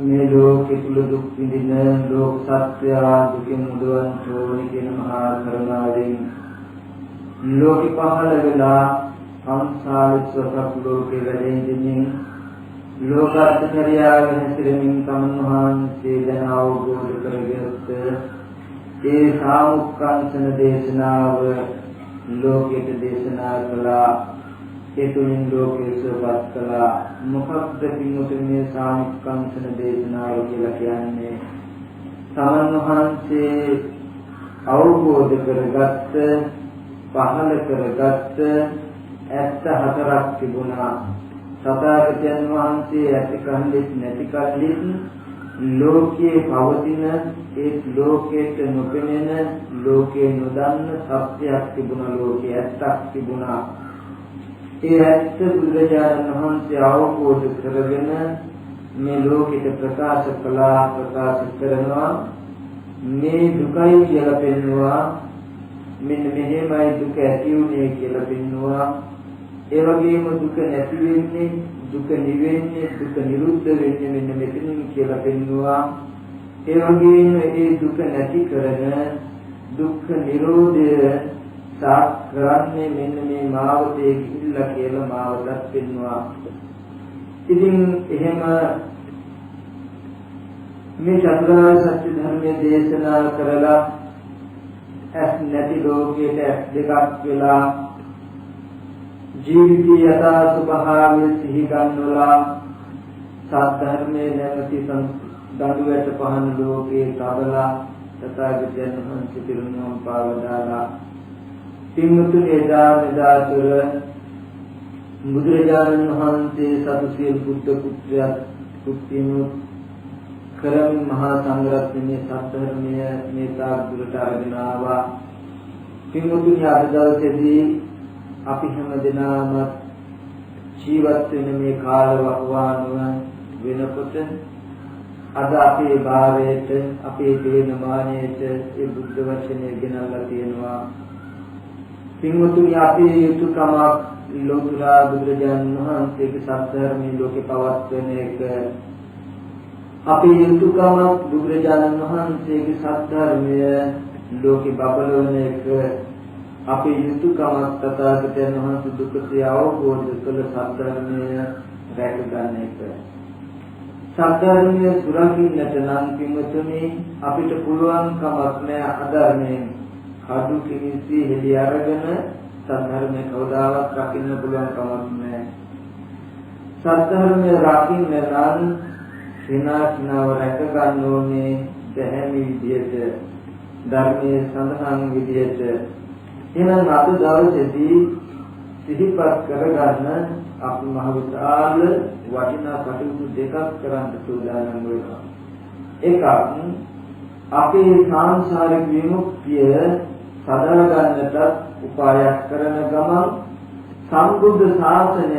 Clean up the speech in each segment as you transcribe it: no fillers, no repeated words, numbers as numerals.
මේ ලෝකෙ තුල දුක් විඳින ලෝක සත්‍ය දුකින් මුදවන්න ඕනේ කියන මහා කරුණාවෙන් ලෝකෙ පහළ වෙලා සංසාරික ලෝකෙ වැඩෙන්නේ ලෝකාර්ථචර්යාව හැසිරෙමින් තමන් වහන්සේ දැන අවබෝධ කරගත්ත ඒ සාමුක්ඛංශන දේශනාව ලෝකෙට දේශනා කළා. ඒ තුලින් ලෝකේ සුවපත් කළා. මොකක්ද පින්වතුනි මේ සාමුක්ඛංශන දේශනාව කියලා කියන්නේ? තමන් වහන්සේ අවබෝධ කරගත්ත පහළ කරගත්ත ඇත්ත හතරක් තිබුණා. සතරකයන් වහන්සේ ඇති කල්ලිත් නැති කල්ලිත් ලෝකයේ පවතින ඒ ලෝකයට නොපෙනෙන ලෝකේ නොදන්න සත්‍යයක් තිබුණා. ලෝකයේ ඇත්තක් තිබුණා. ඒ ඇත්ත බුදුරජාණන් වහන්සේ අවබෝධ කරගෙන මේ ලෝකෙට ප්‍රකාශ කළා. ප්‍රකාශ කරනවා මේ දුකයි කියලා පෙන්වුවා. මෙන්න මෙහෙමයි දුක ඇති වුනේ කියලා පෙන්වුවා. ඒ වගේම දුක නැති වෙන්නේ, දුක නිවෙන්නේ, දුක නිරුද්ධ වෙන්නේ මෙන්න මෙතනින් කියලා පෙන්වුවා. ඒ වගේම මේ දුක නැති කරන දුක්ඛ නිරෝධය සාක්‍රන්නේ මෙන්න මේ මාවතේ ගිහිල්ලා කියලා මාවතත් පෙන්වුවා. ඉතින් එහෙම මේ චතුරාර්ය සත්‍ය ධර්මයේ දේශනා කරලා ඇස් නැති ලෝකයට ඇස් දෙකක් වෙලා ජීවිතය යථා ස්වභාවය සිහි ගන්නවලා සත්‍ය නැමැති දඬු වැට පහන ලෝකේ තවලා තථාගතයන් වහන්සේ පිරිනුවම් පාවදාලා පින්වතුනි එදා මෙදා තුර බුදුරජාණන් වහන්සේ සතුසිය බුද්ධ පුත්‍රයා කුත්තිනු කරමින් මහා සංඝරත්නයේ සත්‍යධර්මය මේ තාක් දුරට අරගෙන ආවා. පින්වතුනි අද දවසේදී අපි හැමදෙනාම ජීවත් වෙන මේ කාල වකවානුව වෙනකොට අද අපේ භාවයට අපේ දේනමානයට ඒ බුද්ධ වචනය ගෙනල්ලා තියෙනවා. පින්වතුනි අපේ යුතුයකමක් ලෝතුරා බුදුරජාණන් වහන්සේගේ සත්‍යධර්මයේ ලෝකේ පවත්වන එක. අපේ යුතුයකමක් බුදුරජාණන් වහන්සේගේ සත්‍යධර්මය ලෝකේ බබලවන එක. අපේ යුතුයකමක් තථාගතයන් වහන්සේ දුකසේ අවබෝධ කළ සත්‍යධර්මය රැක ගන්න එක. සත්‍යධර්මය සුරකින්නට නම් පින්වතුනි අපිට පුළුවන් කමක් නැහැ අධර්මයෙන් කඩු කිවිසි හෙලි අරගෙන සත්‍යධර්මය කවදාවත් රකින්න පුළුවන් කමක් නැහැ. සත්‍යධර්මය රකින්න නම් සිනාව රැක ගන්න ඕනේ දැහැමි විදියට ධර්මයේ සඳහන් විදියට. එහෙනම් අද දවසේදී සිහිපත් කරගන්න අපි මහ විශාල වටිනා කටයුතු දෙකක් කරන්න සූදානම් වෙනවා. එකක් අපේ සංසාරික විමුක්තිය සදා ගන්නට උපායක් කරන ගමන් සම්බුද්ධ ශාසනයත්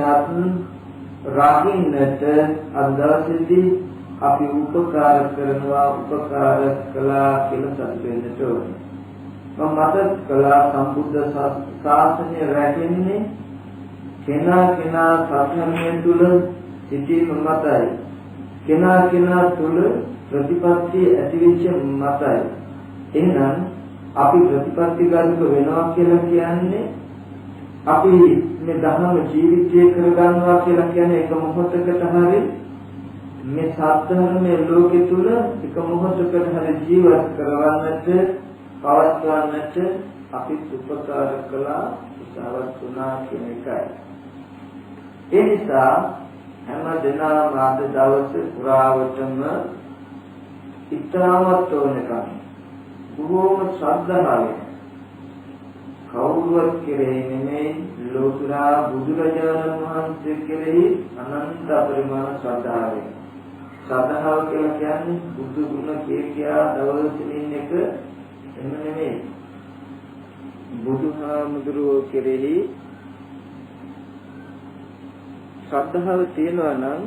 රකින්නට අද දවසේදී අපි උපකාර කරනවා. උපකාර කළා කියලා සතුටු වෙන්න ඕනේ. මතක් කළා සම්බුද්ධ ශාසනය රැකෙන්නේ කෙනා සත්‍යමය තුල සිටීම මතයි. කෙනා තුල ප්‍රතිපත්ති ඇතිවෙච්ච මතයි. එහෙනම් අපි ප්‍රතිපත්ති ගන්නක වෙනවා කියලා කියන්නේ අපි මේ ධර්ම ජීවිතය කරගන්නවා කියලා කියන්නේ එක මොහොතකට හරි මේ සත්‍යමය ලෝකෙ තුල එක මොහොතකට හරි ජීවත් කරවන්නට පවත්වන්නට අපි උපකාර කළා උත්සාහවත් වුණා කියන එකයි. ඒ නිසා හැම දිනම අද දවසේ පුරාවටම ඉතාමත් ඕනකම් බොහෝම ශ්‍රද්ධාවෙන් කවුරුවත් කෙරෙහි නෙමෙයි ලෝතුරා බුදුරජාණන් වහන්සේ කෙරෙහි අනන්ත පරිමාණ ශ්‍රද්ධාවෙන්. ශ්‍රද්ධාව කියලා කියන්නේ බුදු ගුණ කියා දවසින් එක එහෙම නෙමෙයි. බුදුහාමුදුරුවෝ කෙරෙහි ශ්‍රද්ධාව තියෙනවා නම්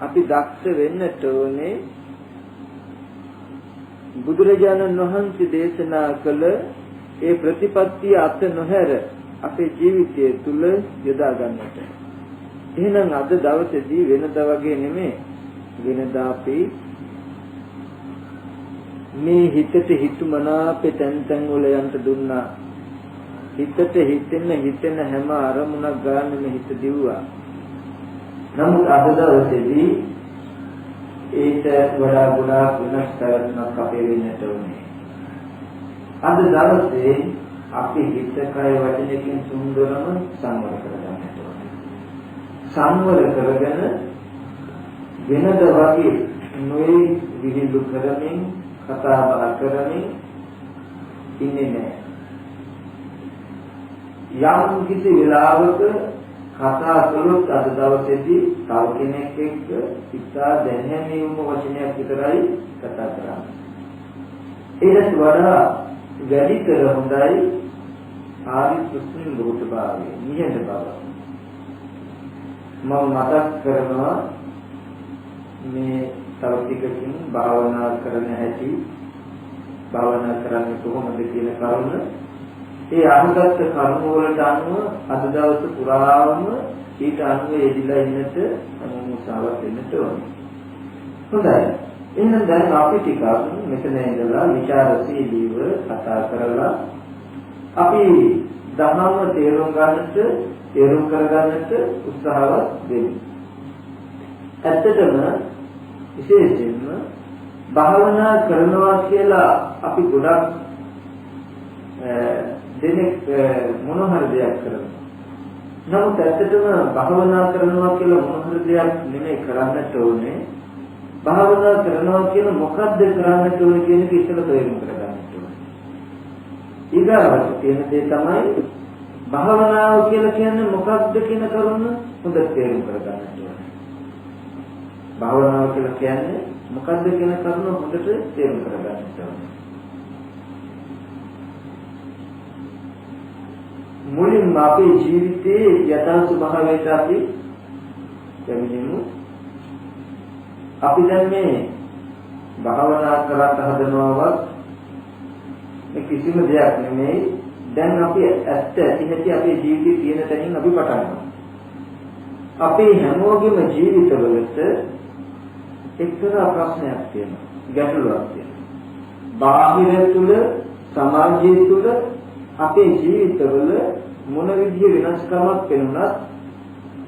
අපි දක්ෂ වෙන්නට ඕනේ බුදුරජාණන් වහන්සේ දේශනා කළ ඒ ප්‍රතිපත්තිය අත නොහැර අපේ ජීවිතය තුල යොදා ගන්නට. එහෙනම් අද දවසේදී වෙනදා වගේ නෙමෙයි වෙනදා අපි මේ හිතට හිතුමනාපේ තැන් වල යන්න දුන්නා. හිතට හිතෙන හැම අරමුණක් ගන්න හිත දිව්වා. නමුත් අද දවසේදී ඒට වඩා ගොඩාක් වෙනස් කරනක් අපේ වෙන්නට ඕනේ. අද දවසේ අපි හිත කය වචනකින් සුන්දරම සංවර කරගන්නට ඕනේ. සංවර කරගෙන වෙනද වගේ නොයේ විහිළු කරමින් කතා බහ කරමින් ඉන්නේ නැහැ. යම් කිසි වෙලාවක කතා කළොත් අද දවසේදී තව කෙනෙක් එක්ක ඉතා දැහැමීම වචනයක් විතරයි කතා කරන්නේ. ඊට වඩා වැඩි කර හොඳයි ආදි සුස්මින් බුද්ධභාවය නිහඬ බව. මම මතක් කරනවා මේ තව ටිකකින් භාවනා කරන හැටි භාවනා කරන්නේ කොහොමද කියන කරුණ. ඒ අනුගත කරුණ වලට අනුව අද දවස පුරාම ඊට අනුව යෙදিলা ඉන්නට මුසාවක් වෙන්නට ඕනේ. හොඳයි. එහෙනම් දැන් අපි ටිකක් මෙතන ඉඳලා විචාරශීලීව කතා කරලා අපි ධර්ම තේරුම් කරගන්නට උත්සාහවත් වෙමු. ඇත්තටම විශේෂයෙන්ම භාවනා කරනවා කියලා අපි ගොඩක් දෙනෙක් මොන හරි දෙයක් කරනවා. නමුත් ඇත්තටම භාවනා කරනවා කියලා මොන හරි දෙයක් නෙමෙයි කරන්නට ඕනේ. භාවනා කරනවා කියන මොකක්ද කරන්නට ඕනේ කියන එක ඉස්සෙල්ලා තේරුම් කරගන්නට ඕනේ. ඊගාවට තියෙන දේ තමයි භාවනාව කියලා කියන්නේ මොකක්ද කියන කරුණ හොඳට තේරුම් කරගන්නට ඕනේ. භාවනාව කියලා කියන්නේ මොකක්ද කියන කරුණ හොඳට තේරුම් කරගන්නට ඕනේ. මුලින්ම අපේ ජීවිතයේ යථා ස්වභාවයට අපි යමිනෙමු. අපි දැන් මේ භාවනා කරත් හදනවවත් මේ කිසිම දෙයක් නෙමෙයි. දැන් අපි ඇත්ත ඇති අපේ ජීවිතේ තියෙන තැනින් අපි පටන් ගන්නවා. අපේ හැමෝගෙම ජීවිතවලට එක්තරා ප්‍රශ්නයක් තියෙනවා. ගැටලුවක් තියෙනවා. බාහිර තුල සමාජය තුල අපේ ජීවිතවල මොන විදිහේ වෙනස්කමක් වෙනුණත්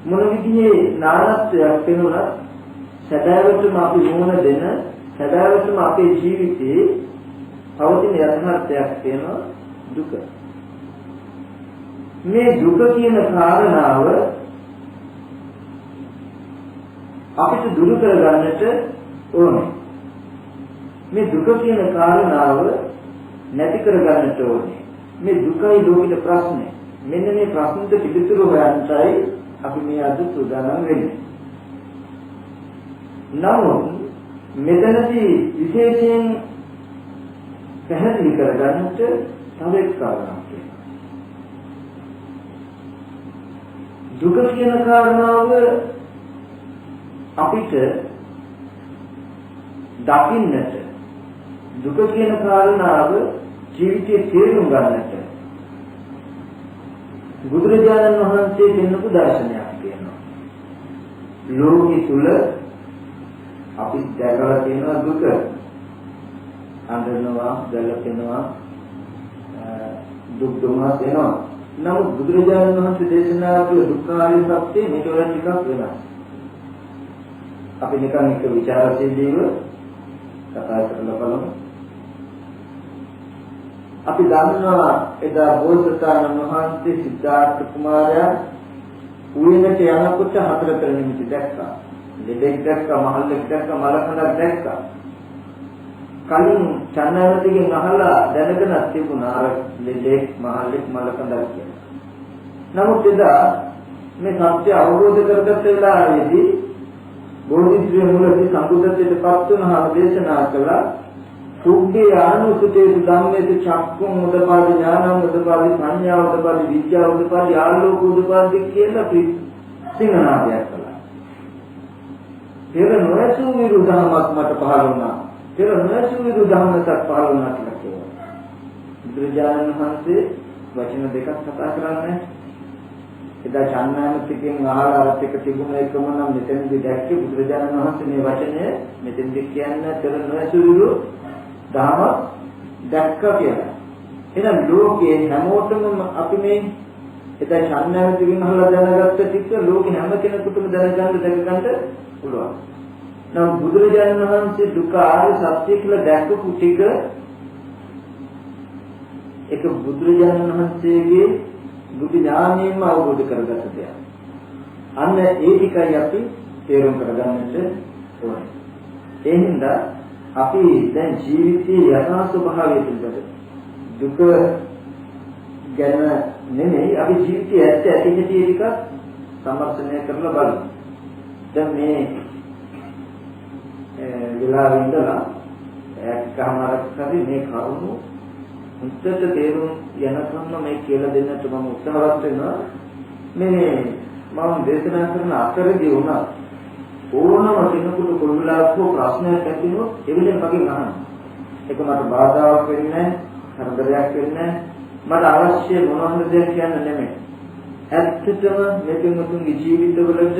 මොන විදිහේ නානත්වයක් වෙනුණත් සදාවටම අපි මොන දෙන සදාවටම අපේ ජීවිතේ පවතින යථාර්ථයක් තියෙනවා දුක. මේ දුක කියන කාරණාව අපිට දුරු කරගන්නට ඕනේ. මේ දුක කියන කාරණාව නැති කරගන්නට ඕනේ. මේ දුකයි ලෝකෙට ප්‍රශ්නේ. මෙන්න මේ ප්‍රශ්නෙට පිළිතුරු හොයන්නයි අපි මේ අද සූදානම් වෙන්නේ. නමුත් මෙතනදී විශේෂයෙන් පැහැදිලි කරගන්නට තව එක් කාරණාවක් තියෙනවා. දුක කියන කාරණාව අපිට දකින්නට දුක කියන කාරණාව ජීවිතයේ තේරුම් ගන්නට බුදුරජාණන් වහන්සේ දෙන්නපු දර්ශනයක් තියෙනවා. ලෝකෙ තුල අපි දැකලා තියෙනවා දුක. අඳනවා, ගැලපෙනවා, දුක් දුමස් වෙනවා. නමුත් බුදුරජාණන් වහන්සේ දේශනා කළ දුක්ඛාරිය සත්‍ය මේක වල ටිකක් වෙනස්. අපි නිකන් එක විචාරශීලීව කතා කරලා බලමු. අපි දන්නවා එදා බෝසතාණන් වහන්සේ සිද්ධාර්ථ කුමාරයා උයනට යනකොට හතර කර නිමිති දැක්කා. දෙදෙක් දැක්කා, මහල්ලෙක් දැක්කා, මලකඳක් දැක්කා. කලින් චන්නවතිගෙන් අහලා දැනගෙන තිබුණා අර දෙදෙක්, මහල්ලෙක්, මලකඳක් කියලා. නමුත් එදා මේ සත්‍ය අවබෝධ කරගත්ත වෙලාවේදී බෝධිත්වයේ මූලදී සම්බුද්ධත්වයට පත් වුණාම දේශනා කළා සුද්ධේ ආනුසුතේ ධම්මේත චක්කුම් උදපාදි ඥානං උදපාදි සංඥා උදපාදි විද්‍යාව උදපාදි ආලෝක උදපාදි කියලා සිංහනාදයක් කළා. පෙර නොඇසු විරුද්ධමක් මට පහළ වුණා. පෙර නොඇසු විරුද්ධමක් පහළ වුණා කියලා කියනවා. බුදුරජාණන් වහන්සේ වචන දෙකක් කතා කරන්නේ. එදා චන්නාමතිකෙන් අහලා එක තිබුණ එකම නම් මෙතනදී දැක්කේ බුදුරජාණන් වහන්සේ මේ වචනය මෙතෙන්දී කියන්න තර නොඇසුරු දහම දැක්ක කියලා. එහෙනම් ලෝකයේ හැමෝටම අපි මේ එදා චන්නාමතිකෙන් අහලා දැනගත්ත ටික ලෝකේ හැම කෙනෙකුටම දැනගන්න දැනගන්න පුළුවන්. නම් බුදුරජාණන් වහන්සේ දුක ආර්ය සත්‍ය කියලා දැක්කු ටික ඒක බුදුරජාණන් වහන්සේගේ බුදු ඥානයෙන්ම අවබෝධ කරගත්ත දෙයක්. අන්න ඒ ටිකයි අපි තේරුම් කරගන්නට ඕනේ. ඒ හින්දා අපි දැන් ජීවිතයේ යථා ස්වභාවය පිළිබඳ දුක ගැන නෙමෙයි අපි ජීවිතයේ ඇත්ත ඇති ටික සමර්ථනය කරලා බලමු. දැන් මේ වෙලාවෙ ඉඳලා එකමාරක් හරි මේ කරුණු උත්තර තේරුම් යනකම් මේ කියලා දෙන්නට මම උත්සාහවත් වෙනවා. මේ මම දේශනා කරන අතරදී වුණා ඕනම කෙනෙකුට කොල්ලාවක ප්‍රශ්නයක් ඇති වුණොත් එවිලෙන් මගෙන් අහන්න. ඒක මට බාධාවක් වෙන්නේ නැහැ, හතරයක් වෙන්නේ නැහැ. මට අවශ්‍ය මොනවාද දෙයක් කියන්න නෙමෙයි. ඇත්තටම මේ කෙනෙකුගේ ජීවිතවලට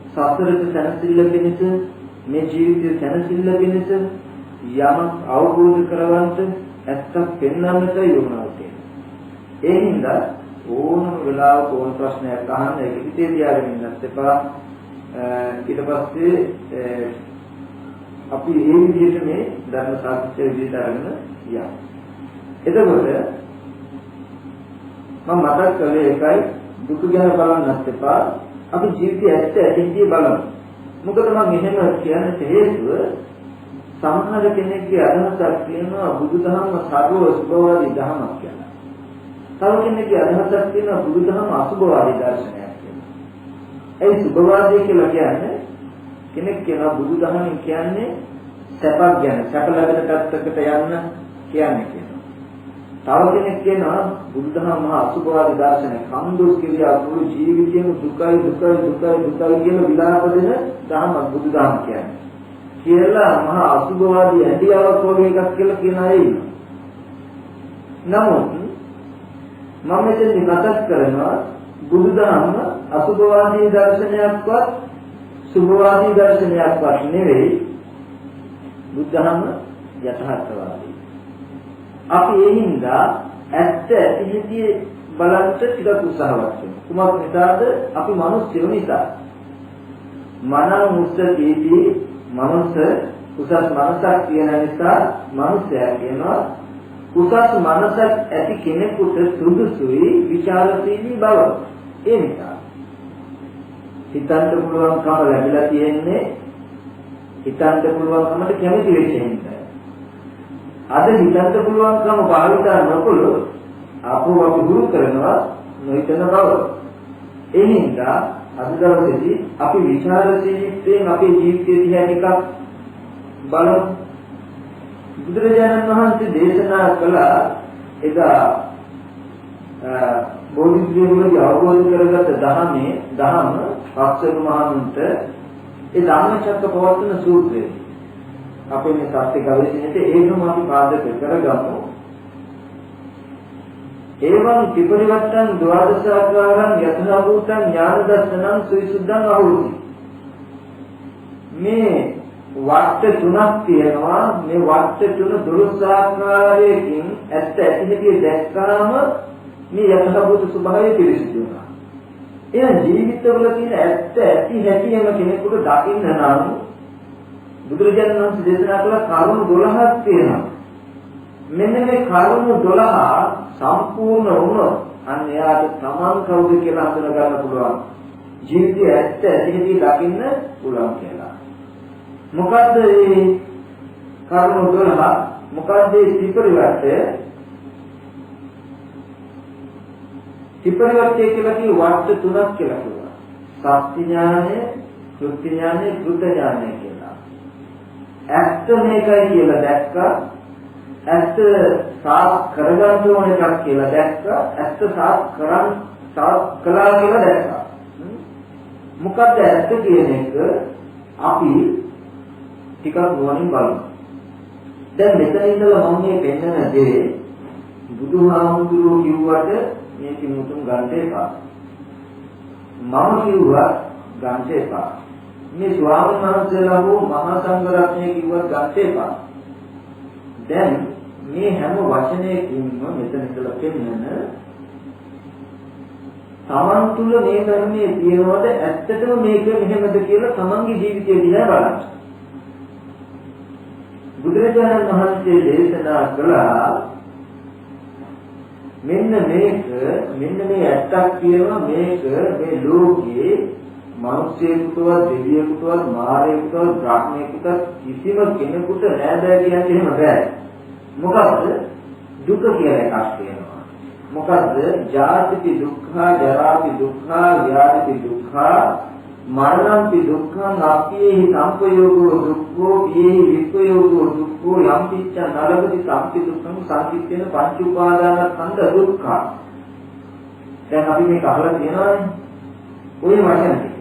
සසරට සැනසෙල්ල පිණිස මේ ජීවිතය සැනසෙල්ල පිණිස යමක් අවබෝධ කරවන්න ඇත්තක් පෙන්වන්නට යොමුනවා. ඒ හින්දා ඕනම වෙලාවක ඕන ප්‍රශ්නයක් අහන්න ඒක හිතේ තියාගෙන ඉන්නත් එපා. ඊට පස්සේ අපි මේ විදිහට මේ ධර්ම සාකච්ඡා විදිහට අරගෙන යමු. එතකොට මම මතක් කළේ එකයි දුක ගැන බලන්නත් එපා. අපි ජීවිතයේ ඇත්ත ඇතිදී බලමු. මොකද මම එහෙම කියන්න හේතුව සමහර කෙනෙක්ගේ අදහසක් තියෙනවා බුදුදහම සර්ව සුභවාදී ධර්මයක් කියලා. තව කෙනෙක්ගේ අදහසක් තියෙනවා බුදුදහම අසුභවාදී දර්ශනයක් කියලා. ඒ සුභවාදී කියලා කියන්නේ කෙනෙක් කියනවා බුදුදහමෙන් කියන්නේ සැපක් ගැන, සැප ලැබෙන තත්ත්වයකට යන්න කියන්නේ කියනවා. තව කෙනෙක් කියනවා බුදුදහම මහා අසුභවාදී දර්ශනයක්. කම්දුස් කියලා අපේ ජීවිතේම දුකයි දුකයි දුකයි දුකයි කියන විලාප දෙන ධර්ම බුදුදහම කියන්නේ. කියලා මහා අසුභවාදී ඇදියාවක් වගේ එකක් කියලා කියන අය ඉන්නවා. නමුත් මම මෙතන මතක් කරනවා බුදුදහම අසුභවාදී දර්ශනයක්වත් සුභවාදී දර්ශනයක්වත් නෙවෙයි. බුදුදහම යථාර්ථවාදී. අපි ඒ හින්දා ඇත්ත ඇති බලන්න ටිකක් උත්සාහවත් වෙනවා. කුමක් නිසාද? අපි මිනිස්සු නිසා. මනං උස්සතිති මනස උසස් මනසක් තියෙන නිසා මනුස්සයා කියනවා උසස් මනසක් ඇති කෙනෙකුට සුදුසුයි විචාරශීලී බව. ඒ නිසා හිතන්න පුළුවන්කම ලැබිලා තියෙන්නේ හිතන්න පුළුවන්කමට කැමති වෙච්ච හින්දා. අද හිතන්න පුළුවන්කම භාවිතා නොකළොත් අපෝ අපි ගුරු කරනවා නොහිතන බව. ඒ හින්දා අද දවසේදී අපි විචාරශීලීත්වයෙන් අපේ ජීවිතය දිහා ටිකක් බලමු. බුදුරජාණන් වහන්සේ දේශනා කළ එදා බෝධිසත්වයන්ගේ අවබෝධ කරගත් දහම පස්වෙනි මහණුන්ට ඒ ධම්මචක්කපවත්තන සූත්‍රය අපේ මේ සත්‍ය ගවේෂණයට ඒකම අපි පාදක කරගමු. එවං ත්‍රිපරිවර්තන ද්වාදසාකාරං යතනා භූතං ඥාන දර්ශනං සවිසුද්ධං අහෝති. මේ වාක්‍ය තුනක් තියෙනවා. මේ වාක්‍ය තුන 12 ආකාරයකින් ඇත්ත ඇති දැක්කාම මේ යතනා භූත ස්වභාවය පිළිසිදු වෙනවා. එයා ජීවිතවල තියෙන ඇත්ත ඇති හැටිම කෙනෙකුට දකින්න නම් බුදුරජාණන් වහන්සේ දේශනා කළ කරුණු 12ක් තියෙනවා. මෙන්න මේ කරුණු 12 සම්පූර්ණ වුණොත් අන්න එයාට තමන් කවුද කියලා හඳුනා ගන්න පුළුවන්. ජීවිතයේ ඇත්ත ඇතිහිදී දකින්න පුළුවන් කියලා. මොකද්ද මේ කරුණු 12? මොකද්ද මේ ත්‍රිපරිවර්තය? ත්‍රිපරිවර්තය කියලා කිය වාක්‍ය තුනක් කියලා කිව්වා. සත්‍ය ඥානය, කෘත්‍ය ඥානය, කෘත ඥානය කියලා. ඇත්ත මේකයි කියලා දැක්කා. ඇත්ත සාත් කරගන්න ඕන එකක් කියලා දැක්කා. ඇත්ත සාත් කළා කියලා දැක්කා. මොකද්ද ඇත්ත කියන එක අපි ටිකක් නුවණින් බලමු. දැන් මෙතන ඉඳලා මම මේ පෙන්නන දේ බුදුහාමුදුරුවෝ කිව්වට මේක මුතුන් ගන්න එපා. මම කිව්වා ගන්න එපා. මේ ස්වාමීන් වහන්සේලා හෝ මහා සංඝ රත්නය කිව්වත් ගන්න එපා. දැන් මේ හැම වචනයකින්ම මෙතන ඉඳලා පෙන්නන තමන් තුළ මේ ධර්මයේ තියෙනවද ඇත්තටම මේක මෙහෙමද කියලා තමන්ගේ ජීවිතය දිහා බලන්න. බුදුරජාණන් වහන්සේ දේශනා කළා මෙන්න මේ ඇත්තක් කියනවා මේක මේ ලෝකයේ මිනිස්සෙකුටවත් දෙවියෙකුටවත් මාරයෙකුටවත් බ්‍රහ්මයෙකුටවත් කිසිම කෙනෙකුට නෑදෑ කියන්නේ එහෙම බෑ. මොකද්ද? දුක කියලා එකක් තියෙනවා. මොකද්ද? ජාතිපි දුක්ඛ, ජරාපි දුක්ඛ, ව්‍යාධිපි දුක්ඛ, මරණම්පි දුක්ඛ, අප්පේහි සංපයෝගෝ දුක්ඛෝ, පියේහි විප්පයෝගෝ දුක්ඛෝ, යම් පිච්ඡ නරකති සම්පි දුක්ඛං සංකිට්ඨේන පංච උපාදානස්කන්ධ දුක්ඛ. දැන් අපි මේක අහලා තියෙනවානේ. ඔය වචන ටික.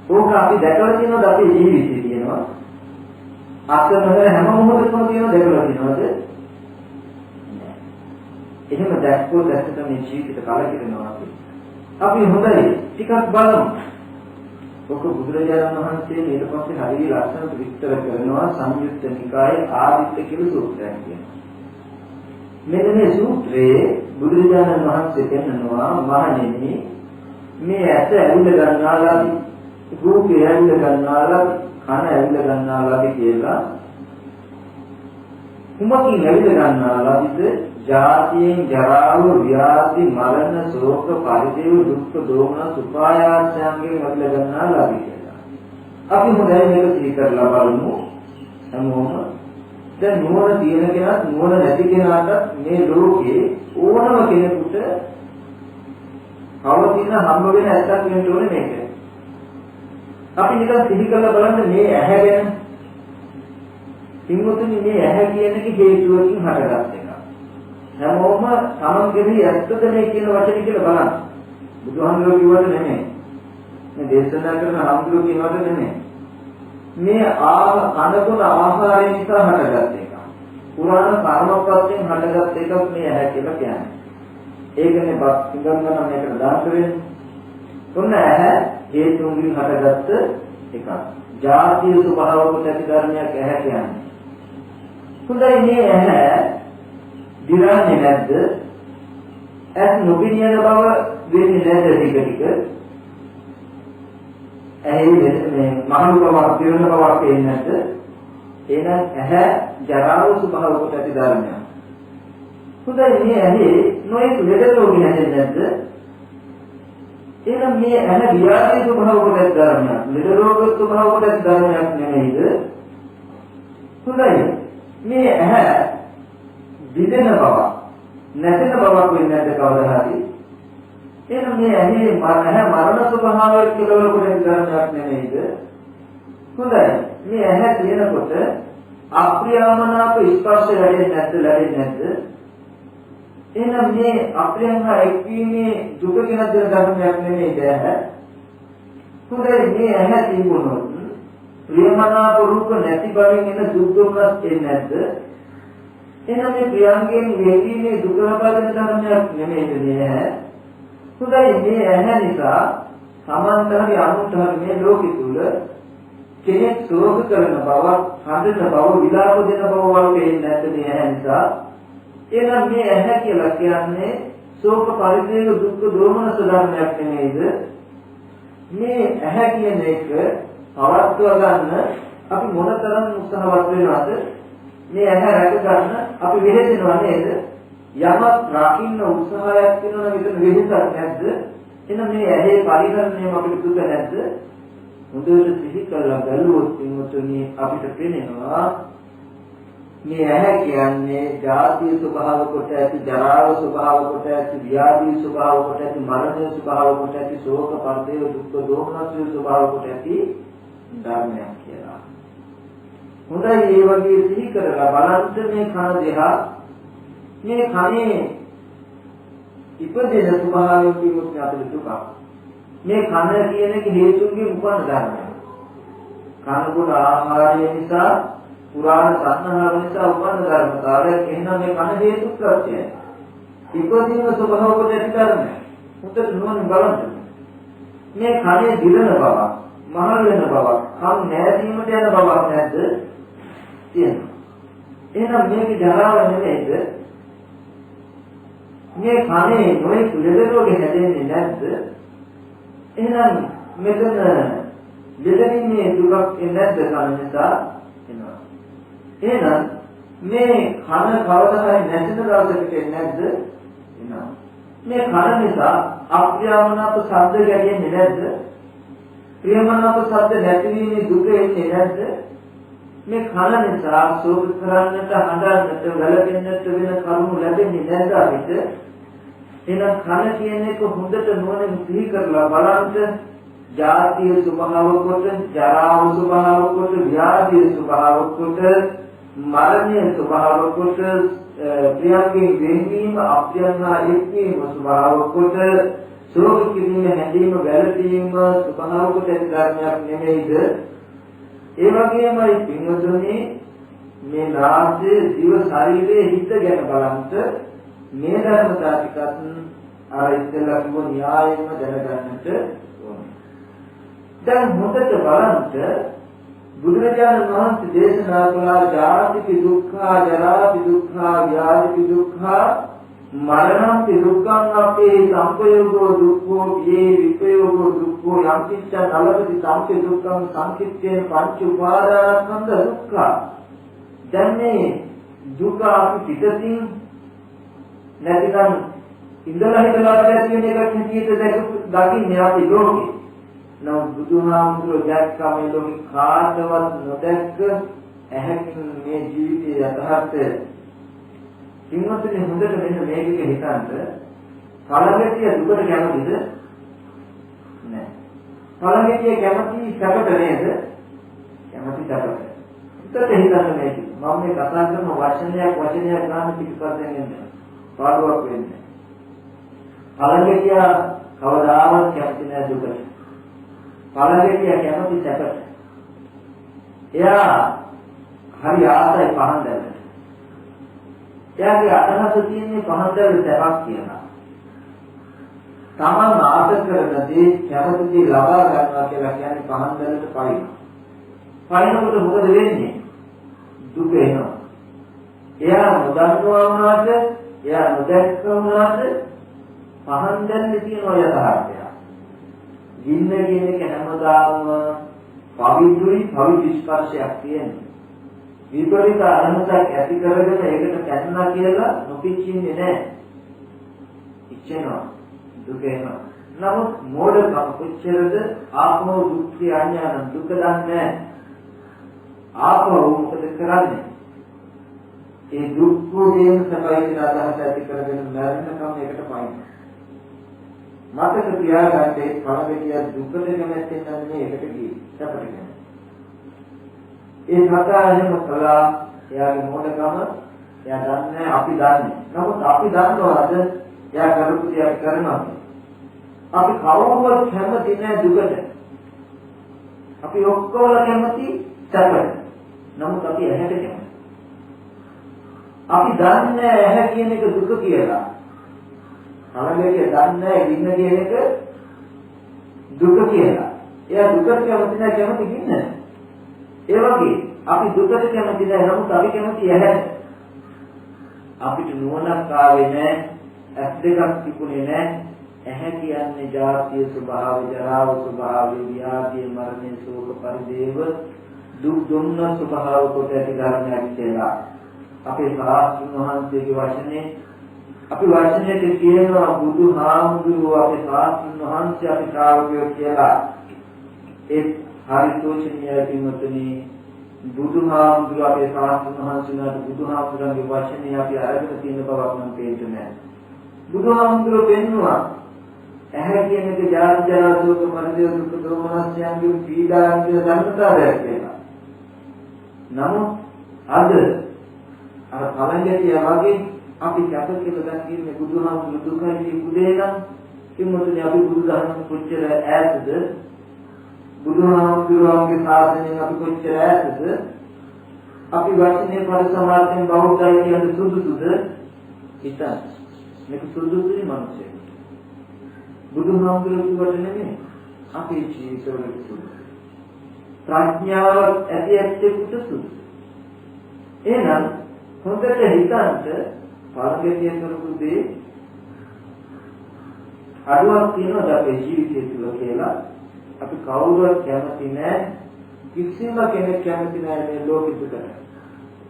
ඕක අපි දැකලා තියෙනවද අපේ ජීවිතේ තියෙනවා? අත්දැකලා හැම මොහොතකම තියෙනවද දැකලා තියෙනවද? එහෙම දැක්කොත් ඇත්තට මේ ජීවිත කලකිරෙනවා අපි හොඳයි ටිකක් බලමු. ඔක බුදුරජාණන් වහන්සේ ඊට පස්සේ හරිය ලස්සනට විස්තර කරනවා සංයුත්ත නිකායේ ආදිත්‍ය කියලා සූත්‍රයක් කියනවා. මෙන්න මේ සූත්‍රයේ බුදුරජාණන් වහන්සේ කියනවා මහණෙනි මේ ඇස ඇවිල්ලා ගන්නාලාදී රූපය ඇවිල්ලා ගන්නාලාදී කන ඇවිල්ලා ගන්නාලාදී කියලා කුමකින් ඇවිල්ලා ගන්නාලාදීද ජාතියෙන් ජරාව ව්‍යාධි මරණ ශෝක පරිදේව දුක්ඛ දෝමන සුපායාසයන්ගෙන් ඇවිල්ලා ගන්නාලාදී කියලා. අපි හොඳයි මේක සිහි කරලා බලමු හැමෝම. දැන් නුවණ තියෙන කෙනාත් නුවණ නැති කෙනාට මේ ලෝකේ ඕනම කෙනෙකුට අවදින හම්බ වෙන ඇත්තක් වෙන්න ඕනේ මේක. අපි නිකන් සිහි කරලා බලන්න මේ ඇහැ ගැන. සිංහතුනි මේ ඇහැ කියන එක හේතුවකින් හටගත් එකක්. හැමෝම තමන්ගේ ඇත්තද මේ කියන වචනේ කියලා බලන්න. බුදුහාමුදුරුවෝ කිව්වද නෙමෙයි. මේ දේශනා කරන හාමුදුරුවෝ කියනවද නෙමෙයි. මේ කනකොන ආහාරය නිසා හටගත් එකක්. පුරාණ කර්මපත්යෙන් හටගත් එකක් මේ ඇහැ කියලා කියන්නේ. ඒකනේ බක්තිගන්න නම් මේකට දාන්න වෙන්නේ. ඔන්න ඇහැ හේතුන්ගෙන් හටගත්ත එකක්. ජාතිය ස්වභාව කොට ඇති ධර්මයක් ඇහැ කියන්නේ. හොඳයි මේ ඇහැ දිරන්නේ නැද්ද? ඇස් නොපෙනියන බව වෙන්නේ නැද්ද ටික ටික? ඇහි මේ මහලු බවක් දිරන බවක් පේන්නේ නැද්ද? එහෙනම් ඇහැ ජරාව ස්වභාව කොට ඇති ධර්මයක්. හොඳයි මේ ඇහි නොයෙක් ලෙඩ රෝග නැදෙන්නේ නැද්ද? එහෙනම් මේ ඇහැ ව්‍යාධි ස්වභාව කොට ඇති ධර්මයක්. ලෙඩ රෝග ස්වභාව කොට ඇති ධර්මයක් නෙමෙයිද? හොඳයි මේ ඇහැ දිදෙන බව නැසෙන බවක් වෙන්නේ නැද්ද කවදා හරි? එහෙනම් මේ ඇහි මරණ ස්වභාවයක් කියලා කොට ඇති ධර්මයක් නෙමෙයිද? හොඳයි මේ ඇහැ තියෙනකොට අප්‍රියමනාප ස්පර්ශ ලැබෙන්නේ නැද්ද? එහෙනම් මේ අප්‍රියංග එක්වීමේ දුක ගැන දෙන ධර්මයක් නෙමෙයි දැහැ. හොඳයි මේ ඇහැ තිබුණොත් ප්‍රියමනාප රූප නැති බවින් එන දුක් දුක්ඛත් එන්නේ නැද්ද? එහෙනම් මේ ප්‍රියංගයෙන් වේදීනේ දුක ලබා දෙන ධර්මයක් නෙමෙයි මේ. හොඳයි මේ ඇහැ නිසා සමාන්තරයි අනුන්තරයි මේ ලෝකෙ තුල කෙනෙක් සෝක කරන බව, හඳන බව, විලාප දෙන බව වගේ නැද්ද මේ ඇහැ නිසා? එහෙනම් මේ ඇහැ කියලා කියන්නේ ශෝක පරිදේව දුක්ඛ දෝමනස ධර්මයක් නෙමෙයිද? මේ ඇහැ කියන එක පවත්වා ගන්න අපි මොනතරම් උත්සාහවත් වෙනවද? මේ ඇහැ රැක ගන්න අපි වෙහෙසෙනව නේද? යමක් රකින්න උත්සාහයක් වෙනවා නම් ඒක වෙහෙසක් නැද්ද? එහෙනම් මේ ඇහි පරිහරණයම අපිට දුක නැද්ද? හොඳට සිහි කරලා බලුවොත් එමුතුනි අපිට පේනවා මේ ඇහැ කියන්නේ ජාතිය ස්වභාව කොට ඇති, ජරාව ස්වභාව කොට ඇති, ව්‍යාධි ස්වභාව කොට ඇති, මරණ ස්වභාව කොට ඇති, ශෝක පරිදේව දුක්ඛ දෝමනස් ස්වභාව කොට ඇති ධර්මයක් කියලා. හොඳයි මේ වගේ සිහි කරලා බලන්න මේ කන දෙහා මේ කනේ ඉපදෙන ස්වභාවයෙන් කිව්වොත් අපිට දුක. මේ කන කියන එක හේතුන්ගේ උපන්න ධර්මයක්. කන කුණ ආහාරය නිසා පුරාණ සංහාව නිසා උපන්න ධර්මතාවයක්. එහෙනම් මේ කන හේතු ප්‍රත්‍යයයි. ඉපදීම ස්වභාව කොට ඇති ධර්මයක්. මුතට නුවණ බලන්න. මේ කනේ දිලන බවක්, මහල් වෙන බවක්, කන් නැදීමට යන බවක් නැද්ද? තියෙනවා. එහෙනම් මේක ජරාව නෙමෙයිද? මේ කනේ නොයෙක් ලෙඩ රෝග හැදෙන්නේ නැද්ද? එහෙනම් මෙතන ලෙඩෙන්නේ දුකක් නැද්ද කන නිසා? එනවා. එහෙනම් මේ කන කවදා හරි නැතින දවසකට නැද්ද? එනවා. මේ කන නිසා අප්‍රියමනාප ශබ්ද ගැටෙන්නේ නැද්ද? ප්‍රියමනාප ශබ්ද නැතිවීමේ දුක එන්නේ නැද්ද? මේ කන නිසා සෝක කරන්නට, හඬන්නට, වැළපෙන්නට වෙන කරුණු ලැබෙන්නේ නැද්ද අපිට? එහෙනම් කන කියන එක හොඳට නුවණින් සිහි කරලා බලන්න. ජාතිය ස්වභාව කොට, ජරාව ස්වභාව කොට, ව්‍යාධිය ස්වභාව කොට, මරණය ස්වභාව කොට, ප්‍රියංගෙන් වෙන්වීම, අප්‍රියන්හා එක්වීම ස්වභාව කොට, සෝක කිරීම, හැඬීම, වැළපීම ස්වභාව කොට ඇති ධර්මයක් නෙමෙයිද? ඒ වගේමයි පින්වතුනි මේ නාසය, දිව, ශරීරයේ හිත ගැන බලන්ත මේ ධර්මතා ටිකත් අර ඉස්සෙල්ලා කිව්ව න්‍යායෙන්ම දැනගන්නට ඕනේ. දැන් හොඳට බලන්ත බුදුරජාණන් වහන්සේ දේශනා කළා ජාතිපි දුක්ඛා, ජරාපි දුක්ඛා, ව්‍යාධිපි දුක්ඛා, මරණම්පි දුක්ඛං අපේ සංපයෝගෝ දුක්ඛෝ යේ විපයෝගෝ දුක්ඛෝ යම් කිච්ඡ නලපති සංකේ දුක්ඛං සංකිට්ඨේ පංච උපාදානස්කන්ධ දුක්ඛ. දැන් මේ දුක අපි පිටතින් නැතිනම් ඉඳලා හිටලා ඇති වෙන එකක් හැටියට දකින්නේ අපි ලෝකේ. නමුත් බුදුහාමුදුරුවෝ දැක්කා මේ ලෝකේ කාටවත් නොදැක්ක ඇහැකින් මේ ජීවිතයේ යථාර්ථය. කින්වත්නි හොඳට මෙන්න මේක හිතන්න. පළඟටිය දුකට කැමතිද? නැහැ. පළඟටිය කැමති සැපට නේද? කැමති සැපට. හිතට හිතන්න මේක. මම මේ කතා කරන වචනයක් ගන්න පිටපස්සෙන් එන්නේ. පාඩුවක් වෙන්නේ. පළඟටිය කවදාවත් කැමති නැහැ දුකට. පළඟටිය කැමති සැපට. එයා හරි ආසයි පහන් දැල්ලට. එයාගේ අදහස තියෙන්නේ පහන් දැල්ල සැපක් කියලා. තමන් ආස කරන දේ කැමති දේ ලබා ගන්නවා කියලා කියන්නේ පහන් දැල්ලට පයින්. පයින්නකොට මොකද වෙන්නේ? දුක එනවා. එයා නොදන්නවා වුණාට, එයා නොදැක්ක වුණාට පහන් දැල්ලේ තියෙන යථාර්ථය. ගින්න කියන එක හැමදාම පවිතුයි ස්පර්ශයක් තියෙනවා. විපරිත අරමුණක් ඇති කරගෙන ඒකට පැනනා කියලා නොපිච්චින්නේ නැහැ. ඉච්චෙනවා. දුක එනවා. නමුත් මෝඩකම කොච්චරද ආත්මෝ දුක්ඛ අඥාන දුක දන්නේ ආත්මෝ මොකද කරන්නේ? ඒ දුක්ඛ වේම සබයින අදහස ඇති කරගෙන මරණකම් ඒකට පයින්. මතක තියාගන්න ඒ පළවෙනිය දුකට කැමැත්තෙන් නම් ඒකට ගියේ. සැපට කැමැත්ත. ඒ සතරෙම කළා එයාගේ මොඩකම එයා දන්නේ අපි දන්නේ. නමුත් අපි දන්නවද එයා කරුපු දෙයක් කරනවා. අපි කවුරුවත් කැමති නැහැ දුකට. අපි ඔක්කොම කැමති සැපට. නමුත් අපි ඇහැට කැමති. අපි දන්නේ ඇහැ කියන එක දුක කියලා. කලබලයේ දන්නේ ගින්න කියන එක දුක කියලා. එයා දුකට කැමති නැහැ කැමති ගින්න. ඒ වගේ අපි දුකට කැමති නැහැ නමුත් අපි කැමති ඇහැට. අපිට නුවණක් ආවේ නැහැ, ඇස් දෙකක් තිබුණේ නැහැ. ඇහැ කියන්නේ ජාතිය ස්වභාවය, ජරාව ස්වභාවය, ව්‍යාධිය, මරණය, ශෝක පරිදේව දුක් දුන්න ස්වභාව කොට ඇති ධර්මයක් කියලා. අපේ සාස්ත්‍රුන් වහන්සේගේ වචනේ අපි වචනයට කියනවා බුදුහාමුදුරුවෝ අපේ සාස්ත්‍රුන් වහන්සේ අපි ශ්‍රාවකයෝ කියලා. ඒ හරි තෝෂණීය පින්වතුනි බුදුහාමුදුරුවෝ අපේ සාස්ත්‍රුන් වහන්සේලාට බුදුහාමුදුරන්ගේ වචනේ අපි අරගෙන තියෙන බවක් නම් තේරෙන්නේ නැහැ. බුදුහාමුදුරුවෝ පෙන්නවා ඇහැ කියන එක ජාති ජරා දුක මරණය දුක් දෝමනස්යන්ගේ පීඩාන්ගේ ධර්මතාවයක් කියලා. නමුත් අද අර පළඟටිය වගේ අපි කැප කියලා දකින්නේ බුදුහාමුදුරුවෝ දුකයි පුදේ නම් කිමුතුනේ අපි බුදුදහම කොච්චර ඈතද බුදුහාමුදුරුවෝගේ සාසනයෙන් අපි කොච්චර ඈතද අපි වචනේ පරිසමාර්ථයෙන් බෞද්ධය කියන සුදුසුද හිතා මේක සුදුසුයි මිනිස්සේ බුදුහාමුදුරුවෝ නෙමෙයි අපේ ජීවිතවල සුදුසු. ප්‍රඥාව ඇති ඇත්තෙකුට සුදුසු. එහෙනම් හොඳට හිතන්න පාරගතිය කරපු දේ අඩුවක් තියෙනවද අපේ ජීවිතය තුළ කියලා අපි කවුරුවත් කැමති නැහැ. කිසිම කෙනෙක් කැමති නැහැ මේ ලෝකෙ දුකට.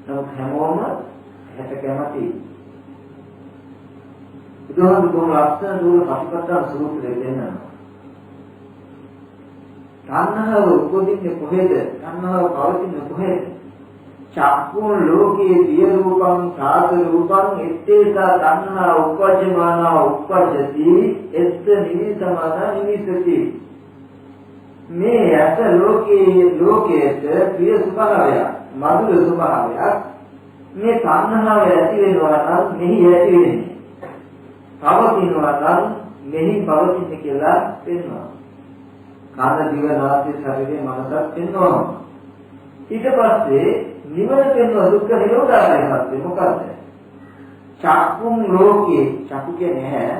නමුත් හැමෝම හැට කැමතියි. බුදුහාමුදුරුවෝ ලස්සන දුර පටිපට්ඨාන සූත්‍රය දෙන්නා. තණ්හාව උපදින්නේ කොහෙද? තණ්හාව පවතින්නේ කොහෙද? චක්කුන් ලෝකයේ දිය රූපං සාත රූපං එත්තේසා තණ්හා උපජ්ජමානා උපජ්ජති එත්ත නිවිසමාන නිවිසති. මේ ඇස ලෝකයේට ප්‍රිය ස්වභාවයක් මధుර ස්වභාවයක්. මේ තණ්හාව ඇති වෙනවා නම් මෙහි ඇති වෙන්නේ. පවතිනවා නම් මෙහි පවතින්නේ කියලා පෙන්වනවා. කාද දිව නාසය ශරීරයේ මනසක් පෙන්වනවා. ඊට පස්සේ නිවන පෙන්වන දුක්ඛ නිරෝධාරය සත්‍ය මොකද්ද? චක්කුම් ලෝකේ චක්කු කියන්නේ නැහැ.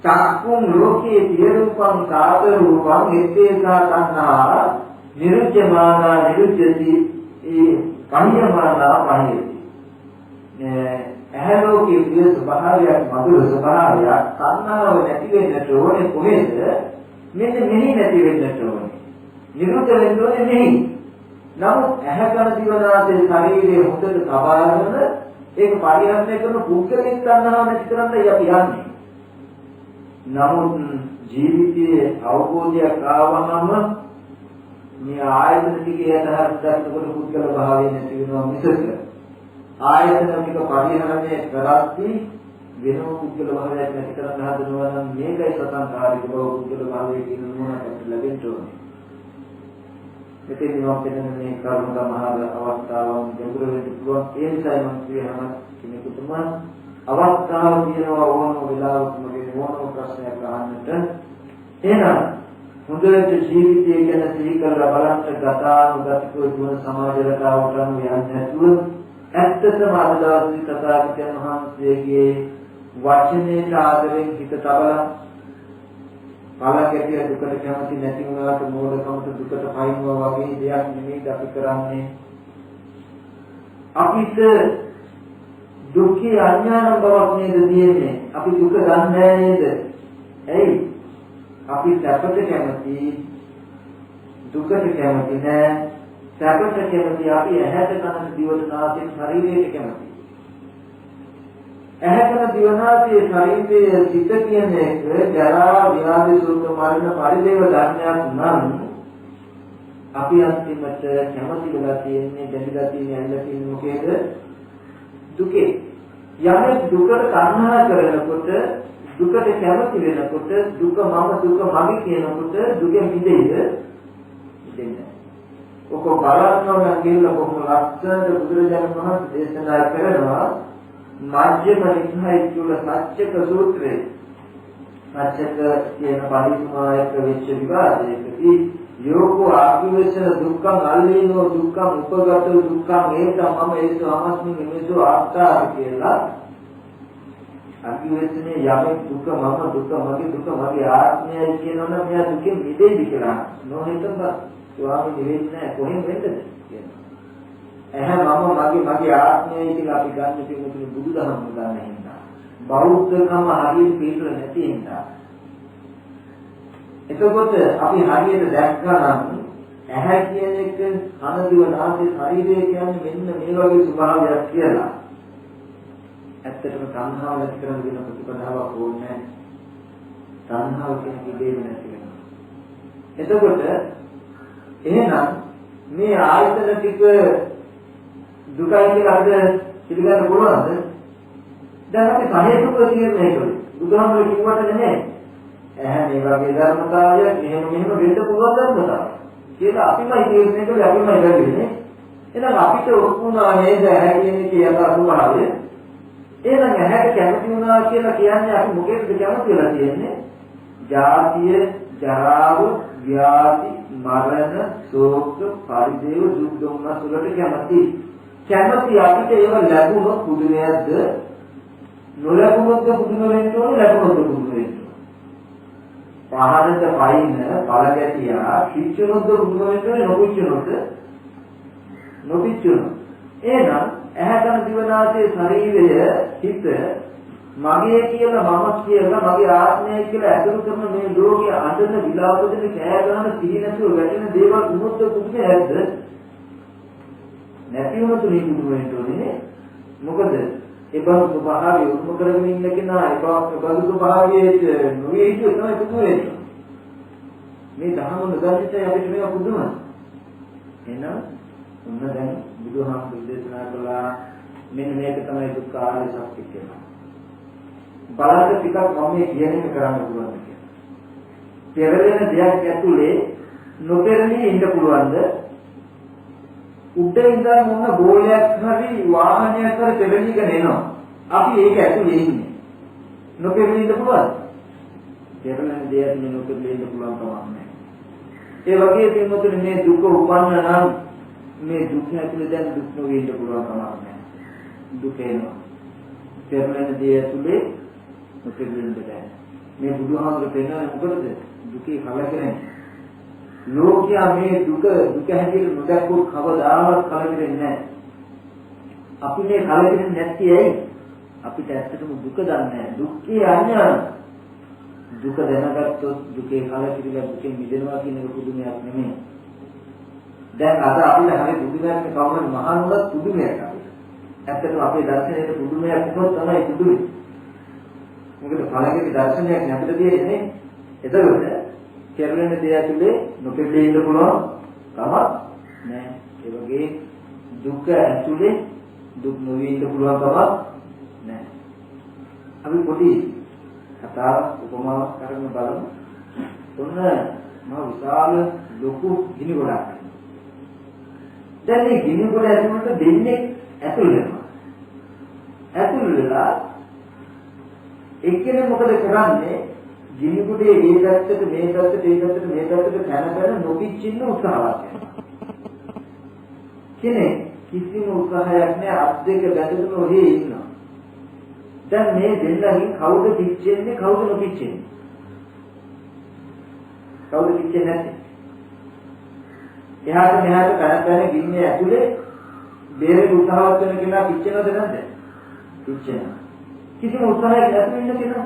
චක්කුම් ලෝකේ පිය රූපං සාත රූපං එත්තේසා තණ්හා නිරුච්ඡමානා නිරුච්ඡති ඒ පඤ්ඤමානා පඤ්ඤති. ඇහැ ලෝකයේ පිය ස්වභාවයක් මధుර ස්වභාවයක් තණ්හාව නැති වෙන්නට ඕනේ කොහෙද? මෙන්න මෙහි නැති වෙන්නට ඕනේ. නිරුද්ධ වෙන්න ඕනේ මෙහි. නමුත් ඇහැ කන දිවනාසේ ශරීරයේ හොඳට තබාගෙන ඒක පරිහරණය කරන පුද්ගලික තණ්හාව නැති කරන්නයි අපි යන්නේ. නමුත් ජීවිතයේ අවබෝධයක් ආවම මේ ආයතන ටිකේ යටහත් දක්වන පුද්ගල භාවය නැති වෙනවා මිසක ආයතන ටික පරිහරණය කරද්දී වෙනම පුද්ගල භාවයක් නැති කරන්න හදනවා නම් මේකයි සතන්කාරික බව පුද්ගල භාවයේ කියන මොනකට ලැබෙන්න ඕනේ. මෙතෙන් මේ මේ කර්මක මහා අවස්ථාවන් ගැඹුරු වෙන්න පුළුවන්. ඒ නිසා මම කියනවා කෙනෙකුටම අවස්ථාව තියෙනවා ඕනම වෙලාවක මගේ ඕනම ප්‍රශ්නයක් අහන්නට. එහෙනම් හොඳට ජීවිතය ගැන සිහි කරලා බලන්න ගතානුගතිකව ජීවන සමාජ රටාවට යන්නේ නැතුව ඇත්තටම අද දවසේ තථාගතයන් වහන්සේගේ වචනේට ආදරෙන් හිත තබලා කාලකැටිය දුකට කැමති නැති වුණාට මෝඩකමට දුකට පයින්නවා වගේ දෙයක් නෙමෙයි අපි කරන්නේ. අපිට දුක්ඛේ අඥාන බවක් නේද තියෙන්නේ. අපි දුක දන්නේ නේද? ඇයි? අපි සැපට කැමති දුකට කැමති නෑ. සැපට කැමති අපි ඇහැට කනට දිවට නාසයට ශරීරයට කැමති. ඇහැකන දිවනාසයේ ශරීරයේ සිත කියන එක ජරා ව්‍යාධි සුඛ මරණ පරිදේව ධර්මයක් නම් අපි අන්තිමට කැමති වෙලා තියෙන්නේ දැඩිලා තියෙන්නේ ඇල්ලලා තියෙන්නේ මොකේද? දුකේ. යමෙක් දුකට තණ්හා කරනකොට දුකට කැමති වෙනකොට දුක මම දුක මගේ කියනකොට දුකෙන් මිදෙයිද? මිදෙන්නේ. ඔක බලන්න නම් කියලා කොහොම ලස්සනට බුදුරජාණන් වහන්සේ දේශනා කරනවා මජ්ක්‍ධිම නිකායේ තුල සත්‍යක සූත්‍රයේ සත්‍යක කියන පරිමායක වෙච්ච විවාදයකදී යෝගෝ ආගිවේශන දුක්ඛං අල්ලීනෝ දුක්ඛං උපගත දුක්ඛං ඒතමම ඒසු අමස්මින් මේසු ආස්ථා කියලා ආගිවේශනේ යමෙක් දුක මම දුක මගේ දුක මගේ ආත්මයයි කියනවනම් මෙයා දුකෙන් මිදෙයිද කියලා නොහිතම ස්වාමී නිවෙන්නේ කොහෙන් වෙන්නද කියනවා. එහෙනම් මගේ ආත්මයයි කියලා අපි ගන්න තියෙන බුදුදහම ගන්න හින්දා බෞද්ධකම හරියට පිළිතුර නැති හින්දා එතකොට අපි හරියට දැක්කනම් ඇහැ කියන එක කන දිව නාසය ශරීරය කියන්නේ මෙන්න මේ වගේ ස්වභාවයක් කියලා ඇත්තටම තණ්හාව නැති කරන වෙන ප්‍රතිපදාවක් ඕනේ නැහැ. තණ්හාව කියන ඉබේම නැති වෙනවා. එතකොට එහෙනම් මේ ආයතන ටික දුකයි කියලා අද පිළිගන්න පුළුවන්ද? දැන් අපි සහේතුක කියන්නේ ඒකයි. බුදුහාමුදුරුවෝ කිව්වට නෙමෙයි. ඇහැ මේ වගේ ධර්මතාවයක් මෙහෙම වෙන්න පුළුවන් ධර්මතාවයක්. කියලා අපිමයි තීරණය කළේ අපිමයි කරන්නේ. එහෙනම් අපිට උරුණා නේද ඇහැ කියන එකේ යථාර්ථය. එහෙනම් ඇහැට කැමති වුණා කියලා කියන්නේ අපි මොකේද කැමති වෙලා තියෙන්නේ? ජාතිය, ජරාව, ව්‍යාධි, මරණ, ශෝක, පරිදේව, දුක් දුම්නස් වලට කැමති. කැමති අපිට ඒව ලැබුණොත් පුදු නේද? නොලැබුණොත් පුදු නොවෙන්න ඕනේ, ලැබුණොත් පුදු වෙන්න ඕනේ. පහනට පයින් බලගැටියා කිච්චුනොත් බුදුමෙන්ට නොපිච්චුනොත් එහෙනම් ඇහැ කන දිව නාසය ශරීරය හිත මගේ කියලා මම කියලා මගේ ආත්මය කියලා ඇතුළු කරන මේ ලෝකයේ අඬන විලාප දෙන කෑ ගන්න සිහි නැතුව වැටෙන දේවල් උනොත් කුමේ ඇද්ද නැති වුණොත් මේ බුදුමෙන්ට උනේ මොකද ඒ බව ස්වභාවය උරුම කරගෙන ඉන්න කෙනා ඒ බව ස්වභාවයේ නොවේ හිතුව තමයි පුදුම වෙන්නේ. මේ ධර්ම නොදැනිට අපිට මේක පුදුම. එහෙනම් ඔන්න දැන් බුදුහාමුදුරු දේශනා කළා මෙන්න මේක තමයි දුක්ඛ ආර්ය සත්‍ය කියලා. බලන්න ටිකක් මම මේ කියන එක කරන්න පුළුවන් කියලා. පෙරලෙන දෙයක් ඇතුලේ නොපෙරළී ඉන්න පුළුවන්ද? උඩ ඉඳන් මොන බෝලයක් හරි වාහනයක් හරි පෙරලීගෙන එනවා. අපි ඒක ඇතුලේ ඉන්නේ. නොපෙරළී ඉන්න පුළුවන්ද? පෙරලෙන දෙයක් නොපෙරළී ඉන්න පුළුවන් කමක් නැහැ. ඒ වගේ දෙයක් මේ දුක උපන්න නම් මේ දුක ඇතුලේ දැන් දුක් නොවේ ඉන්න පුළුවන් කමක් නැහැ. දුක එනවා. පෙරලෙන දේ ඇතුලේ නොපෙරළී ඉන්න බෑ. මේ බුදුහාමුදුරු පෙන්නන මොකටද? දුකේ කලකිරෙන්නේ. ලෝකයා මේ දුක හැටියට නොදැක්කොත් කවදාවත් කලකිරෙන්නේ නැහැ. අපි මේ කලකිරෙන්නේ නැති ඇයි? අපිට ඇත්තටම දුක දන්නේ නැහැ. දුක්ඛේ අඥාන. දුක දැනගත්තොත් දුකේ කලකිරිලා දුකෙන් මිදෙනවා කියන එක පුදුමයක් නෙමෙයි. දැන් අද අපිට හරි පුදුමයක් කවුරුන් මහානුලත් පුදුමයක් අපිට. ඇත්තටම අපේ දර්ශනයේ පුදුමයක් උනොත් තමයි පුදුමයි. මොකද කලකිරි දර්ශනයක් අපිට තියෙන්නේ. එතකොට කෙරෙන දේ ඇතුලේ නොපෙළී ඉන්න පුළුවන් කමක් නෑ. ඒ වගේ දුක ඇතුලේ දුක් නොවී ඉන්න පුළුවන් කමක් නෑ. අපි පොඩි කතාවක් උපමාවක් කරගෙන බලමු. ඔන්න මහ විශාල ලොකු ගිනි ගොඩක්. දැන් මේ ගිනි ගොඩ ඇතුළට දෙන්නේ ඇතුල් වෙනවා. ඇතුල් වෙලා එක්කෙනෙක් මොකද කරන්නේ? ගිනි ගොඩේ මේ පැත්තට මේ පැත්තට මේ පැත්තට මේ පැත්තට පැන නොපිච්චින්න උත්සාහවත් වෙනවා. කෙනෙක් කිසිම උත්සාහයක් නැහැ අත් දෙක බැඳගෙන ඔහේ ඉන්නවා. දැන් මේ දෙන්නගෙන් කවුද පිච්චෙන්නේ කවුද නොපිච්චෙන්නේ? කවුද පිච්චෙන්නේ නැත්තේ? එහාට මෙහාට පැන ගින්නේ ඇතුලේ බේරෙන්න උත්සාහවත් වෙන කෙනා පිච්චෙනවද නැද්ද? පිච්චෙනවා. කිසිම උත්සාහයක් නැතුව ඉන්න කෙනා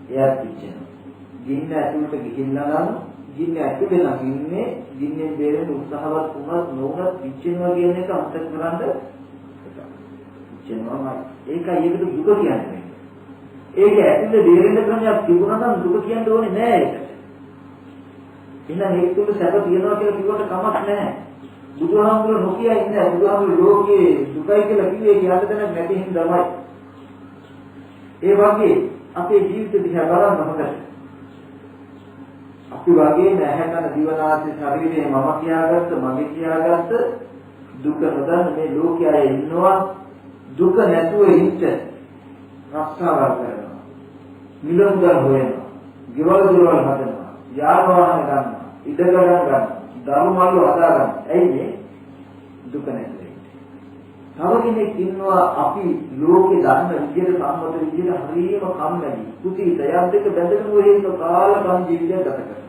එයා පිච්චෙනවා. ගින්න ඇතුළට ගිහිල්ලා නම් ගින්න ඇතුලේ නම් ඉන්නේ ගින්නෙන් බේරෙන්න උත්සාහවත් වුණත් නොවුණත් පිච්චෙනවා කියන එක අමතක කරන්ද පිච්චෙනවා. ඒකයි ඒකට දුක කියන්නේ. ඒක ඇතුලේ බේරෙන්න ක්‍රමයක් තිබුණා නම් දුක කියන්න ඕනේ නෑ ඒකට. එහෙනම් ඒක තුල සැප තියනවා කියලා කිව්වට කමක් නැහැ. බුදුහාමුදුරුවෝ නොකිය ඉන්නේ බුදුහාමුදුරුවෝ ලෝකේ දුකයි කියලා කිව්වේ කියන්න දෙයක් නැති හින්දාමයි. ඒ වගේ අපේ ජීවිත දිහා බලන්න හොඳට. අපි වගේ නැහැ කරන දිවනාසී ශරීරේ මම කියාගත්ත මගේ කියාගත්ත දුක නොදන්න මේ ලෝකයේ ඉන්නවා. දුක නැතුව ඉන්න රක්ෂාවක් කරනවා. මිලමුදල් හොයනවා. ගෙවල් දොරවල් හදනවා. යාන වාහන ගන්නවා. ඉඩ ගන්න ධර්මවල හදා ගන්න. ඇයි මේ දුක නැතුව ඉන්නේ? තව කෙනෙක් ඉන්නවා අපි ලෝකේ ධර්ම විදියට සම්මත විදියට හරියම කම්මැලි. කුසීත යම් දෙක බැඳගෙන ඔයේක කාලකම් ජීවිතයක් ගත කරනවා.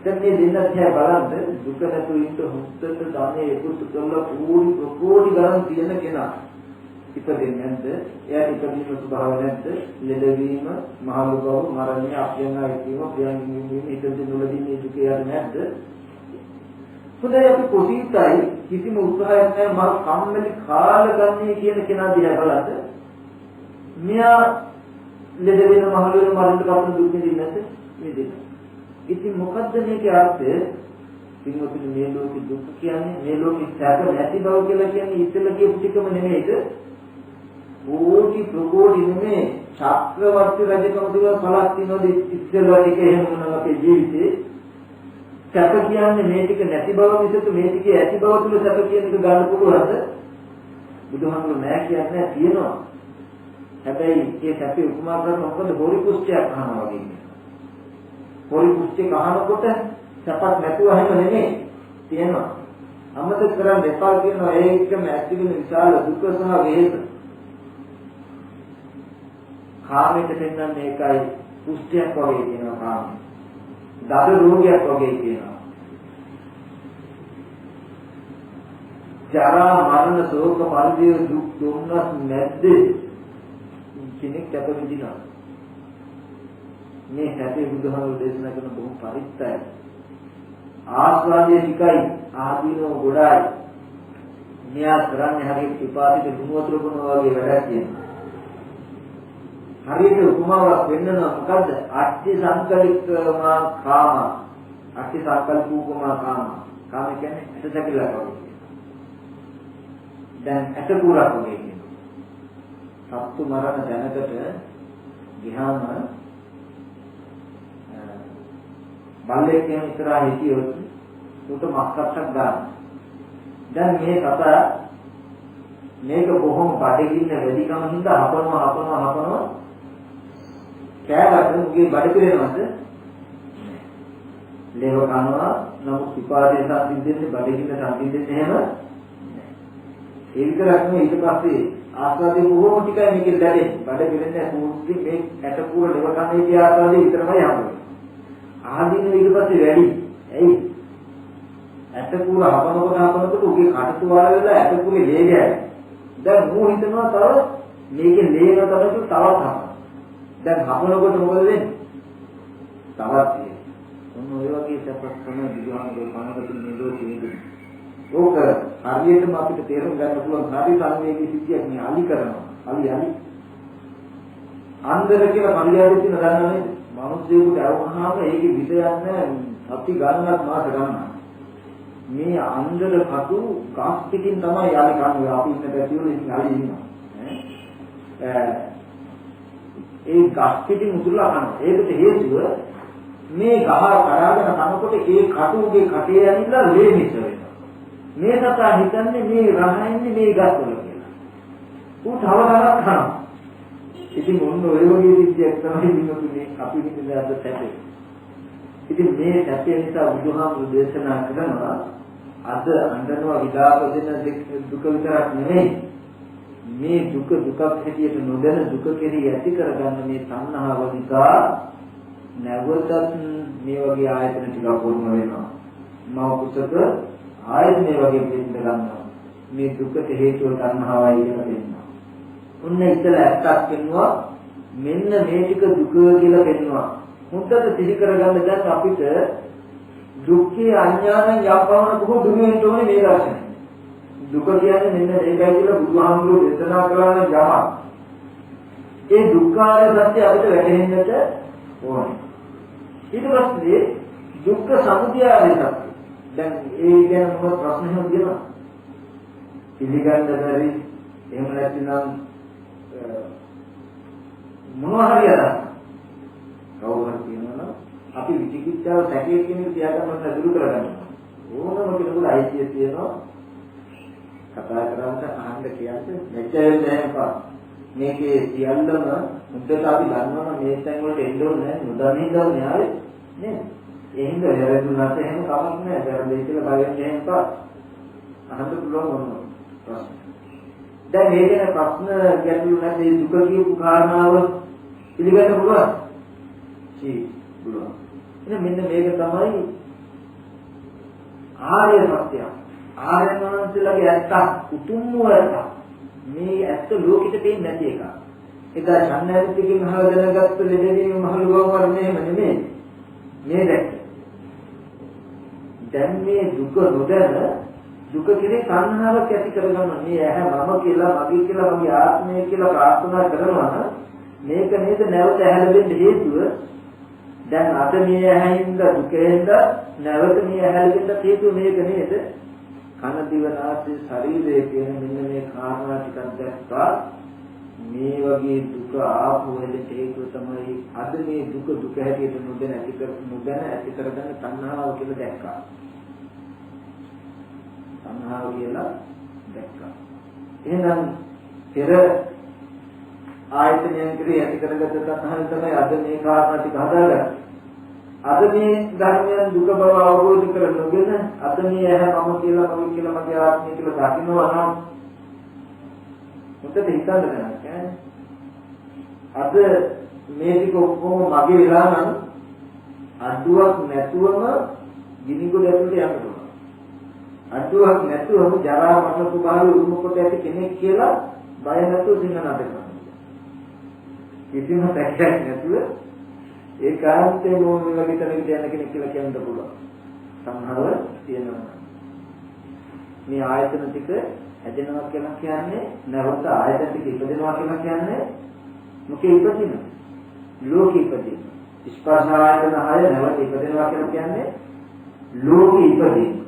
දැන් මේ දෙන්න තියා බලන්න දුක නැතුව ඉන්න හුත්තට ධනෙ එකතු කරලා කෝටි ගණන් තියෙන කෙනා ඉපදෙන්නේ නැද්ද? එයාට ඉපදීම ස්වභාව නැද්ද? ලෙඩවීම, මහලු බව, මරණය, අප්‍රියංගය වීම, ප්‍රියංගය වීම, ඉදිරි නොලදී දුක යාද නැද්ද? හොඳයි අපි කුසීතයි කිසිම උත්සාහයක් නැහැ මම කම්මැලි කාලගන්නේ කියන කෙනා දිහා බලද්ද මෙයා ලෙඩ වෙන මහලු වෙන මරණ කපන දුක් විඳින්නේ නැද්ද? විඳිනවා. ඉතින් මොකද්ද මේකේ අර්ථය? පින්වතුනි මේ ලෝකේ දුක් කියන්නේ මේ ලෝකේ සැප නැති බව කියලා කියන්නේ ඉතල කියපු ටිකම නෙමෙයිද? කෝටි ප්‍රකෝටි නෙමෙයි චක්‍රවර්ති රජකම දිව පළක් තියනොත් ඉස්සෙල්ලා ටික එහෙම වුණා අපේ ජීවිතේ. සැප කියන්නේ මේ ටික නැති බව මිසක මේ ටික ඇති බව තුල සැප කියන එක ගන්න පුළුවන්ද? බුදුහාමුදුරුවෝ නෑ කියන්නේ තියෙනවා. හැබැයි ඒ සැපේ උපමා කරන මොකද හොරි කුස්තියක් අහනවා වගේ ඉන්නේ. හොරි කුස්තියක් අහනකොට සැපක් නැතුව හැම නෙමෙයි තියෙනවා. අමතක කරන් දෙපා කියනවා ඒකම ඇතිවෙන විශාල දුක සහ වේද. කාමයට පෙන්වන්නේ ඒකයි කුෂ්ඨයක් වගේ කියනවා කාම. දඩ රෝගයක් වගේ කියනවා. ජරා මරණ ශෝක පරිදේ දුක් දුන්නස් නැද්දේ කෙනෙක් අප විඳිනවා. මේ හැටි බුදුහාමුදුරු දේශනා කරන බොහොම පරිත්තයි. ආස්වාදයේ tikai ආදීනෝ ගොඩයි. මෙයා කරන්නේ හරියට පිපාසිත දුම වතුර බොනවා වගේ වැඩක් කියනවා. හරියට උපමාවක් වෙන්නනවා මොකද්ද? අට්ඨි සංකල්පමා කාම. අට්ඨි සංකල්පූපමා කාම. කාම කියන්නේ ඇටසැකිල්ලක් වගේ. දැන් ඇටකුරක් වගේ කියනවා. සත්තු මරණ දැනකට ගියාම බල්ලෙක් කියන ඉස්සරහා හිටියොත් උට මක්කටක් ගන්න. දැන් මේ කතා මේක බොහොම බඩගින්න වැඩිකම හින්දා හපනවා කෑවට මුගේ බඩ පිරෙනවද? ලේව කනවා නමුත් විපාදේ සම්පින්දෙන්නේ බඩගින්න සම්පින්දෙන්නේ එහෙම ඒ විතරක් නෙවෙයි ඊට පස්සේ ආස්වාදේ බොහොම ටිකයි මේකෙන් ලැබෙන්නේ. බඩ පිරෙන්නේ පූර්ති මේ ඇටපුර ලේව කන්නේ කිය ආස්වාදේ විතරමයි හම්බෙන්නේ. ආදීන ඊට පස්සේ වැඩි. ඇයි? ඇටපුර හපනකොට උගේ කටට වල වෙලා ඇටපුරේ ලේ ගෑයි. දැන් මෝ හිතනවා තව මේකේ ලේන තමයි තවත් හපන. දැන් හපනකොට මොකද වෙන්නේ? තවත් ඔන්න ඔය වගේ සපස් තමයි බුදුහාමුදුරුවෝ කනකට නිරෝධ කියන්නේ. ඕක හරියටම අපිට තේරුම් ගන්න පුළුවන් හරි සංවේගී සිද්ධියක් නේ අලි කරනවා. අලි අන්දර කියලා පරියාදෙත් නදන්නනේ. මිනිස්සුන්ට අවුනහම ඒකේ විස යන්නේ අපි ගන්නත් මාස ගන්නවා. මේ අන්දර කටු ගස් පිටින් තමයි යාලි කන්නේ. අපි ඉන්න පැතිවල ඉතින් අලි ඉන්නවා. ඒ ගස් පිටින් උතුරලා කනවා. ඒකට හේතුව මේ ගහ කරාගෙන කනකොට ඒ කටුගේ කටේ ඇනිලා ලේ මිස වෙනවා. මේ සතා හිතන්නේ මේ රහයින්නේ මේ ගස් වල කියලා. ඌ තවදාවක් කනවා. ඉතින් ඔන්න ඔය වගේ විදියක් තමයි විනෝදුනේ අපි විඳින අද සැපේ. ඉතින් මේ සැපේ නිසා බුදුහාමුදුරු දේශනා කරනවා අද අඬනවා විලාප දෙන දුක විතරක් නෙමෙයි මේ දුක දුකක් හැටියට නොදැන දුක කෙරෙහි ඇති කරගන්න මේ තණ්හාව නිසා නැවතත් මේ වගේ ආයතන ටික වුණ වෙනවා. මව කුසක ආයෙත් මේ වගේ දෙන්න ගන්නවා. මේ දුකට හේතුව තණ්හාවයි කියලා දෙන්නවා. උන්න ඉතල ඇත්තක් වෙනවා මෙන්න මේ ටික දුක කියලා පෙන්නවා. මුත්තට සිහි කරගන්න දැන් අපිට දුක්ඛේ අඥානං යම්පවන බොහෝ දුර වෙන්න ඕනේ මේ දර්ශනය. දුක කියන්නේ මෙන්න මේකයි කියලා බුදුහාමුදුරුවෝ දේශනා කරන යමක්. ඒ දුක්ඛාර සත්‍ය අපිට වැටහෙන්නට ඕනේ. ඊට පස්සේ දුක්ඛ සමුදය ආදී දැන් ඒ ගැන මොකක් ප්‍රශ්නයක් තියෙනවා? පිළිගන්න බැරි එහෙම නැත්නම් මොනවා හරි අදහස් කවුරුහරි කියනවා අපි විචිකිච්ඡාව සැකයේ කියන එක තියාගන්න දුරු කරගන්න ඕනම කෙනෙකුට අයිතිය තියෙනවා කතා කරාට අහන්න කියන්නේ මෙච්චර නෑපා මේකේ සියල්ලම මුද්දට අපි ගන්නවා මේ තැන් වලට එන්න ඕනේ නෑ නොදන්නේ ආවේ නේද ඒ හින්දා වැරදුනාට එහෙම කමක් නෑ වැරදි කියලා බලන්නේ එහෙමපා අහන්න පුළුවන් වුණා ප්‍රශ්න දැන් මේ ගැන ප්‍රශ්න ගැටලු නැති දුක කියපු කාරණාව පිළිගන්න පුළුවන්. පුළුවන්. එහෙනම් මෙන්න මේක තමයි ආර්ය සත්‍යය. ආර්යයන් වහන්සේලාගේ ඇත්ත උතුම් වූ මේ ඇත්ත ලෝකෙට පේන්නේ නැති එක. එදා ඡන්නයිතිකින් අහලා දැනගත්ත ලෙඩේ මහලුවම වර්ණය නෙමෙයි. මේ දැන් මේ දුක නොදැන දුක කෙරේ සංහාවක් ඇති කරගන්න මේ ඇහැ මම කියලා මගේ කියලා මගේ ආත්මය කියලා ප්‍රාර්ථනා කරනවා මේක නේද නැවත ඇහැලෙන්න හේතුව දැන් අද මේ ඇහැින්ද දුකෙන්ද නැවත මේ ඇහැලෙන්න හේතුව මේක නේද කන දිව නාසය ශරීරය කියන මෙන්න මේ කාරණා ටිකක් දැක්කා මේ වගේ දුක ආපු වෙලට හේතුව තමයි අද මේ දුක හැටියට නොදැන ඇති කරගන්න තණ්හාව කියලා දැක්කා තණ්හාව කියලා දැක්කා. එහෙනම් පෙර ආයතනයන් කෙරෙහි ඇති කරගත්ත තණ්හාව තමයි අද මේ කාරණා ටික හදාගන්නේ. අද මේ ධර්මයන් දුක බව අවබෝධ කරගන්න අද මේ ඇහැ මම කියලා මගේ කියලා මගේ ආත්මය කියලා දකින්නවා නම් මුත්තේ හිතන්න දැනගන්න. අද මේ ටික ඔක්කොම මගේ වෙලා නම් අඩුවක් නැතුවම ගිනිගොඩ ඇතුලට යන්න පුළුවන්. අඩුවක් නැතුවම ජරා මරණ ස්වභාවය උරුම කොට ඇති කෙනෙක් කියලා බය නැතුව සිංහනාද කරනවා. කිසිම පැහැයක් නැතුව ඒකාන්තයෙන් මොනවා වගේ තැනකට යන කෙනෙක් කියලා කියන්න පුළුවන්. සම්හව තියෙනවා. මේ ආයතන ටික හැදෙනවා කියලා කියන්නේ නැවත ආයතන ටික ඉපදෙනවා කියලා කියන්නේ මොකේ ඉපදින? ලෝකෙ ඉපදින. ස්පර්ශ ආයතන 6 නැවත ඉපදෙනවා කියලා කියන්නේ ලෝකෙ ඉපදින.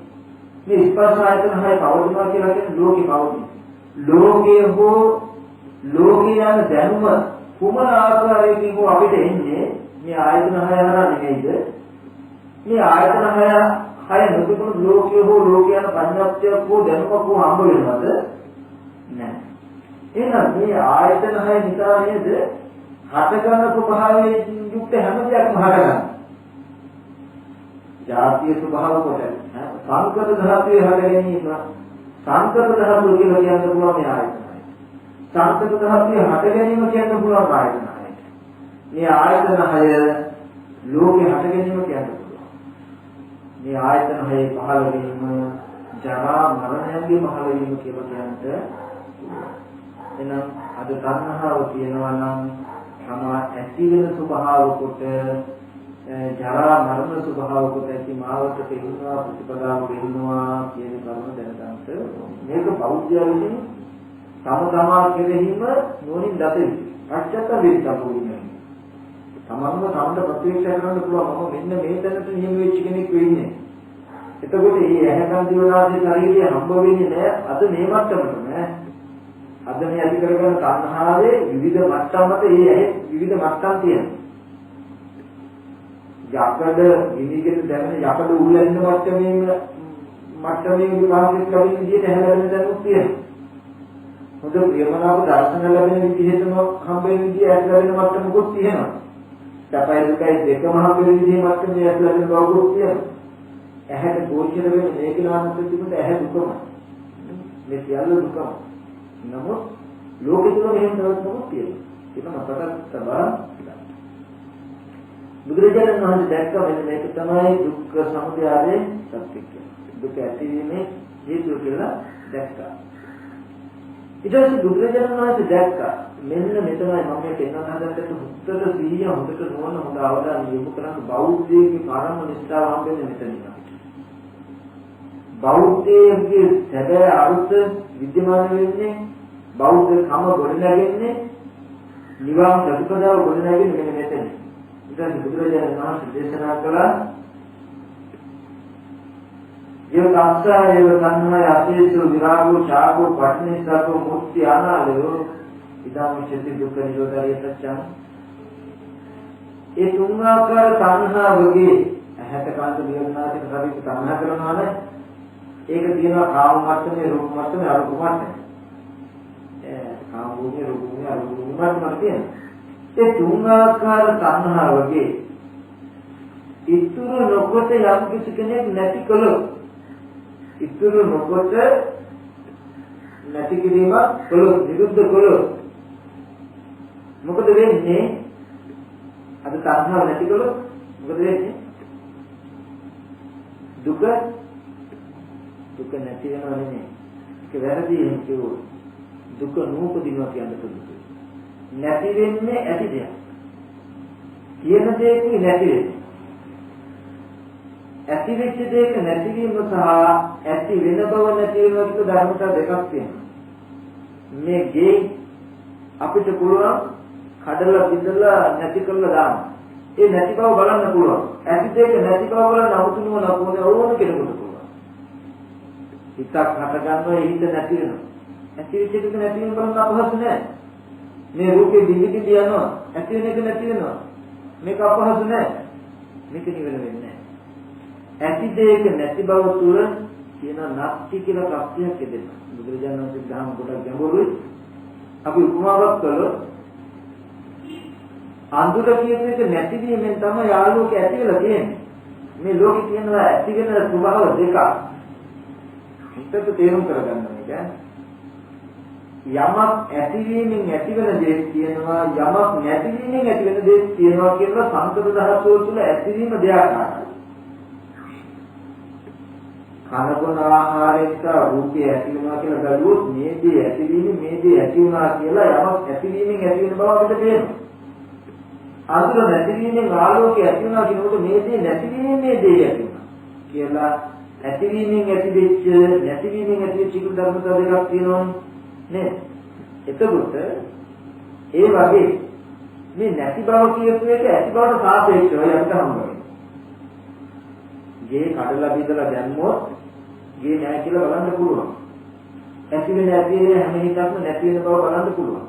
මේ ස්පර්ශ ආයතන 6 පවතිනවා කියලා කියන්නේ ලෝකෙ පවතින. ලෝකයේ හෝ ලෝකයේ යන දැනුම කුමන ආකාරයකින් හෝ අපිට එන්නේ මේ ආයතන 6 හරහා නෙමෙයිද? මේ ආයතන 6 නොතිබුණු ලෝකයේ හෝ ලෝකයන් පඤ්ඤාප්තියක් හෝ දැනුමක් හෝ හම්බ වෙනවද? නැහැ. එහෙනම් මේ ආයතන 6 නිසා නේද හටගන්න ස්වභාවයෙන් යුක්ත හැම දෙයක්ම හටගන්නේ. ජාතිය ස්වභාව කොට සංකත ධාතුවේ හට ගැනීම සංකත ධාතුව කියලා කියන්න පුළුවන් මේ ආයතනයි. සංකත ධාතුවේ හට ගැනීම කියන්න පුළුවන් ආයතනයි. මේ ආයතන 6 ලෝකේ හට ගැනීම කියන්න පුළුවන්. මේ ආයතන 6 පහළ වීම ජරා මරණයන්ගේ පහළ වීම කියලා කියන්නට එහෙනම් අද තණ්හාව කියනවා නම් තමා ඇති වෙන ස්වභාව කොට ජරා මරණ ස්වභාව කොට ඇති මාවත තේරුණා ප්‍රතිපදාව වෙන්නවා කියන කරුණ දැනගන්න මේක බෞද්ධයන්ගේ තම තමා කෙරෙහිම නෝනින් දතේ පච්චත්ත වේදකෝ ඉන්නේ තමන්ව තමන්ට ප්‍රතික්ෂේප කරන්න පුළුවන් මම මෙන්න මේ තැනට නියම වෙච්ච කෙනෙක් වෙන්නේ එතකොට මේ ඇහැකන් දිවනාදී ශරීරය හම්බ වෙන්නේ නැහැ අද මේ මට්ටමට නෑ අද මේ ඇති කරගන්න තණ්හාවේ විවිධ මට්ටම් මත ඒ ඇහි විවිධ මට්ටම් තියෙනවා යකඩ විනිගිට දැවෙන යකඩ උල්ලෙන්න මට්ටමේ විභාගයක් ලැබෙන විදිහට හැලෙන්න දැනුත් තියෙනවා. හොඳ ප්‍රියමනාප දර්ශන ලැබෙන විදිහටම හම්බෙන විදිහ ඇස් ලැබෙන මට්ටමකුත් තියෙනවා. සැපයි දුකයි දෙකම හම්බෙන විදිහේ මට්ටමේ ඇස් ලැබෙන බවකුත් තියෙනවා. ඇහැට ගෝචර වෙන මේක නාමක තිබුණට ඇහැ දුකම. මේ සියල්ල දුකම. නමුත් ලෝකෙ තුල මෙහෙම තවස්මක් තියෙනවා. ඒක මතක තබා බුදුරජාණන් වහන්සේ දැක්ක මෙන්න මේක තමයි දුක්ඛ සමුදය ආදී සත්‍ය කියන්නේ. දුක ඇතිවීමේ හේතුව කියලා දැක්කා. ඊට පස්සේ බුදුරජාණන් වහන්සේ දැක්කා මෙන්න මෙතනයි මම මේ පෙන්වන්න හදන්නේ හුත්තට සිහිය හොඳට නොවන හොඳ අවධානය යොමු කරන් බෞද්ධයේ පරම නිස්සාව හම්බෙන්නේ මෙතනින්. බෞද්ධයේ සැබෑ අර්ථ විද්‍යමාන වෙන්නේ බෞද්ධ කම ගොඩනැගෙන්නේ නිවන් ප්‍රතිපදාව ගොඩනැගෙන්නේ මෙන්න මෙතන. ඉතින් බුදුරජාණන් වහන්සේ දේශනා කළා යෝගාස්තය තණ්හාය අතීත විරාගෝ ඡාගෝ පටිනිස්සග්ගෝ මුක්ති අනාලයෝ ඉදම්මිච්ඡති දුක්ඛ නිරෝධය සත්‍යං ඒ තුන් ආකාර තණ්හාවගේ ඇහැට කාන්ත විඥානික කවිත තණ්හා කරනවා නේ ඒක තියෙනවා කාම මට්ටමේ රූප මට්ටමේ අරූප මට්ටමේ කාම භූමියේ රූප භූමියේ අරූප භූමියේ මට්ටමේ තියෙනවා ඒ තුන් ආකාර තණ්හාවගේ ඉතුරු නොකොට යම් කිසි කෙනෙක් නැති කළොත් ඉතුරු නොකොට නැති කිරීම කළොත් විරුද්ධ කළොත් මොකද වෙන්නේ අද තණ්හාව නැති කළොත් මොකද වෙන්නේ දුක නැති වෙනව නෙමෙයි ඒක වැරදි හිතුවෝ දුක නූපදිනවා කියන දුක නැති වෙන්නේ ඇති දෙයක්. කියන දෙයක් නැති වෙන්නේ. ඇති වෙච්ච දෙයක නැතිවීම සහ ඇති වෙන බව නැති වීම කියන ධර්මතා දෙකක් තියෙනවා. මේ ගේ අපිට පුළුවන් කඩලා බිඳලා නැති කරලා දාන්න. ඒ නැති බව බලන්න පුළුවන්. ඇති දෙයක නැති බව බලන්න අමුතුනම ලකුණ ඕන කෙනෙකුට පුළුවන්. හිතක් හට ගන්නවා ඒ හිත නැති වෙනවා. ඇති වෙච්ච දෙයක නැති වීම බලන්න අපහසු නෑ. මේ රූපේ දිවිදි යනවා ඇති වෙන එක නැති වෙනවා මේක අපහසු නෑ මේක නිවන වෙන්නේ නෑ ඇති දෙයක නැති බව තුර කියන නැති කියලා ප්‍රත්‍යක් දෙන්න බුදුරජාණන් වහන්සේ දහම් කොට ගැඹුරුයි අපි උපමාවක් කළොත් අඳුර කියන එක නැති වීමෙන් තමයි ආලෝකය ඇති වෙලා තියෙන්නේ මේ ලෝකේ තියෙනවා ඇති වෙන ස්වභාව දෙකක් හිතට තේරුම් කරගන්න ඕනේ යමක් ඇතිවීමෙන් ඇතිවෙන දේ තියෙනවා යමක් නැතිවීමෙන් ඇතිවෙන දේ තියෙනවා කියලා සංකත ධාතුව තුළ ඇතිවීම දෙආකාරයි. කනබුන ආහාරයක රූපය ඇති වෙනවා කියලා බැලුවොත් මේ දේ ඇතිවීම මේ දේ ඇති වුණා කියලා යමක් ඇතිවීමෙන් ඇති වෙන බව අපිට තේරෙනවා. අඳුර නැතිවීමෙන් ආලෝකය ඇති වුණා කියනකොට මේ දේ නැතිවීමෙන් මේ දේ ඇති වුණා කියලා ඇතිවීමෙන් ඇතිවෙච්ච නැතිවීමෙන් ඇතිවෙච්ච චිත්ත ධර්මතා දෙකක් තියෙනවා නේද? එතකොට ඒ වගේ මේ නැති බව කියපු එක ඇති බවට සාපේක්ෂව යන්න හම්බෙනවා. ගේ කඩලා බිඳලා දැම්මොත් ගේ නැහැ කියලා බලන්න පුළුවන්. ඇති වෙන ඇති වෙන හැම එකක්ම නැති වෙන බව බලන්න පුළුවන්.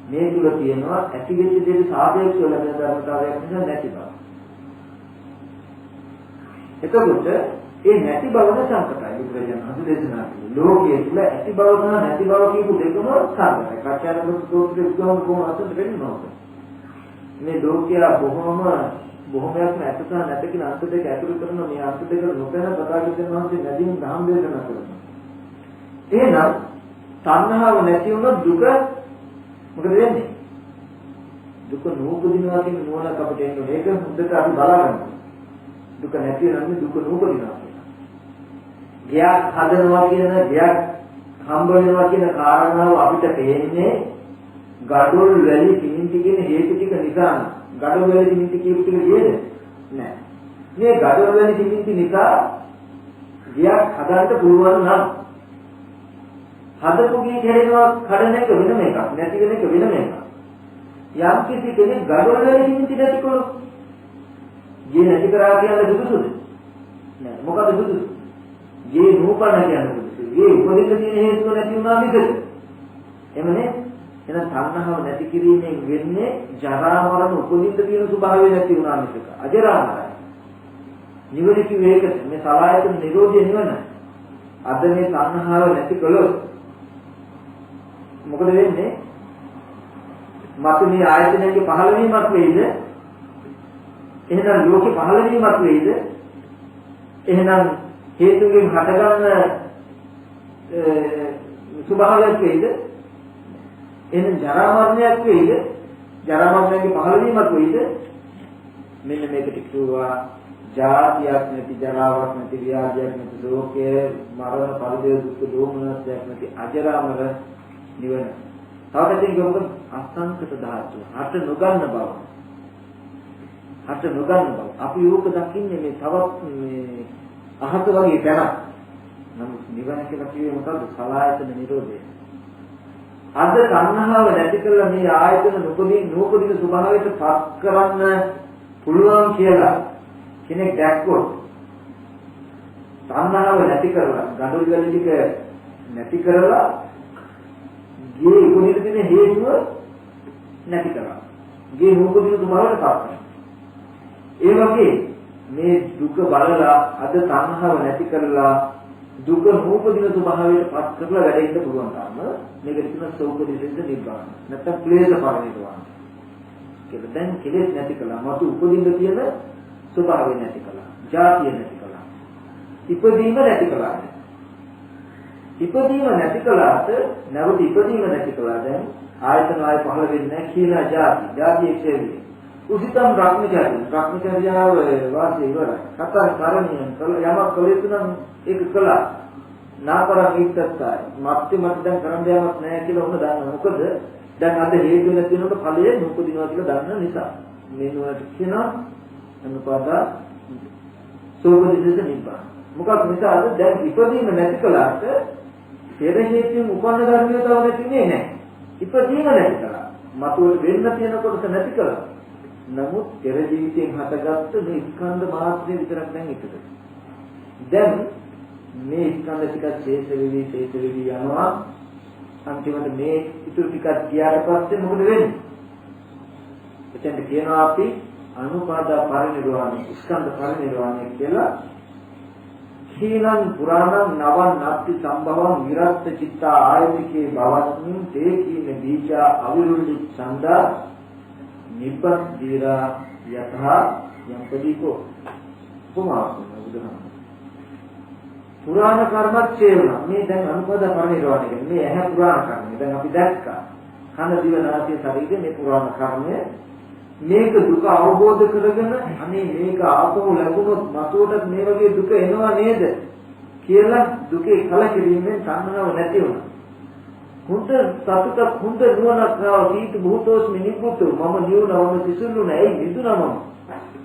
මේ තුල තියෙනවා ඇති වෙච්ච දෙයට සාපේක්ෂව ලැබෙන ධර්මතාවයක් නිසා නැති බව. එතකොට ඒ නැති බවද සංකතයි බුදුරජාණන් වහන්සේ දේශනා කළේ. ලෝකයේ තුල ඇති බව සහ නැති බව කියපු දෙකම සංකතයි. කච්චාරක සූත්‍රයේ උදාහරණ කොහොමද වෙන්නේ? මේ ලෝකයා බොහොමයක්ම ඇත සහ නැත කියන අර්ථ දෙක ඇතුළු කරන මේ අර්ථ දෙක නොපැන තථාගතයන් වහන්සේ නැදින් දහම් දේශනා කරනවා. එහෙනම් තණ්හාව නැති වුණොත් දුක මොකද වෙන්නේ? දුක නූපදිනවා කියන නුවණක් අපිට එන්නේ. මේක හොඳට අපි බලගන්න. දුක නැති වෙනන්නේ දුක නූපදිනවා. ගයක් හදනවා කියන ගයක් හම්බ වෙනවා කියන කාරණාව අපිට තේන්නේ gadol වැලි කිමින්ති කියන හේතු ටික නිසා. gadol වැලි කිමින්ති කියපු ටික නේද? නෑ. මේ gadol වැලි කිමින්ති නිසා ගයක් හදන්න පුළුවන් නම් හදපු ගේ කෙරෙනවා කඩන එක වෙනම එකක්. නැති වෙන එක වෙනම එකක්. යම් කිසි කෙනෙක් gadol වැලි කිමින්ති නැති කරොත් ගේ නැති කරා කියන්නේ දුදුසුද? නෑ. මොකද දුදුසු? ගේ නූපන්න කියන්නේ දුදුසු. ගේ උපදින්න තියෙන හේතුව නැති වුණා නේද? එමනේ එහෙනම් තණ්හාව නැති කිරීමෙන් වෙන්නේ ජරා මරණ උපදින්න තියෙන ස්වභාවය නැති වුණා මිසක අජරාමරයි. නිවන කිව්වේ ඒක මේ සලආයතන නිරෝධය නිවන. අද මේ තණ්හාව නැති කළොත් මොකද වෙන්නේ? මතු මේ ආයතනයේ පහළ වීමක් වෙයිද? එහෙනම් ලෝකෙ පහළ වීමක් වෙයිද? එහෙනම් හේතුන්ගෙන් හටගන්න ස්වභාවයක් වෙයිද? එහෙනම් ජරා මරණයක් වෙයිද? ජරා මරණයේ පහළ වීමක් වෙයිද? මෙන්න මේකට කියුවා ජාතියක් නැති ජරාවක් නැති ව්‍යාධියක් නැති ලෝකයේ මරණ පරිදේ දුක් දෝමනස්යක් නැති අජරාමර නිවන. තවකටින් ගොම අසංකත ධාතු හට නොගන්න බව. හට නොගන්න බව. අපි යෝක දකින්නේ මේ තවත් මේ අහත වගේ දැනක්. නමුත් නිවන කියලා කිව්වේ මොකද්ද? සලආයතන නිරෝධය. අද තණ්හාව නැති කරලා මේ ආයතන නූපදින ස්වභාවයට පත් කරන්න පුළුවන් කියලා කෙනෙක් දැක්කොත් තණ්හාව නැති කරලා gadol වල ටික නැති කරලා ගේ උපදින තියෙන හේතුව නැති කරලා ගේ නූපදින ස්වභාවයට පත් කරනවා. ඒ වගේ මේ දුක බලලා අද තණ්හාව නැති කරලා දුක නූපදින ස්වභාවයට පත් කරලා වැඩ ඉන්න පුළුවන් තරම මේක කියන සෝපදිසින්ද නිබ්බාන නැත්නම් ක්ලේශ පරිණිරවාණ කියලා. දැන් කෙලෙස් නැති කළා මතු උපදින්න තියෙන ස්වභාවය නැති කළා. ජාතිය නැති කළා. ඉපදීම නැති කළා. ඉපදීම නැති කළාට නැවත ඉපදීම නැති කළා. දැන් ආයතන ආය පහළ වෙන්නේ නැහැ කියලා ජාති එක්ෂේපය. උසිතම් භ්‍රමචාරියාව වාසය ඉවරයි. කතා කරන්නේ යමක් කළේ නම් ඒක කළා. නාපරං ඉත්තත්තාය. මත්ති මට දැන් කරන්න දෙයක් නැහැ කියලා ඔන්න දන්නවා. මොකද දැන් අද හේතු නැති වෙනකොට ඵලයේ නූපදිනවා කියලා දන්න නිසා. මේ නුවණට කියනවා අනුපාදා සෝපදිසස නිබ්බාන. මොකක් නිසාද? දැන් ඉපදීම නැති කළාට පෙර හේතුන් උපන්න ධර්මිය තව නැතිනේ නැහැ. ඉපදීම නැති කළා. මතුවෙ වෙන්න තියෙන කොටස නැති කළා. නමුත් පෙර ජීවිතයෙන් හටගත්ත මේ ස්කන්ධ මාත්‍රේ විතරක් දැන් එකද. දැන් මේ ස්කන්ධ ටික ශේෂ වෙවි යනවා. අන්තිමට මේ ඉතුරු ටිකක් ගියාට පස්සේ මොකද වෙන්නේ? එතෙන්ට කියනවා අපි අනුපාදා පරිනිර්වාණය, ස්කන්ධ පරිනිර්වාණය කියලා. කීලං පුරාණං නවං නත්ති සම්භවං විරත් චිත්ත ආයතිකේ භවස්මින් තේ කීන බීජා අවිරුද්ධ ඡන්දා නිබ්බන්දීරා යතහ යම්පදීකෝ උපමාවක් බුදුහාම. පුරාණ කර්මත් ඡේවුණා. මේ දැන් අනුපද පරිනිර්වාණය කියන්නේ මේ ඇහැ පුරාණ කර්මය. දැන් අපි දැක්කා. කන දිව නාසය ශරීරය මේ පුරාණ කර්මය. මේක දුක අවබෝධ කරගෙන අනේ මේක ආපහු ලැබුණොත් මතුවටත් මේ වගේ දුක එනවා නේද කියලා දුකේ කලකිරීමෙන් තණ්හාව නැති වුණා. හොඳ සතුට හොඳ නුවණක් ආව සීත භූතෝස්මි නිබ්බුතෝ මම නියුණවම සිසුල්ලු නැයි නිදුනම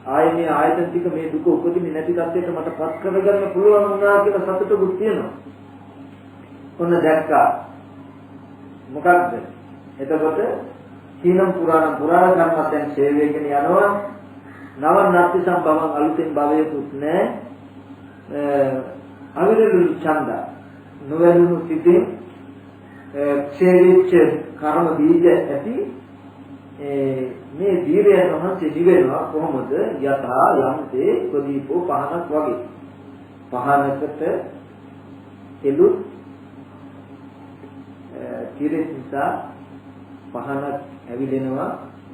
ආයේ මේ ආයතන ටික මේ දුක උපදින්නේ නැති තත්ත්වයට මට පත් කරගන්න පුළුවන් වුණා කියලා සතුටුකුත් තියෙනවා. ඔන්න දැක්කා. මොකක්ද? එතකොට සීනම් පුරාණ කර්මයන් ඡේවයෙන් යනවා. නව නැති සම්භවං අලුතෙන් භවයකුත් නැහැ. අවිරලු ඡන්ද නොවැළුණු සිටින් ඡේවිච්ච කර්ම බීජ ඇති මේ දීර්යයන් වහන්සේ දිවෙනවා කොහොමද යථා යම්තේ ප්‍රදීපෝ පහනක් වගේ පහනකට එළු කිරෙත් නිසා පහනක් ඇවිලෙනවා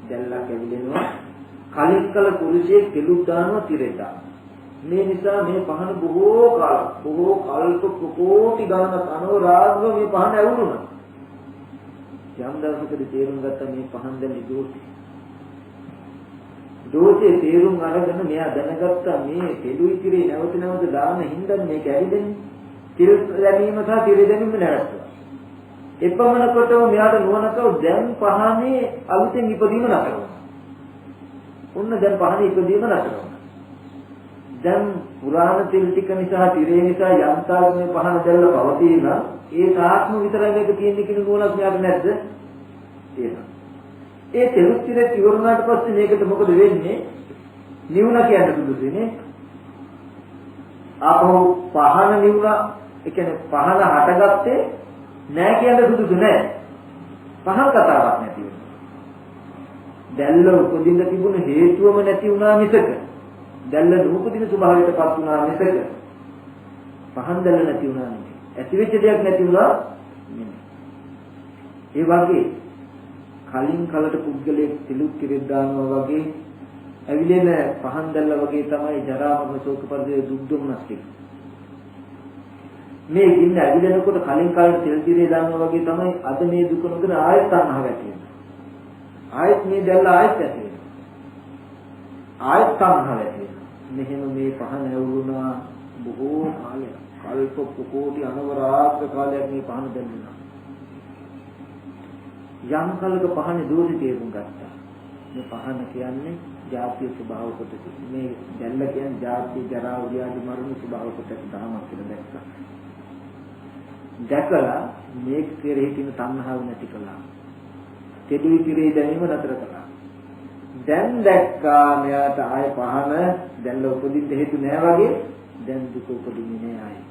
දැල්ලක් ඇවිලෙනවා කලින් කල පුරුෂයෙක් කෙලුක් දානවා තිරෙට මේ නිසා මේ පහන බොහෝ කල්ප කෝටි ගණනක් අනවරාගව මේ පහන ඇවුරුණා යම් දවසකදී තේරුම් ගත්තා මේ පහන් දැන් දෝෂේ තේරුම් අරගෙන මෙයා දැනගත්තා මේ කෙළුයි තිරේ නැවත දාන හින්දා මේක ඇවිදෙන්නේ තිර දැමීම සහ තිර දැමීම නැවතුණා එපමණකටම මෙයාට නුවණකව දැන් පහනේ අලුතෙන් ඉපදීම නැතරනවා ඔන්න දැන් පහනේ ඉපදීම නැතරනවා දැන් පුරාණ තෙල් ටික නිසා තිරේ නිසා යම්තාවක මේ පහන දැල්ල පවතින ඒ තාක්ම විතරයි මේක තියෙන්නේ කියන නුවණක් මෙයාට නැද්ද තියෙනවා ඒ තෙල් ටික ඉවරුනාට පස්සේ මේකට මොකද වෙන්නේ නිවුණ කියන්න පුළුදුනේ ආපහු පහන නිවුණ ඒ කියන්නේ පහන හටගත්තේ නෑ කියන සුදුසු නෑ පහන් කතාවක් නැති වෙනවා දැල්ල උපදින්න තිබුණ හේතුවම නැති වුණා මිසක දැල්ල නූපදින ස්වභාවයටපත් වුණා මිසක පහන් දැල්ල නැති වුණා නෙවෙයි ඇති වෙච්ච දෙයක් නැති වුණා නෙවෙයි ඒ වගේ කලින් කලට පුද්ගලයෙක් තිලුක් කිරෙත් දානවා වගේ ඇවිලෙන පහන් දැල්ල වගේ තමයි ජරා මරණ ශෝක පරිදේ දුක් දුම්නස් ටික මේ ගින්න ඇවිලෙනකොට කලින් කලට තෙල් දිරේ දානවා වගේ තමයි අද මේ දුක නොදෙන ආයත තණ්හාව ඇති වෙනවා ආයත් මේ දැල්ල ආයත් ඇති වෙනවා ආයත් තණ්හාව ඇති වෙනවා මෙහෙම මේ පහන ඇවුරුණා බොහෝ කාලයක් කල්ප කෝටි අනවරාග කාලයක් මේ පහන දැල්ලුණා යම් කලක පහනේ දෝෂي තේරුම් ගත්තා මේ පහන කියන්නේ ජාතිය ස්වභාව කොටස මේ දැල්ල කියන්නේ ජාතිය ජරා ව්‍යාධි මරණ ස්වභාව කොටස දහමක් කියලා දැක්කා දැකලා මේ කෙරෙහි තියෙන තණ්හාව නැති කළා කෙඩුයි කෙරෙහි දැනීම නතර කළා දැන් දැක්කා මෙයාට ආය පහන දැල්ල උපදින්න හේතු නැහැ වගේ දැන් දුක උපදින්නේ නැහැ ආයි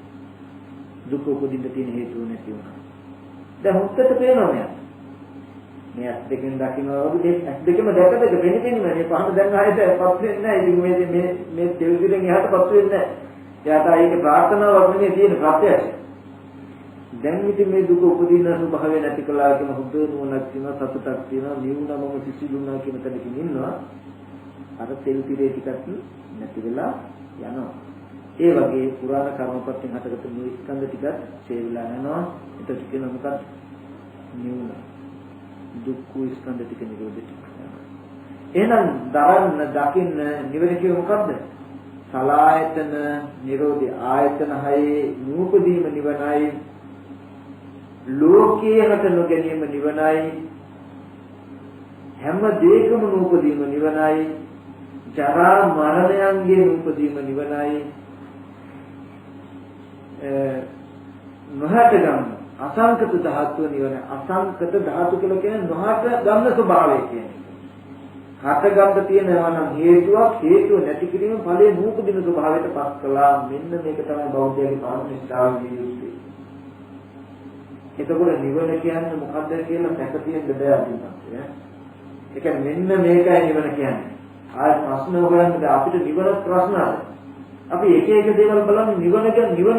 දුක උපදින්න තියෙන හේතුව නැති වුණා දැන් හුත්තට පේනවා මෙයාට මේ ඇස් දෙකෙන් දකින්නවා වගේ ඇස් දෙකම දැකදක වෙන්නේ මේ පහන දැන් ආයෙත් පත් වෙන්නේ නැහැ ඉතින් මේ තෙල් දිරෙන් එහාට පත් වෙන්නේ නැහැ එයාට ආයේ ප්‍රාර්ථනාවක් නෙමෙයි තියෙන ප්‍රත්‍යක්ෂ දැන් ඉතින් මේ දුක උපදින ස්වභාවය නැති කළා කියන හොඳ නුවණක් තියෙනවා සතුටක් තියෙනවා නිවුණමම සිසිලුණා කියන තැනකින් ඉන්නවා අර තෙල් තිරේ ටිකක් නැති වෙලා යනවා ඒ වගේ පුරාණ කර්මපත්‍යෙන් හටගත්තු මේ ස්කන්ධ ටිකත් ඡේවිලා යනවා ඒකට කියන මොකක්ද නිවුණ දුක්ඛ ස්කන්ධ ටික නිරෝධ ටික එහෙනම් දරන්න දකින්න නිවන කියේ මොකද්ද සලායතන නිරෝධي ආයතන හයේ නූපදීම නිවනයි ලෝකයේ හට නොගැනීම නිවනයි හැම දෙයකම නූපදීම නිවනයි ජරා මරණයන්ගේ නූපදීම නිවනයි නොහට ගන්න අසංකත ධාතුව නිවන අසංකත ධාතු කියලා කියන්නේ නොහට ගන්න ස්වභාවය කියන්නේ හට ගන්න තියෙනවා නම් හේතුව නැති කිරීම ඵලයේ නූපදින ස්වභාවයට පත් කළා මෙන්න මේක තමයි බෞද්ධයාගේ පාරමිතාවගේ යුක්තිය එතකොට නිවන කියන්නේ මොකක්ද කියලා සැකතියෙන් බෙදලා දෙනවා. ඒ කියන්නේ මෙන්න මේකයි නිවන කියන්නේ. ආය ප්‍රශ්න හොයන්නේ අපිට නිවන ප්‍රශ්න අද. අපි එක එක දේවල් බලන්නේ නිවන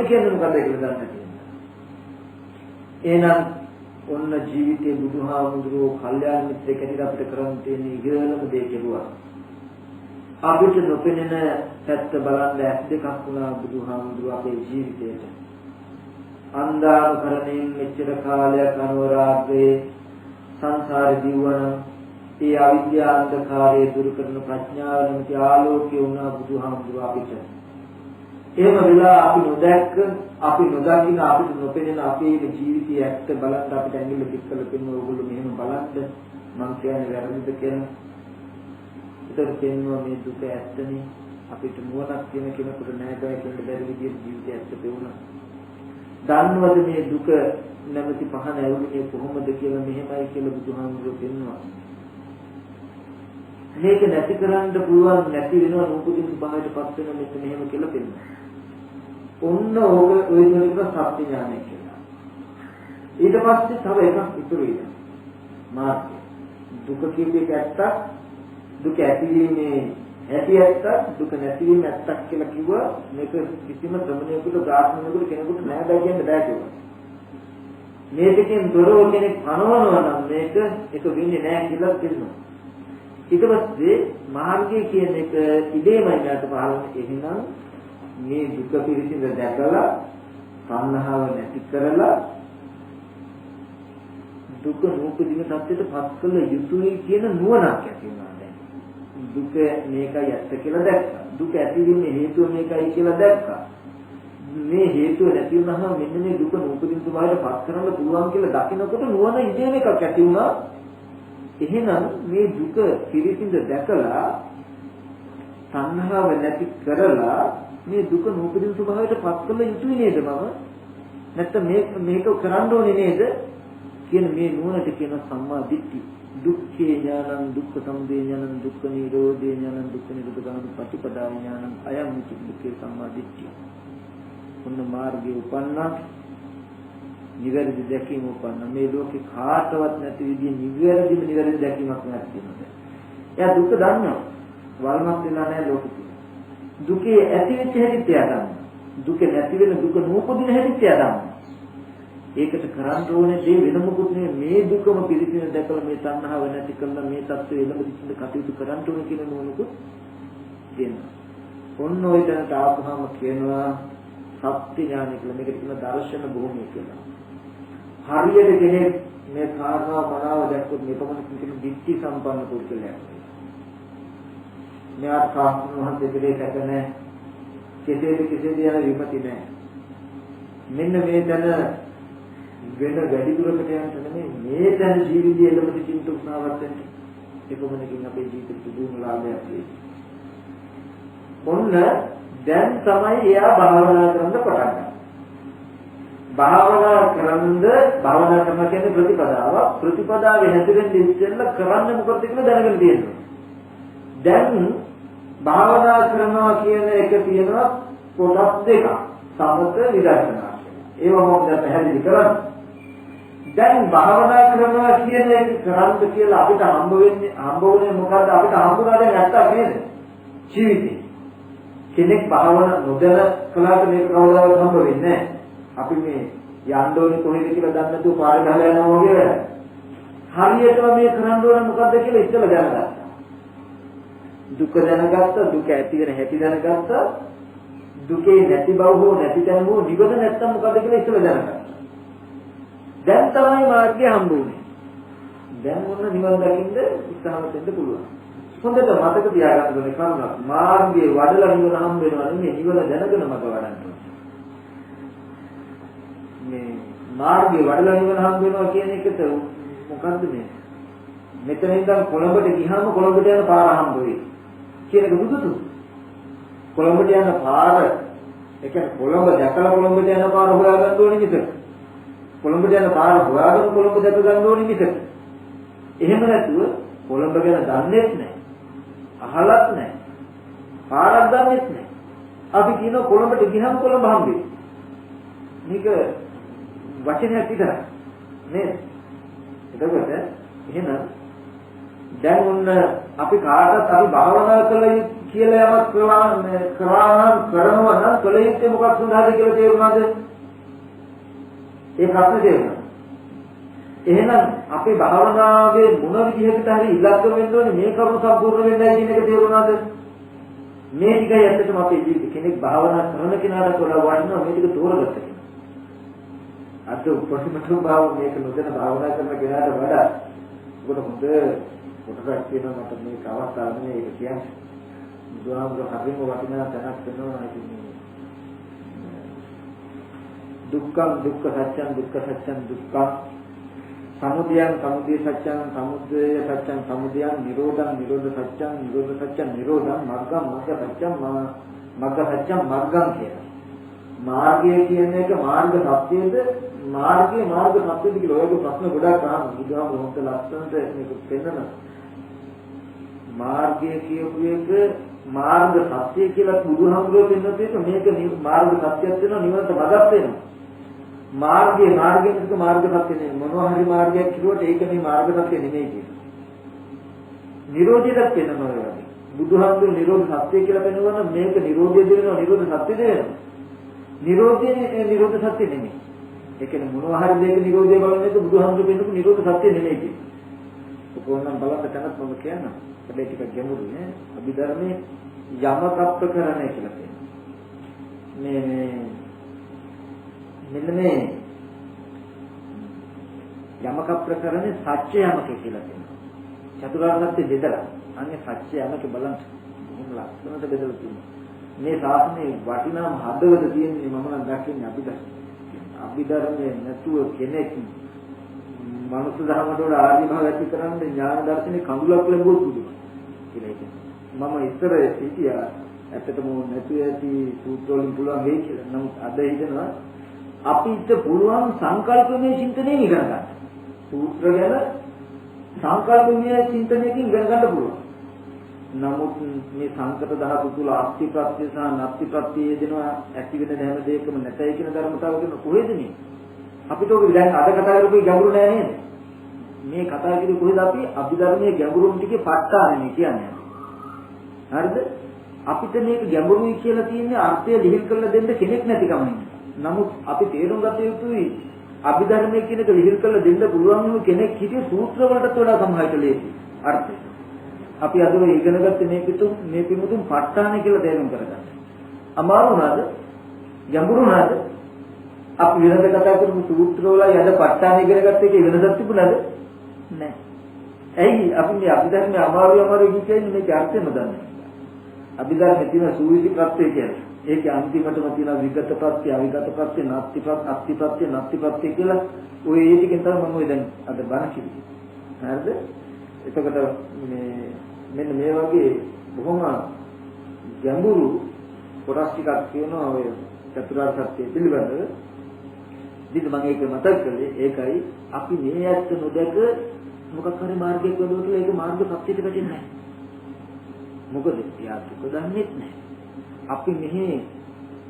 කියන්නේ මොකක්ද කියලා දන්නේ නැහැ. එහෙනම් ඔන්න ජීවිතේ බුදුහාමුදුරුවෝ කල්යාණ මිත්‍රයෙක් හැටියට අපිට කරන් තියෙන ඉගෙනම දේ කෙරුවා. අපිට නොපෙනෙන පැත්ත බලන්න ඇස් දෙකක් වුණා බුදුහාමුදුරුවෝ අපේ ජීවිතේට. අන්ධානුකරණයෙන් මෙච්චර කාලයක් අනුරාග්‍රේ සංසාරේ දිවවන ඒ අවිද්‍යා අන්ධකාරය දුරු කරන ප්‍රඥාව නැමැති ආලෝකය වුණා බුදුහාමුදුරුවෝ අපිට. එහෙම වෙලා අපි නොදැක්ක, අපි නොදකින, අපිට නොපෙනෙන අපේ ජීවිතයේ ඇත්ත බලන්න අපිට ඇඟිල්ල පිටකල පෙන්න ඕගොල්ලෝ මෙහෙම බලන්න මම කියන්නේ වැරදිද කියලා. ඒතර පෙන්වුවා මේ දුක ඇත්තනේ. අපිට නුවණක් තියෙන කෙනෙකුට නෑ කියලා කියන බැරි විදිහට ජීවිතය ඇත්ත පෙවුණා. දන්නවද මේ දුක නැමැති පහන ඇවුනේ කොහොමද කියලා මෙහෙමයි කියලා බුදුහාමුදුරුවෝ පෙන්වුවා. මේක නැති කරන්න පුළුවන් නැති වෙනවා නූපදින ස්වභාවයට පත් වෙන මෙන්න මෙහෙම කියලා පෙන්වනවා. ඔන්න ඕක ඔය දෙක සත්‍ය ඥානය කියලා. ඊට පස්සේ තව එකක් ඉතුරු වෙනවා. මාර්ගය. දුක කියපේක ඇත්තක්, දුක ඇතිවීමේ ඇති ඇත්තක්, දුක නැතිවීම ඇත්තක් කියලා කිව්වා. මේක කිසිම ශ්‍රමණයෙකුට, ගාථාවකට කෙනෙකුට නෑ බෑ කියන්න බෑ කිව්වා. මේකෙන් දොරව කෙනෙක් පනවනවා නම් මේක එක වෙන්නේ නෑ කියලා කියනවා. ඊට පස්සේ මාර්ගය කියන එක ඉබේමයි යට පහළ එහෙනම් මේ දුක පිළිසිඳ දැකලා සංහාව නැති කරලා දුක නූපදින සත්‍යයට පත් කළ යුතුයි කියන නුවණක් ඇති වෙනවා දැන්. දුක මේකයි ඇත්ත කියලා දැක්කා. දුක ඇතිවෙන්නේ හේතුව මේකයි කියලා දැක්කා. මේ හේතුව නැති වුනහම මෙන්න මේ දුක නූපදින ස්වභාවයට පත් කරන්න පුළුවන් කියලා දකිනකොට නුවණ ඉදීම එකක් ඇති වුණා. එහෙනම් මේ දුක පිළිසිඳ දැකලා සංහාව නැති කරලා මේ දුක නූපදින ස්වභාවයට පත් කළ යුතුයි නේද මම? නැත්නම් මේක කරන්න ඕනේ නේද? කියන මේ නුවණට කියන සම්මා දිට්ඨි. දුක්ඛේ ඥානං, දුක්ඛ සමුදය ඥානං, දුක්ඛ නිරෝධේ ඥානං, දුක්ඛ නිරෝධ ගාමී ප්‍රතිපදා ඥානං, අයං උච්චිතේ සම්මා දිට්ඨිය. ඔන්න මාර්ගයේ උපන්නා නිවැරදි දැකීම උපන්නා. මේ ලෝකේ කාටවත් නැති විදිහේ නිවැරදි දැකීමක් නැති වෙනවා. එයා දුක දන්නවා. වල්මත් වෙලා නැහැ ලෝකෙ. දුකේ ඇති වෙච්ච හැටි එයා දන්නවා. දුක නැති වෙන දුක නූපදින හැටි එයා දන්නවා. ඒකට කරන්න ඕනේ දේ වෙන මොකුත් නෙමෙයි. මේ දුකම පිළිසින දැකලා මේ තණ්හාව නැති කරලා මේ தත්ත්වය එළඹ කටයුතු කරන්න ඕනේ කියන නෝනකුත් දෙනවා. ඔන්න ඔය තැනට ආපුහම කියනවා සත්‍ය ඥානය කියලා. මේකට කියන දර්ශන භූමිය කියලා. හරියට කෙනෙක් මේ කාරණාව මනාව දැක්කොත් මේ පමණ කියන දිට්ඨි සම්පන්න පුද්ගලයෙක්. මෙයාට සාස්ත්‍ර මහන්සිය දෙලේ සැක නැහැ. කෙසේද යන විමති නැහැ. මෙන්න මේ තැන වෙන වැඩි දුරකට යන්න නෙමෙයි මේ තැන ජීවිතයේ එළඹ සිටින්න උත්සාහවත් වෙන්න. ඒකමනකින් අපේ ජීවිතේ දුණු ලාභයක් වෙයි. ඔන්න දැන් තමයි එයා භාවනා කරන්න පටන් ගන්නේ. භාවනා කරන කියන්නේ ප්‍රතිපදාව. ප්‍රතිපදාවේ හැදෙන්නේ ඉස්සෙල්ලා කරන්න මොකද කියලා දැනගෙන තියෙනවා. දැන් භාවනා කරනවා කියන එක තියෙනවා කොටස් දෙකක්. සමත විදර්ශනා. ඒව මොකද පැහැදිලි කරන්නේ? දැන් භාවනා කරනවා කියන එක කරන්න කියලා අපිට හම්බ වෙන්නේ මොකද්ද? අපිට හම්බුනාද නැත්තම් නේද? ජීවිතේ. කෙනෙක් භාවනා නොදැන කලාවට මේක කවදාවත් හම්බ වෙන්නේ නැහැ. අපි මේ යන්න ඕනේ කොහෙද කියලා දන්නේ නැතුව පාරේ ගහලා යනවා වගේ වැඩ. හරියටම මේ කරන්න ඕනේ මොකද්ද කියලා ඉස්සෙල්ලා දැනගත්තා. දුක දැනගත්තා, දුක ඇති වෙන හැටි දැනගත්තා. දුකේ නැති බව හෝ නැති තැන හෝ නිවන නැත්තම් මොකද්ද කියලා ඉස්සෙල්ලා දැනගත්තා. දැන් තමයි මාර්ගය හම්බුනේ. දැන් මොන නිවන් දකින්න උත්සාහවත් වෙන්න පුළුවන්. හොඳට මතක තියාගන්න ඕනේ කරුණක්. මාර්ගයේ වඩලා නිවන හම්බ වෙනවා නෙමෙයි නිවන දැනගෙන මත වඩන්න ඕනේ. මේ මාර්ගයේ වඩලා නිවන හම්බ වෙනවා කියන එකට මොකද්ද මේ? මෙතන ඉඳන් කොළඹට ගියාම කොළඹට යන පාර හම්බ වෙයි. කියන එක බුදුතු. කොළඹට යන පාර ඒ කියන්නේ කොළඹ දැකලා කොළඹට යන පාර හොයාගන්න ඕනේ නේද? කොළඹට යන පාර හොයාගෙන කොළඹ දැක ගන්න ඕනේ නේද? එහෙම නැතුව කොළඹ ගැන දන්නේත් නැහැ. අහලත් නැහැ. පාරක් දන්නේත් නැහැ. අපි කියන කොළඹට ගියහම කොළඹ හම්බෙයි. මේක වචනයක් විතරයි. නේද? එතකොට එහෙනම් දැන් ඔන්න අපි කාටත් අපි භාවනා කළා කියලා යමක් කරනවා නම් කළ යුත්තේ මොකක් සඳහාද කියලා තේරුණාද? ඒ ප්‍රශ්නේ තේරුණා. එහෙනම් අපේ භාවනාවේ මොන විදිහකට හරි ඉලක්ක වෙන්න ඕනේ මේ කරුණු සම්පූර්ණ වෙන්නයි කියන එක තේරුණාද? මේ ටිකයි ඇත්තටම අපේ ජීවිතේ කෙනෙක් භාවනා කරන කෙනාට වඩා වටිනවා මේ ටික තෝරගත්ත කෙනා. අද උපරිමතු භාව මේක නොදැන භාවනා කරන කෙනාට වඩා ඔකට හොඳ කොටසක් තියෙනවා මට මේක අවස්ථාවක් නෙවෙයි ඒක කියන්නේ. බුදුහාමුදුරුවෝ හරිම වටිනා තැනක් වෙනවා ඉතින් දුක්ඛං දුක්ඛ සත්‍යං දුක්ඛ සත්‍යං දුක්ඛං සමුදයං සමුදය සත්‍යං සමුදය සත්‍යං සමුදයං නිරෝධං නිරෝධ සත්‍යං නිරෝධ සත්‍යං නිරෝධං මග්ගං මග්ග සත්‍යං මග්ග සත්‍යං මග්ගං කියන මාර්ගය කියන එක මාර්ග සත්‍යයේද මාර්ගයේ මාර්ග සත්‍යයේද කියලා ඔයගේ ප්‍රශ්න ගොඩාක් අහනවා. බුදුහාමුදුරුවෝ හොඳ ලස්සනට මේක පෙන්නනවා. මාර්ගය කියපු එක මාර්ග සත්‍ය කියලා බුදුහාමුදුරුවෝ පෙන්නන එක මේක මාර්ග සත්‍යයක් වෙනවා නිවනට මඟක් වෙනවා. මාර්ගයේ මාර්ගයෙන් මාර්ග සත්‍ය නෙමෙයි මොනවා හරි මාර්ගයක් කිව්වට ඒක නෙමෙයි මාර්ග සත්‍ය නෙමෙයි කියන්නේ. නිරෝධයට පෙන්නනවා වගේ. බුදුහාමුදුරුවෝ නිරෝධ සත්‍ය කියලා පෙන්නනවා මේක නිරෝධය දෙනවා නිරෝධ සත්‍ය දෙනවා. නිරෝධයේ නිරෝධ සත්‍ය නෙමෙයි. ඒ කියන්නේ මොනවා හරි දෙයක නිරෝධය බලන්නේ බුදුහාමුදුරුවෝ පෙන්නපු නිරෝධ සත්‍ය නෙමෙයි කියන්නේ. කොහොමනම් බලන්න තැනක් මම කියනවා. ඒක ටිකක් ගැඹුරුයි නේ. අභිධර්මයේ යමක අප්‍රකරණය කියලා කියනවා. මෙන්න මේ යමක ප්‍රකරණේ සත්‍ය යමක කියලා කියනවා. චතුරාර්ය සත්‍ය බෙදලා. අනේ සත්‍ය යමක බලන්න. මොන ලක්ෂණද බෙදලා තියෙන්නේ. මේ ශාසනයේ වටිනාම හදවත තියෙන්නේ මම නම් දකින්නේ අභිධර්මයේ නැතුව කෙනෙක් මනුස්ස ධර්මයට වඩා ආර්ය භාව ඇති කරන්නේ ඥාන දර්ශනේ කඳුලක් ලැබුවොත් බුදුම කියලා හිතෙනවා. මම ඉස්සර හිටියා ඇත්තටම නැතු ඇති සූත්‍ර වලින් පුළුවන් වෙයි කියලා. නමුත් අද හිතනවා අපිට පුළුවන් සංකල්පමය චින්තනයෙන් ඉගෙන ගන්න. සූත්‍ර ගැන සංකල්පමය චින්තනයකින් ඉගෙන ගන්න පුළුවන්. නමුත් මේ සංකත ධාතු තුල අස්ති ප්‍රත්‍ය සහ නත්ති ප්‍රත්‍ය යෙදෙනවා ඇති වෙන හැම දෙයකම නැතයි කියන ධර්මතාව කියන කොහෙද මේ? අපිට ඔක දැන් අද කතා කරපු ගැඹුරු නෑ නේද? මේ කතා කරේ කොහෙද අපි අභිධර්මයේ ගැඹුරුන් ටිකේ ප ဋ ාණනේ කියන්නේ. හරිද? අපිට මේක ගැඹුරුයි කියලා තියෙන්නේ අර්ථය ලිහිල් කරලා දෙන්න කෙනෙක් නැතිකම නෙමෙයි. නමුත් අපි තේරුම් ගත යුතුයි අභිධර්මයේ කියන එක ලිහිල් කරලා දෙන්න පුළුවන් වූ කෙනෙක් හිටිය සූත්‍ර වලටත් වඩා සමහරට ලේසි අර්ථය. අපි අද ඔය ඉගෙන ගත්තේ මේ පිටුතුන් ප ဋ ාණේ කියලා තේරුම් කරගන්න. අමාරු නේද? ගැඹුරු නේද? අපි වෙනද කතා කරමු සූත්‍ර වල යද ප ဋ ාණේ ඉගෙන ගත්ත එකේ වෙනසක් තිබුණාද? නැහැ. ඇයි අපි මේ අභිධර්මයේ අමාරු කියන්නේ මේක අර්ථය නොදන්නේ. අභිධර්මයේ තියෙන සූවිසි ප්‍රත්‍ය කියන්නේ ඒකේ අන්තිමටම තියෙන විගත ප්‍රත්‍ය, අවිගත ප්‍රත්‍ය, නාත්ති ප්‍රත්‍ය, අත්ති ප්‍රත්‍ය, නාත්ති ප්‍රත්‍ය කියලා ඔය ඒ ටිකෙන් තමයි මම ඔය දැන් අද බණ කිව්වේ. හරිද? එතකොට මෙන්න මේ වගේ බොහොම ගැඹුරු කොටස් ටිකක් තියෙනවා ඔය චතුරාර්ය සත්‍ය පිළිබඳව. ඉතින් මම ඒක මතක් කළේ ඒකයි අපි මේ ඇත්ත නොදක මොකක් හරි මාර්ගයක් වලට ඒක මාර්ග සත්‍යයට වැටෙන්නේ නැහැ. මොකද එයා දුක දන්නේ නැහැ. අපි මෙහි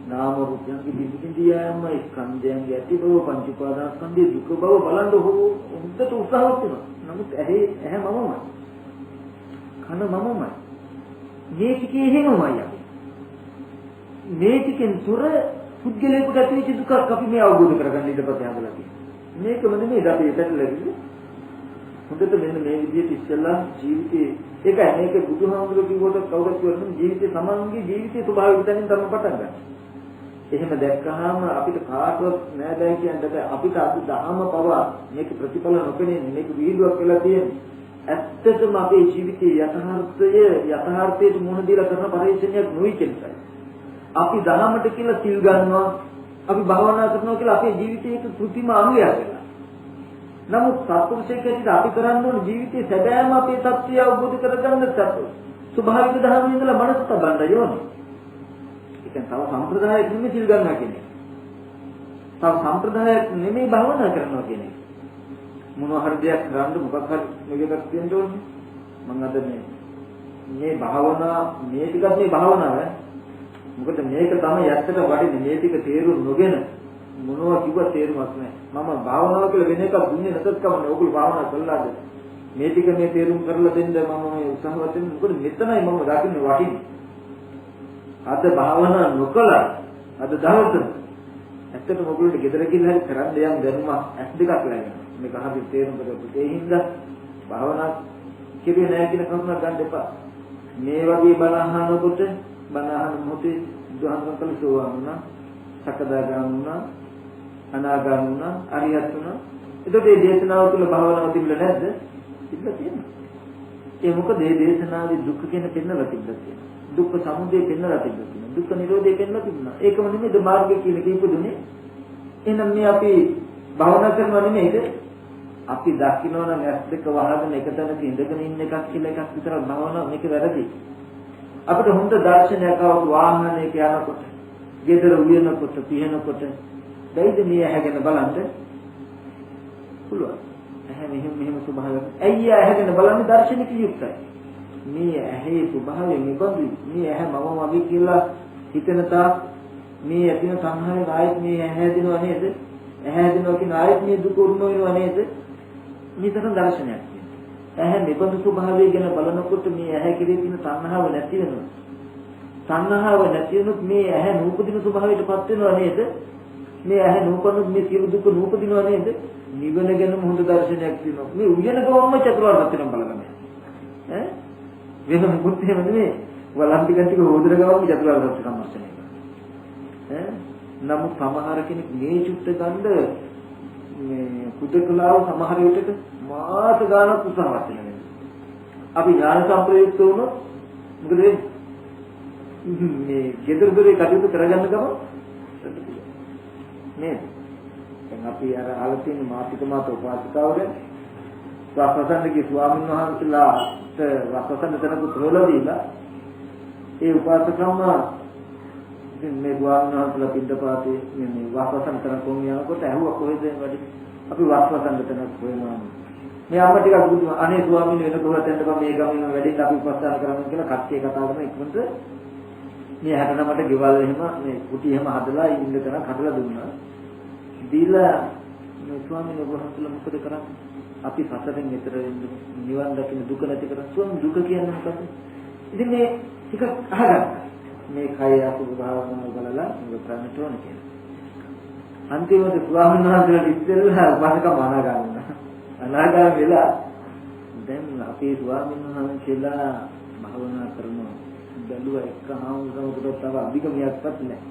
නාම රූපයන්ගේ විවිධියම ස්කන්ධයන්ගේ ඇති බව පංච උපාදානස්කන්ධයේ දුක බව බලන්න හොඳට උත්සාහවත් වෙනවා. නමුත් ඇහැ මමමයි. කන මමමයි. මේ ටිකේ එහෙමමයි අපි. මේ ටිකෙන් තුර පුද්ගලයෙකුට ඇතිවෙච්ච දුකක් අපි මේ අවබෝධ කරගන්න ඉඩපත හදලා තියෙනවා. මේකම නෙමෙයි අපි එතනලා ඉන්නේ. හොඳට මෙන්න මේ විදිහට ඉස්සෙල්ලා ජීවිතේ ඒකයි මේක බුදුහාමුදුරුවෝ කිව්වට කවුරුත් කියන්නේ ජීවිතේ සමන්ගේ ජීවිතයේ ස්වභාවය විතරෙන් තමයි පටන් ගන්න. එහෙම දැක්කහම අපිට කාටවත් නෑ දැන් කියන්නේ අපිට අද දහම පවා මේක ප්‍රතිඵල නොපෙනෙන්නේ මේක විහිළුවක් වෙලා තියෙන්නේ. ඇත්තටම අපේ ජීවිතයේ යථාර්ථයට මුහුණ දීලා කරන පරිශ්‍රණයක් නොයි කියනයි. අපි දහමට කියලා සිල් ගන්නවා, අපි භාවනා කරනවා කියලා අපේ ජීවිතයේ කෘතිම අනුයක් වෙනවා. නමුත් සත්පුරුෂයෙක් අපි කරන්න ඕන ජීවිතයේ සැබෑම අපේ தත්ත්වය අවබෝධ කරගන්න ස්වභාවික ධර්මයෙන් ඉඳලා මනස තබන්න ඕනේ. ඒ කියන්නේ තව සම්ප්‍රදායක් නෙමෙයි සිල් ගන්නවා කියන්නේ. තව සම්ප්‍රදායක් නෙමෙයි භාවනා කරනවා කියන්නේ. මොනවා හරි දෙයක් කරන්න මොකක් හරි මේකක් තියෙන්න ඕනේ. මම අද මේ භාවනා මේ ටිකක් මේ භාවනාව මොකද මේක තමයි ඇත්තට වටින්නේ මේ ටික තේරුම් නොගෙන මොනවා කිව්ව තේරුමක් නැහැ. මම භාවනාව කියලා වෙන එකක් දුන්නේ නැතත් කමන්නේ. ඔයගොල්ලෝ භාවනා කළාද? මේ ටික මේ තේරුම් කරලා දෙන්න මම මේ උත්සාහවත් වෙන්නේ. මොකද මෙතනයි මම දකින්නේ වටින්නේ. අද භාවනා නොකලා අද දවසේ ඇත්තටම ඔයගොල්ලෝ ගෙදර ගිහින් හරි කරන්න යම් දැනුම ඇස් දෙකක් ලැබෙනවා. මේක හරියට තේරුම් කරගන්න. ඒ හින්දා භාවනා කිව්වේ නැහැ කියන කරුණක් ගන්න එපා. මේ වගේ බණ අහනකොට බණ අහන මොහොතේ දුහන් කළ සෝවාන් වුණා, සකදාගාමී වුණා, අනාගාමී වුණා, අරියත් වුණා. එතකොට මේ දේශනාව තුළ භාවනාව තිබුණේ නැද්ද? තිබ්බා තියෙනවා. ඒ මොකද මේ දේශනාවේ දුක්ඛ කියන පෙන්නලා තිබ්බා තියෙනවා. දුක්ඛ සමුදය පෙන්නලා තිබ්බා තියෙනවා. දුක්ඛ නිරෝධය පෙන්නලා තිබුණා. ඒකම නෙමෙයි මාර්ගය කියන එක ඉපදුනේ. එහෙනම් මේ අපි භාවනා කරනවා නෙමෙයිද? අපි දකින්න නම් ඇස් දෙක වහගෙන එක තැනක ඉඳගෙන ඉන්න එකක් කියලා එකක් විතර භාවනාව මේක වැරදි. අපිට හොඳ දර්ශනයක් આવු වාහනයක යනකොට, ගෙදර උයනකොට, පිහනකොට බැයිද මේ ඇහැගෙන බලන්න? පුළුවන්. ඇහැ මෙහෙම ස්වභාවයක්. ඇයි ඇහැගෙන බලන්නේ දර්ශනික යුක්තයි. මේ ඇහි ස්වභාවය නිබඳුයි. මේ ඇහැ මම වගේ කියලා හිතන තාක් මේ ඇතින සංහාරේ ආයත් මේ ඇහැ දිනව නේද? ඇහැ දිනව කියන ආයත් මේ දුක උරුම වෙනව නේද? මේතර දර්ශනයක් තියෙනවා. ඇහැ නිබඳු ස්වභාවය ගැන බලනකොට මේ ඇහැ කෙරේ තියෙන සංහාව නැති වෙනවා. සංහාව නැති වුණොත් මේ ඇහැ නූපදින ස්වභාවයටපත් වෙනව නේද? මේ ඇහැ නූපනොත් මේ සියලු දුක නූපදිනව නේද? නිවන ගැන හොඳ දර්ශනයක් තියෙනවා. මේ උයන ගමම චතුරාර්ය සත්‍යනම් බලගන්න. ඈ වෙන මොකුත් එහෙම නෙමෙයි. වලම් ටික හොදර ගමම චතුරාර්ය සත්‍ය සම්මර්ෂණය කරනවා. නමුත් සමහර කෙනෙක් මේ චුට්ට ගන්න මේ කුදකලාව සමහර විටක මාස ගානක් උත්සාහවත් වෙනවා. අපි ඥාන සම්ප්‍රයුක්ත වුණොත් මොකද මේ ගෙදර දොරේ කටයුතු කරගන්න ගම නේද? දැන් අපි අර අහලා තියෙන මාතික මාත උපාසිකාවද වස්සසන්දගේ ස්වාමීන් වහන්සේලාට වස්සසන්ද තනකුත් හොයලා දීලා ඒ උපාසකම්ම ඉතින් මේ ස්වාමීන් වහන්සේලා පිටපාතේ මේ වස්සසන්ද තනක යනකොට ඇහුවා කොහෙද වැඩි අපි වස්සසන්ද තනක හොයනවා මේ අම්ම ටිකක් බුදු අනේ ස්වාමීන් වෙන කොහෙද යන්න බෑ මේ ගමින් වැඩිට අපි උපස්ථාන කරමු කියලා කට්ටිය කතා කරන ඉක්මනට මේ 69ට ගෙවල් එහෙම මේ කුටි එහෙම හදලා ඉන්න තැනක් හදලා දුන්නා. දීලා මේ ස්වාමීන් වහන්සේලා මොකද කරන්නේ? අපි සසරෙන් එතර වෙන්න නිවන් දකින්න දුක නැති කරන් ස්වාමීන් දුක කියන්නේ මොකක්ද? ඉතින් මේ ටික අහගන්න. මේ කය අසුභ භාවනාව බලලා මේක ප්‍රණිත වෙන කියලා. අන්තිමට ස්වාමීන් වහන්සේලා ඉස්සෙල්ලා උපසකම අනාගාම වෙලා දැන් අපේ ස්වාමීන් වහන්සේලා භාවනා කරනවා. බැලුවා එක හාමුදුරුවෝ තව අධිකමියක්වත් නැහැ.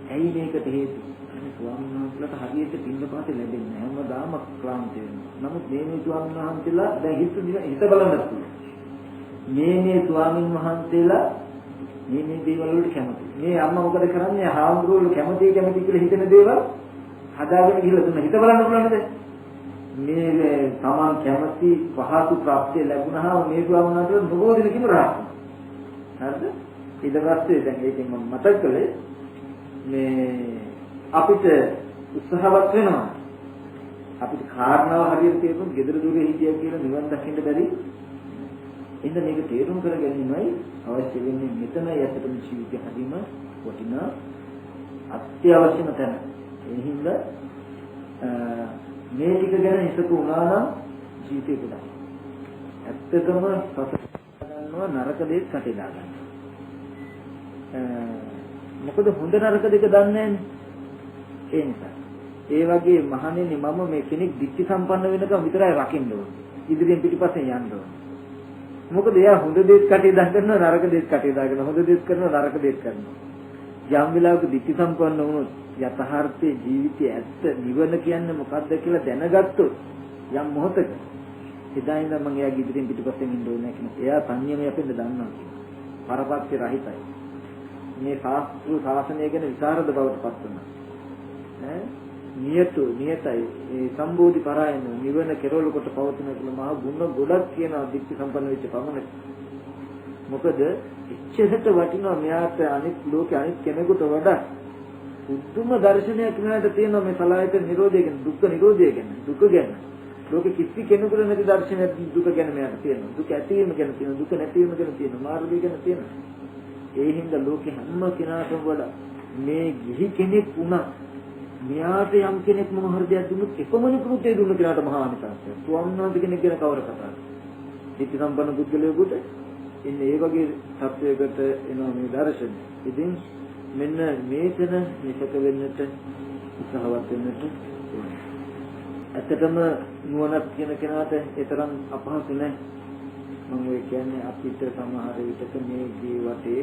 ඇයි මේකට හේතුව? අනේ ස්වාමීන් වහන්සේලාට හරියට පින්නපාතේ ලැබෙන්නේ නැහැ. හැමදාම ක්ලාන්ත වෙනවා. නමුත් මේ ස්වාමීන් වහන්සේලා දැන් හිත බලන්න පුළුවන්. මේ ස්වාමීන් වහන්සේලා මේ දේවල් වලට කැමති. මේ අම්මා මොකද කරන්නේ? හාමුදුරුවෝ කැමති කියලා හිතන දේවල් හදාගෙන ගිහලා දුන්න. හිත බලන්න පුළුවන්ද? මේ තමන් කැමති පහසු ප්‍රාප්තිය ලැබුණාම මේ ස්වාමීන් වහන්සේලා නොබෝ දිනකින් රාහත්. හරිද? ඊට පස්සේ දැන් ඒකෙන් මම මතක් කළේ මේ අපිට උත්සාහවත් වෙනවා. අපිට කාරණාව හරියට තේරුම් gedara dure හිටියා කියලා නිවන් දකින්න බැරි. එහෙනම් මේක තේරුම් කර ගැනීමයි අවශ්‍ය වෙන්නේ. මෙතනයි ඇත්තටම ජීවිතය හැදීම වටිනා අත්‍යවශ්‍යම තැන. ඒ හින්දා මේ ටික ගැන හිතපු වුණා නම් ජීවිතේ පුදා. ඇත්තටම නරක දෙයක් කටේ දාගන්න. මොකද හොඳ නරක දෙක දන්නේ නැන්නේ. ඒ නිසා. ඒ වගේ මහණෙනි මම මේ කෙනෙක් දික්ටි සම්පන්න වෙනකම් විතරයි රකින්න ඕනේ. ඉදිරියෙන් පිටිපස්සෙන් යන්න ඕනේ. මොකද එයා හොඳ දෙයක් කටේ දාගන්නවා නරක දෙයක් කටේ දාගන්නවා. හොඳ දෙයක් කරනවා නරක දෙයක් කරනවා. යම් වෙලාවක දික්ටි සම්පන්න වුණොත් යථාර්ථයේ ජීවිතයේ ඇත්ත නිවන කියන්නේ මොකක්ද කියලා දැනගත්තොත් යම් මොහොතක එදා ඉඳන් මම එයාගේ ඉදිරියෙන් පිටිපස්සෙන් ඉන්න ඕනේ කියන එයා සංයමය අපෙන්ද දන්නවා කියනවා. පරපක්ෂ රහිතයි. මේ ශාස්ත්‍රීය ගැන විසරද බවට පත් වෙනවා. නියතයි ඒ සම්බෝධි පරායන නිවන කෙරවල කොට පවතින කියලා මහා ගුණ ගොඩක් කියන අධික්ෂ සම්පන්න වෙච්ච පමණක්. මොකද ඉච්ඡෙට වටිනවා මෙයාට අනිත් ලෝකේ අනිත් කෙනෙකුට වඩා උතුම් දර්ශනයක් මෙයාට තියෙනවා මේ සලආයතන නිරෝධය ගැන දුක්ඛ නිරෝධය ගැන දුක ගැන. ලෝකෙ කිසි කෙනෙකුට නැති දර්ශනයක් දුක ගැන මෙයාට තියෙනවා. දුක ඇතිවීම ගැන තියෙනවා. දුක නැතිවීම ගැන තියෙනවා. මාර්ගය ගැන තියෙනවා. ඒ හින්දා ලෝකෙ හැම කෙනාටම වඩා මේ ගිහි කෙනෙක් වුණා මෙයාට යම් කෙනෙක් මොන හරි දෙයක් දුන්නොත් එකමනිකුත් ඒ දුන්න කෙනාට මහා අනිසංසය. ස්වාමීන් වහන්සේ කෙනෙක් ගැන කවර කතාවද? ඉති සම්පන්න පුද්ගලයෙකුට ඉන්නේ ඒ වගේ සත්‍යයකට එනවා මේ දර්ශනය. ඉතින් මෙන්න මේකන නිසක වෙන්නට උත්සාහවත් වෙන්නට ඕනේ. ඇත්තටම නුවණක් කියන කෙනාට ඒ තරම් අපහසු නැහැ. මම ඔය කියන්නේ අපිට සමහර විටක මේ ජීවිතේ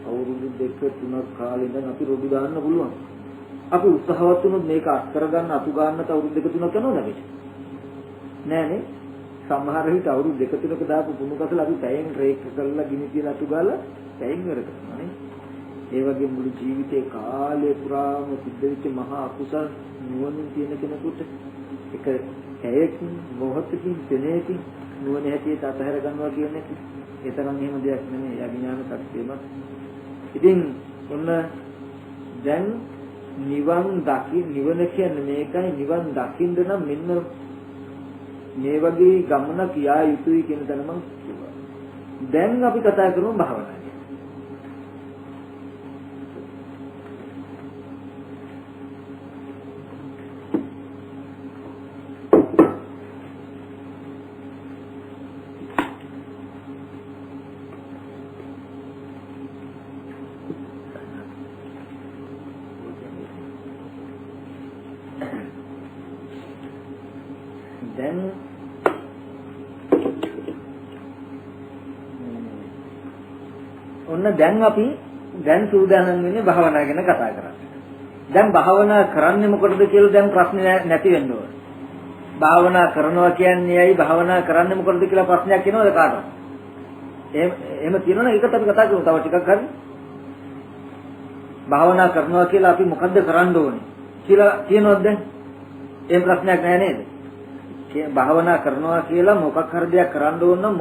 අවුරුදු 2-3ක් කාලෙ ඉඳන් අපි රොඩු දාන්න පුළුවන්. අපි උත්සාහවත් වුණොත් මේක අත් කරගන්න අතු ගන්නට අවුරුදු දෙක තුනක් යනවද අපිට? නෑනේ. සමහර විට අවුරුදු දෙක තුනක දාපු පුණු කසල අපි පැයෙන් රේක් කරලා ගිනි තියලා අතු ගාලා පැයෙන් ඉවර කරනවා නේ. ඒ වගේ මුළු ජීවිතේ කාලය පුරාම සිද්ධ වෙච්ච මහා අකුසල් නුවණින් තියෙන කෙනෙකුට එක ඇයකින් මොහොතකින් දෙනේකින් නුවණ හැටියට අතහැර ගන්නවා කියන්නේ ඒ තරම් එහෙම දෙයක් නෙමෙයි. අඥාන සත්‍යම. ඉතින් ඔන්න දැන් නිවන් කියන්නේ මේකයි. නිවන් දකින්න නම් මෙන්න මේ වගේ ගමනක් යා යුතුයි කියන තැන මම කිව්වා. දැන් අපි කතා කරමු භාවනාව. දැන් අපි සූදානම් වෙන්නේ භාවනා ගැන කතා කරන්න. දැන් භාවනා කරන්නේ මොකටද කියලා දැන් ප්‍රශ්නේ නැති වෙන්න ඕන. භාවනා කරනවා කියන්නේ ඇයි භාවනා කරන්නේ මොකටද කියලා ප්‍රශ්නයක් එනවද කාටවත්? එහෙම තියෙනවනේ ඒකත් අපි කතා කරමු තව ටිකක් හරි. භාවනා කරනවා කියලා අපි මොකද්ද කරන්න ඕනේ කියලා කියනවද දැන්? එහෙම ප්‍රශ්නයක් නැහැ නේද? භාවනා කරනවා කියලා මොකක් හරි දෙයක් කරන්න ඕන නම්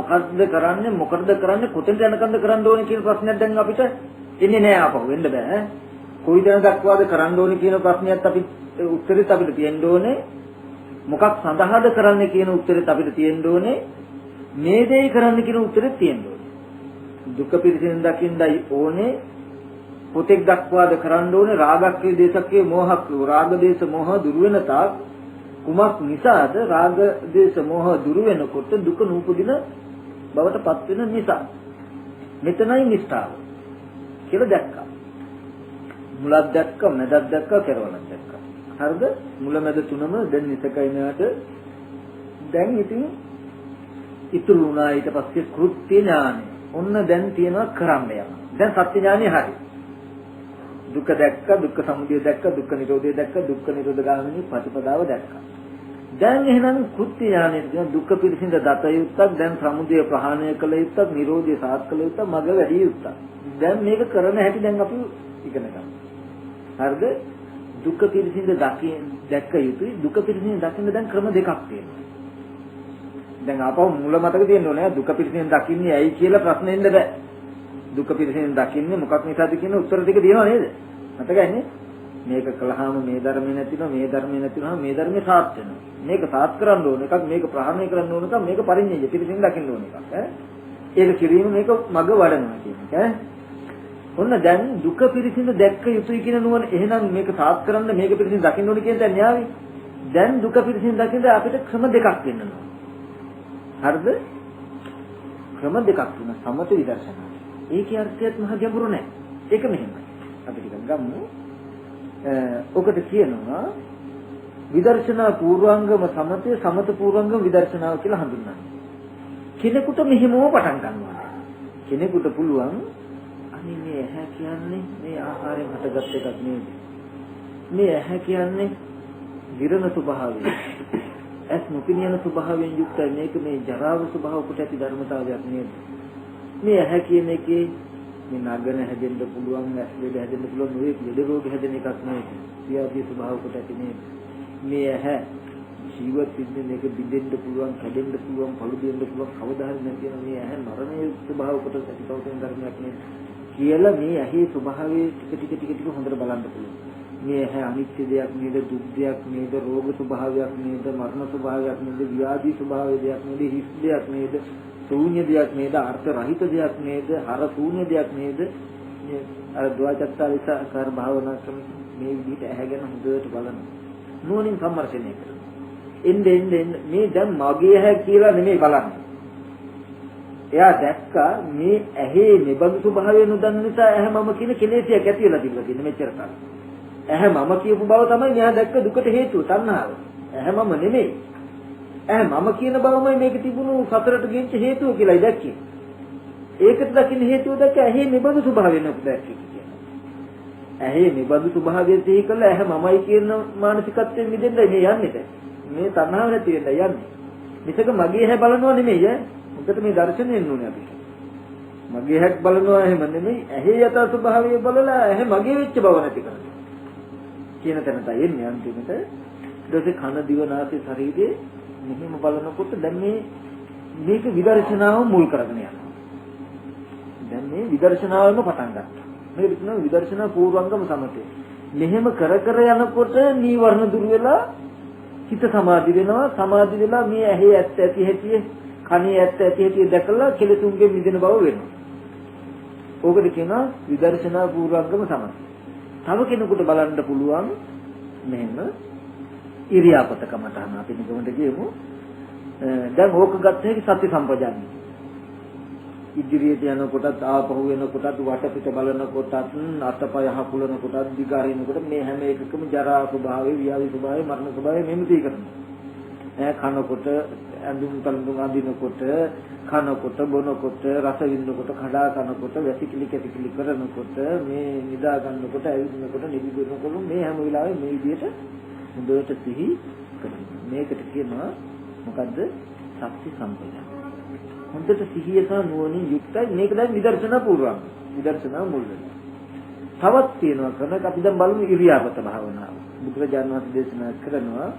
මොකටද කරන්නේ කොතෙන්ද යනකන්ද කරන්න ඕනේ කියන ප්‍රශ්නයක් දැන් අපිට එන්නේ නැහැ ආපහු වෙන්න බෑ. කොයි දණ දක්වාද කරන්න ඕනේ කියන ප්‍රශ්නයත් අපි උත්තරෙත් අපිට තියෙන්න ඕනේ. මොකක් සඳහාද කරන්නේ කියන උත්තරෙත් අපිට තියෙන්න ඕනේ. මේ දෙය කරන්න කියන උත්තරෙත් තියෙන්න ඕනේ. දුක පිළිසින් දකින්නයි ඕනේ. කොතෙක් දක්වාද කරන්න ඕනේ රාගක්කේ දේශක්කේ මෝහක්කේ රාග දේශ මෝහ දුර වෙන තාක් කුමක් නිසාද රාග දේශ මොහ දුරු වෙනකොට දුක නූපදින බවට පත් වෙන නිසා මෙතනයි නිස්සාව කියලා දැක්කා. මුලක් දැක්ක, මැදක් දැක්ක, කෙරවලක් දැක්ක. හරිද? මුල මැද තුනම දැන් නිසකයිනට දැන් ඉතින් ඉතුරු වුණා ඊට පස්සේ කෘත්‍ය ඥානය. ඔන්න දැන් තියෙනවා කරන්න යනවා. දැන් සත්‍ය ඥානය හරි. දුක දැක්ක, දුක්ඛ සමුදය දැක්ක, දුක්ඛ නිරෝධය දැක්ක, දුක්ඛ නිරෝධ ගාමිනී ප්‍රතිපදාව දැක්ක. දැන් එහෙනම් කෘත්‍ය ඥානයේ කියන දුක්ඛ පිළිසිඳ දත යුත්තක්, දැන් සමුදය ප්‍රහාණය කළ යුත්තක්, නිරෝධය සාත් කළ යුත්තක්, මඟ වැඩි යුත්තක්. දැන් මේක කරන හැටි දැන් අපි ඉගෙන ගන්න. හරිද? දුක්ඛ පිළිසිඳ දැක්ක යුතුයි. දුක්ඛ පිළිසිඳ දකින්න දැන් ක්‍රම දෙකක් තියෙනවා. දැන් ආපහු මුල මතක තියෙන්න ඕනේ දුක්ඛ පිළිසිඳ දකින්නේ ඇයි කියලා ප්‍රශ්නේ ඉන්න බෑ. දුක්ඛ පිළිසින් දකින්නේ මොකක් නිසාද කියන උත්තර ටික දෙනවා නේද? මතකයිනේ? මේක කළාම මේ ධර්මේ නැතිනවා, මේ ධර්මේ නැතිනවා, මේ ධර්මේ සාත් වෙනවා. මේක සාත් කරන්න ඕන එකක්, මේක ප්‍රහාණය කරන්න ඕන එකක්, මේක පරිඤ්ඤය පිළිසින් දකින්න ඕන එකක්. ඒක කිරීම මේක මග වඩනවා කියන එක. ඔන්න දැන් දුක පිළිසින් දැක්ක යුතුයි කියන නුවණ එහෙනම් මේක සාත් කරන්න මේක පිළිසින් දකින්න ඕන කියන දැන් න්යාවි. දැන් දුක පිළිසින් දකින්න අපිට ක්‍රම දෙකක් වෙන්නවා. හරිද? ක්‍රම දෙකක් තුන සමත විදර්ශනා. ඒකේ අර්ථයත් මහ ගැඹුරු නෑ. ඒක මෙහෙමයි. අපි ටිකක් ගමු. ඔකට කියනවා විදර්ශනා පූර්වාංගම සමතේ සමත පූර්වාංගම විදර්ශනාව කියලා හඳුන්වනවා. කෙනෙකුට මෙහෙමව පටන් ගන්නවා. කෙනෙකුට පුළුවන් අනේ මේ ඇහැ කියන්නේ මේ ආහාරයෙන් හටගත් එකක් නෙවෙයි. මේ ඇහැ කියන්නේ විරණ ස්වභාවය. ඇස් නොපෙනියන ස්වභාවයෙන් යුක්තයි. මේක මේ ජරාව ස්වභාව කොට ඇති ධර්මතාවයක් නෙවෙයි. මේ ඇහැ කියන එකේ මේ නගන හැදෙන්න පුළුවන්, ඇස් ලෙඩ හැදෙන්න පුළුවන්, ඔය ලෙඩ රෝග හැදෙන එකක් නෙවෙයි. සියාදී ස්වභාව කොට ඇති මේ ඇහැ ජීවත් වෙන්නේ මේක බිඳෙන්න පුළුවන්, කැඩෙන්න පුළුවන්, පළු දෙන්න පුළුවන්, කවදා හරි නැති වෙන මේ ඇහැ මරණයේ ස්වභාව කොට ඇති කවුරුන් ධර්මයක් නෙවෙයි කියලා මේ ඇහි ස්වභාවයේ ටික හොඳට බලන්න පුළුවන්. මේ ඇහැ අනිත්‍ය දෙයක් නේද, දුක් දෙයක් නේද, රෝග ස්වභාවයක් නේද, මරණ ස්වභාවයක් නේද, ව්‍යාධි ස්වභාවයක් නේද, හිස් දෙයක් නේද, ශූන්‍ය දෙයක් නේද, අර්ථ රහිත දෙයක් නේද, හර ශූන්‍ය දෙයක් නේද. අර ද්වාචත්තාරිසකාර භාවනා ක්‍රම මේ විදිහට ඇහැගෙන හොඳට බලන්න. නුවණින් සම්මර්ෂණය කරනවා. එන්නේ මේ දැන් මගේ ඇහැ කියලා නෙමෙයි බලන්නේ. එයා දැක්කා මේ ඇහි නිබඳු ස්වභාවය නොදන්න නිසා ඇහැ මම කියන කෙලෙසියක් ඇති වෙලා තිබුණා මෙච්චර කාලෙ. ඇහැ මම කියපු බව තමයි මෙයා දැක්ක දුකට හේතුව තණ්හාව. ඇහැ මම නෙමෙයි. ඇහැ මම කියන බවමයි මේක තිබුණු සතරට ගෙන්ච හේතුව කියලායි දැක්කේ. ඒකට දකින්න හේතුව දැක්ක ඇහි නිබඳු ස්වභාවය නේද දැක්කේ. ඇහි නිබඳු ස්වභාවය සිහි කළා ඇහ මමයි කියන මානසිකත්වයෙන් මිදෙන්න මේ යන්නේ. මේ තණ්හාව නැති වෙන්න යන්නේ. විතක මගේ ඇහ බලනවා නෙමෙයි ඈ. මොකද මේ දර්ශනය එන්නුනේ අපිට. මගේ ඇහක් බලනවා එහෙම නෙමෙයි. ඇහි යථා ස්වභාවය බලලා ඇහ මගේ වෙච්ච බව නැති කරනවා. කියන තැනට එන්නේ අන්තිමට. ඊට පස්සේ කන දිව නාසය ශරීරයේ මෙහෙම බලනකොට දැන් මේක විදර්ශනාව මුල් කරගෙන යනවා. දැන් මේ විදර්ශනාවම පටන් ගත්තා. මේක කියනවා විදර්ශනා පූර්වංගම සමතේ. මෙහෙම කර කර යනකොට නීවරණ දුර වෙලා හිත සමාධි වෙනවා. සමාධි වෙලා මේ ඇහි ඇත්ත ඇති හැටි කනේ ඇත්ත ඇති හැටි දැකලා කෙලෙසුන්ගෙන් මිදෙන බව වෙනවා. ඕකද කියනවා විදර්ශනා පූර්වංගම සමතේ. තව කෙනෙකුට බලන්න පුළුවන් මෙහෙම ඉරියාපතකමට අපි නිකමට කියමු. දැන් ඕක ගත්ත හැකි සත්‍ය සම්පජානයි. ඉදිරියට යනකොටත් ආපහු වෙනකොටත් වටපිට බලනකොටත් අතපය හකුලනකොටත් දිගාරිනකොට මේ හැම එකකම ජරා ස්වභාවය, ව්‍යාධි ස්වභාවය, මරණ ස්වභාවය මෙහෙම තී කරනවා. කනකොට, ඇඳුම් තලඳුම් අඳිනකොට, කනකොට, බොනකොට, රස විඳිනකොට, කඩා කනකොට, වැසිකිලි කැටිකිලි කරනකොට, මේ නිදා ගන්නකොට, ඇවිදිනකොට, නිදිනකොට මේ හැම වෙලාවෙම මේ විදිහට හොඳට සිහි කරනවා. මේකට කියනවා මොකද්ද? සත්‍ය සම්පජාන. හොඳට සිහිය සහ නුවණින් යුක්තයි. මේක දැන් විදර්ශනා පූර්වංග. විදර්ශනා මුල් වෙනවා. තවත් තියෙනවා කරනක අපි දැන් බලමු ඉරියාපත භාවනාව. බුදුරජාණන් වහන්සේ දේශනා කරනවා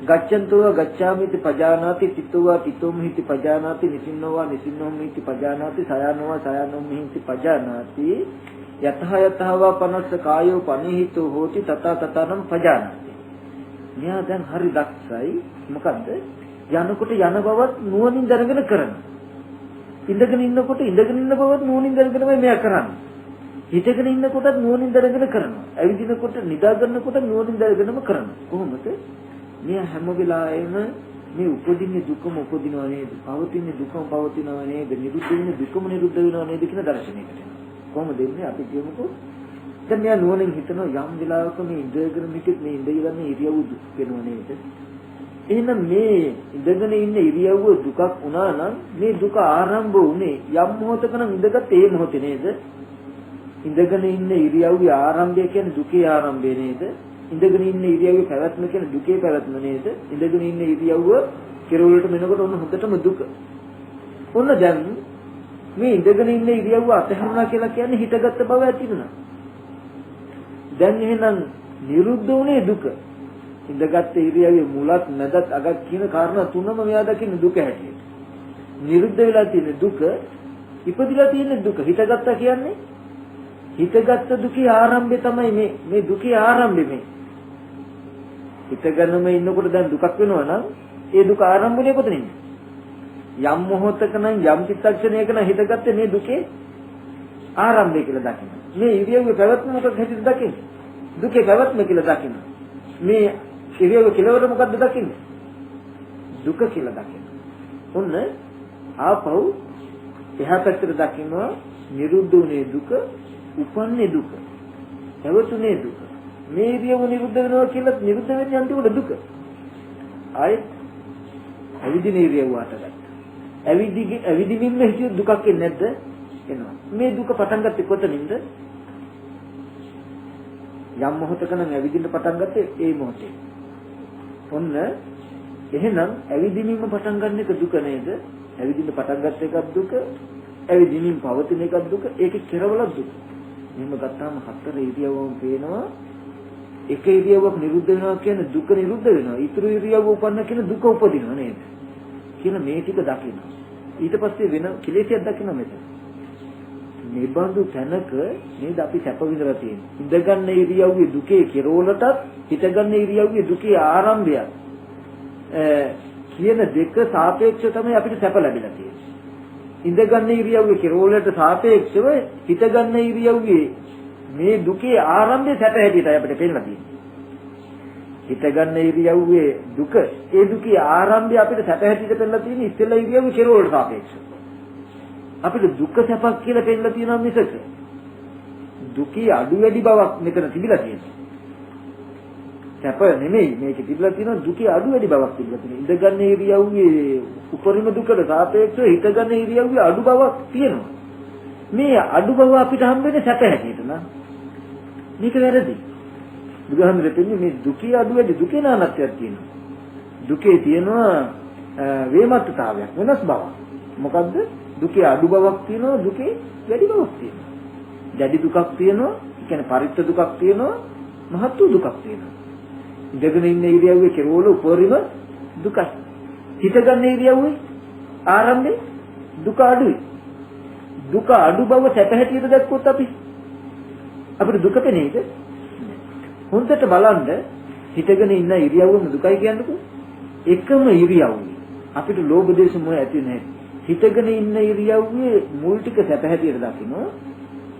ගච්ඡන්තෝ ගච්ඡාමිති පජානාති තිතෝවා තිතෝමිති පජානාති නිසින්නෝවා නිසින්නෝමිති පජානාති සයනෝවා සයනෝමිති පජානාති යතහ යතහවා පනස්ස කායෝ පනිහිතෝ හෝති තත තතනම් පජානාති. මෙයා දැන් හරි දක්ෂයි. මොකද්ද? යනකොට යන බවත් නුවණින් දැනගෙන කරනවා. ඉඳගෙන ඉන්නකොට ඉඳගෙන ඉන්න බවත් නුවණින් දැනගෙනමයි මෙයා කරන්නේ. හිටගෙන ඉන්නකොටත් නුවණින් දැනගෙන කරනවා. ඇවිදිනකොට නිදා ගන්නකොට නුවණින් දැනගෙනම කරනවා. කොහොමද? මෙයා හැම වෙලාවෙම මේ උපදින්නේ දුකම උපදිනව නේද? පවතින්නේ දුකම පවතිනව නේද? නිරුද්ධ වෙන්නේ දුකම නිරුද්ධ වෙනව නේද කියන දර්ශනයකට එනවා. කොහොමද එන්නේ? අපි කියමුකෝ දැන් මෙයා නුවණින් හිතනවා යම් වෙලාවක මේ ඉඳගෙන හිටියත් මේ ඉඳගෙන ඉරියව්ව දුක් වෙනව නේද? එහෙනම් මේ ඉඳගෙන ඉන්න ඉරියව්ව දුකක් වුණා නම් මේ දුක ආරම්භ වුණේ යම් මොහොතක නම් ඉඳගත් ඒ මොහොතේ නේද? ඉඳගෙන ඉන්න ඉරියව්වේ ආරම්භය කියන්නේ දුකේ ආරම්භය නේද? ඉඳගෙන ඉන්න ඉරියව්වේ පැවැත්ම කියන්නේ දුකේ පැවැත්ම නේද? ඉඳගෙන ඉන්න ඉරියව්ව කෙරවලට මෙනකොට ඔන්න හොඳටම දුක. ඔන්න දැන් මේ ඉඳගෙන ඉන්න ඉරියව්ව අතහැරුණා කියලා කියන්නේ හිතගත්ත බව ඇතිවෙනවා. දැන් එහෙනම් නිරුද්ධ වුණේ දුක. ඉඳගත් ඉරියව්වේ මුලත් මැදත් අගත් කියන කාරණා තුනම මෙයා දකින්න දුක හැටියට. නිරුද්ධ වෙලා තියෙන දුක, ඉපදිලා තියෙන දුක. හිතගත්තා කියන්නේ හිතගත්ත දුකේ ආරම්භය තමයි මේ දුකේ ආරම්භය මේ. හිතගන්නම ඉන්නකොට දැන් දුකක් වෙනවා නම් ඒ දුක ආරම්භුනේ කොතනින්ද? යම් මොහොතක නම් යම් චිත්තක්ෂණයක නම් හිතගත්තේ මේ දුකේ ආරම්භය කියලා දකින්න. මේ ඉරියව්වේ පැවැත්ම මොකක්ද හැටියට දකින්න? දුකේ පැවැත්ම කියලා දකින්න. මේ ඉරියව්ව කෙලවර මොකද්ද දකින්නේ? දුක කියලා දකින්න. ඔන්න ආපහු එහා පැත්තට දකින්නවා නිරුද්ධ වුණේ දුක, උපන්නේ දුක, පැවතුනේ දුක. මේ ඉරියව්ව නිරුද්ධ වෙනවා කියලා නිරුද්ධ වෙන්නේ අන්තිමට දුක. ආයෙත් ඇවිදින ඉරියව්ව අටගත්තා. ඇවිදිමින්ම හිතිය දුකක් එන්නේ නැද්ද? එනවා. මේ දුක පටන් ගත්තේ කොතනින්ද? යම් මොහොතක නම් ඇවිදින්න පටන් ගත්තේ ඒ මොහොතේ. ඔන්න එහෙනම් ඇවිදින්නින්ම පටන් ගන්න එක දුක නේද? ඇවිදින්න පටන් ගත්ත එකක් දුක, ඇවිදින්නින් පවතින එකක් දුක, ඒකේ කෙරවල දුක. මෙහෙම ගත්තාම හතර ඉරියව්වම පේනවා. එක ඉරියව්වක් නිරුද්ධ වෙනවා කියන්නේ දුක නිරුද්ධ වෙනවා. ඊතුරු ඉරියව්ව උපන්න කියන දුක උපදිනවා නේද? කියන මේ ටික දකින්න. ඊට පස්සේ වෙන කෙලෙසියක් දකින්න මෙතන. නිබඳු තැනක නේද අපි සැප විඳලා තියෙන්නේ. ඉඳගන්න ඉරියව්වේ දුකේ කෙරවලටත් හිටගන්න ඉරියව්වේ දුකේ ආරම්භය කියන දෙක සාපේක්ෂව තමයි අපිට සැප ලැබිලා තියෙන්නේ. ඉඳගන්න ඉරියව්වේ කෙරවලට සාපේක්ෂව හිටගන්න ඉරියව්වේ මේ දුකේ ආරම්භය සැප හැටියටයි අපිට පේන්න තියෙන්නේ. හිටගන්න ඉරියව්වේ දුක, ඒ දුකේ ආරම්භය අපිට සැප හැටියට පෙන්නලා තියෙන්නේ ඉස්සෙල්ලා ඉරියව්වේ කෙරවලට සාපේක්ෂව. අපිට දුක සැපක් කියලා පෙන්නලා තියෙනවා මිසක දුකේ අඩු වැඩි බවක් මෙතන තිබිලා තියෙනවා. සැප නෙමෙයි මේකේ තිබිලා තියෙනවා දුකේ අඩු වැඩි බවක් තිබිලා තියෙනවා. ඉඳගන්න ඉරියව්වේ උපරිම දුකට සාපේක්ෂව හිටගන්න ඉරියව්වේ අඩු බවක් තියෙනවා. මේ අඩු බව අපිට හම්බෙන්නේ සැප හැටියට නා. මේක වැරදි. බුදුහාමුදුරුවෝ මේ දුකේ අඩුවේදී දුකේ නානත්වයක් තියෙනවා. දුකේ තියෙනවා වේමත්තතාවයක් වෙනස් බවක්. මොකද්ද? දුකේ අඩු බවක් තියෙනවා, දුකේ වැඩි බවක් තියෙනවා. දැඩි දුකක් තියෙනවා, ඒ කියන්නේ පරිත්ත දුකක් තියෙනවා, මහත් වූ දුකක් තියෙනවා. ඉඳගෙන ඉන්න ඉරියව්වේ කෙරවල උපරිම දුකයි. හිටගන්න ඉරියව්වේ ආරම්භයේ දුක අඩුයි. දුක අඩු බව සැප හැටියට දැක්කොත් අපිට දුක පෙනේද? හොඳට බලන්න හිටගෙන ඉන්න ඉරියව්වම දුකයි කියන්නකෝ. එකම ඉරියව්වේ අපිට ලෝභ දේශ මොහ ඇති නැහැ. හිටගෙන ඉන්න ඉරියව්වේ මුල් ටික සැප හැටියට දකින්න.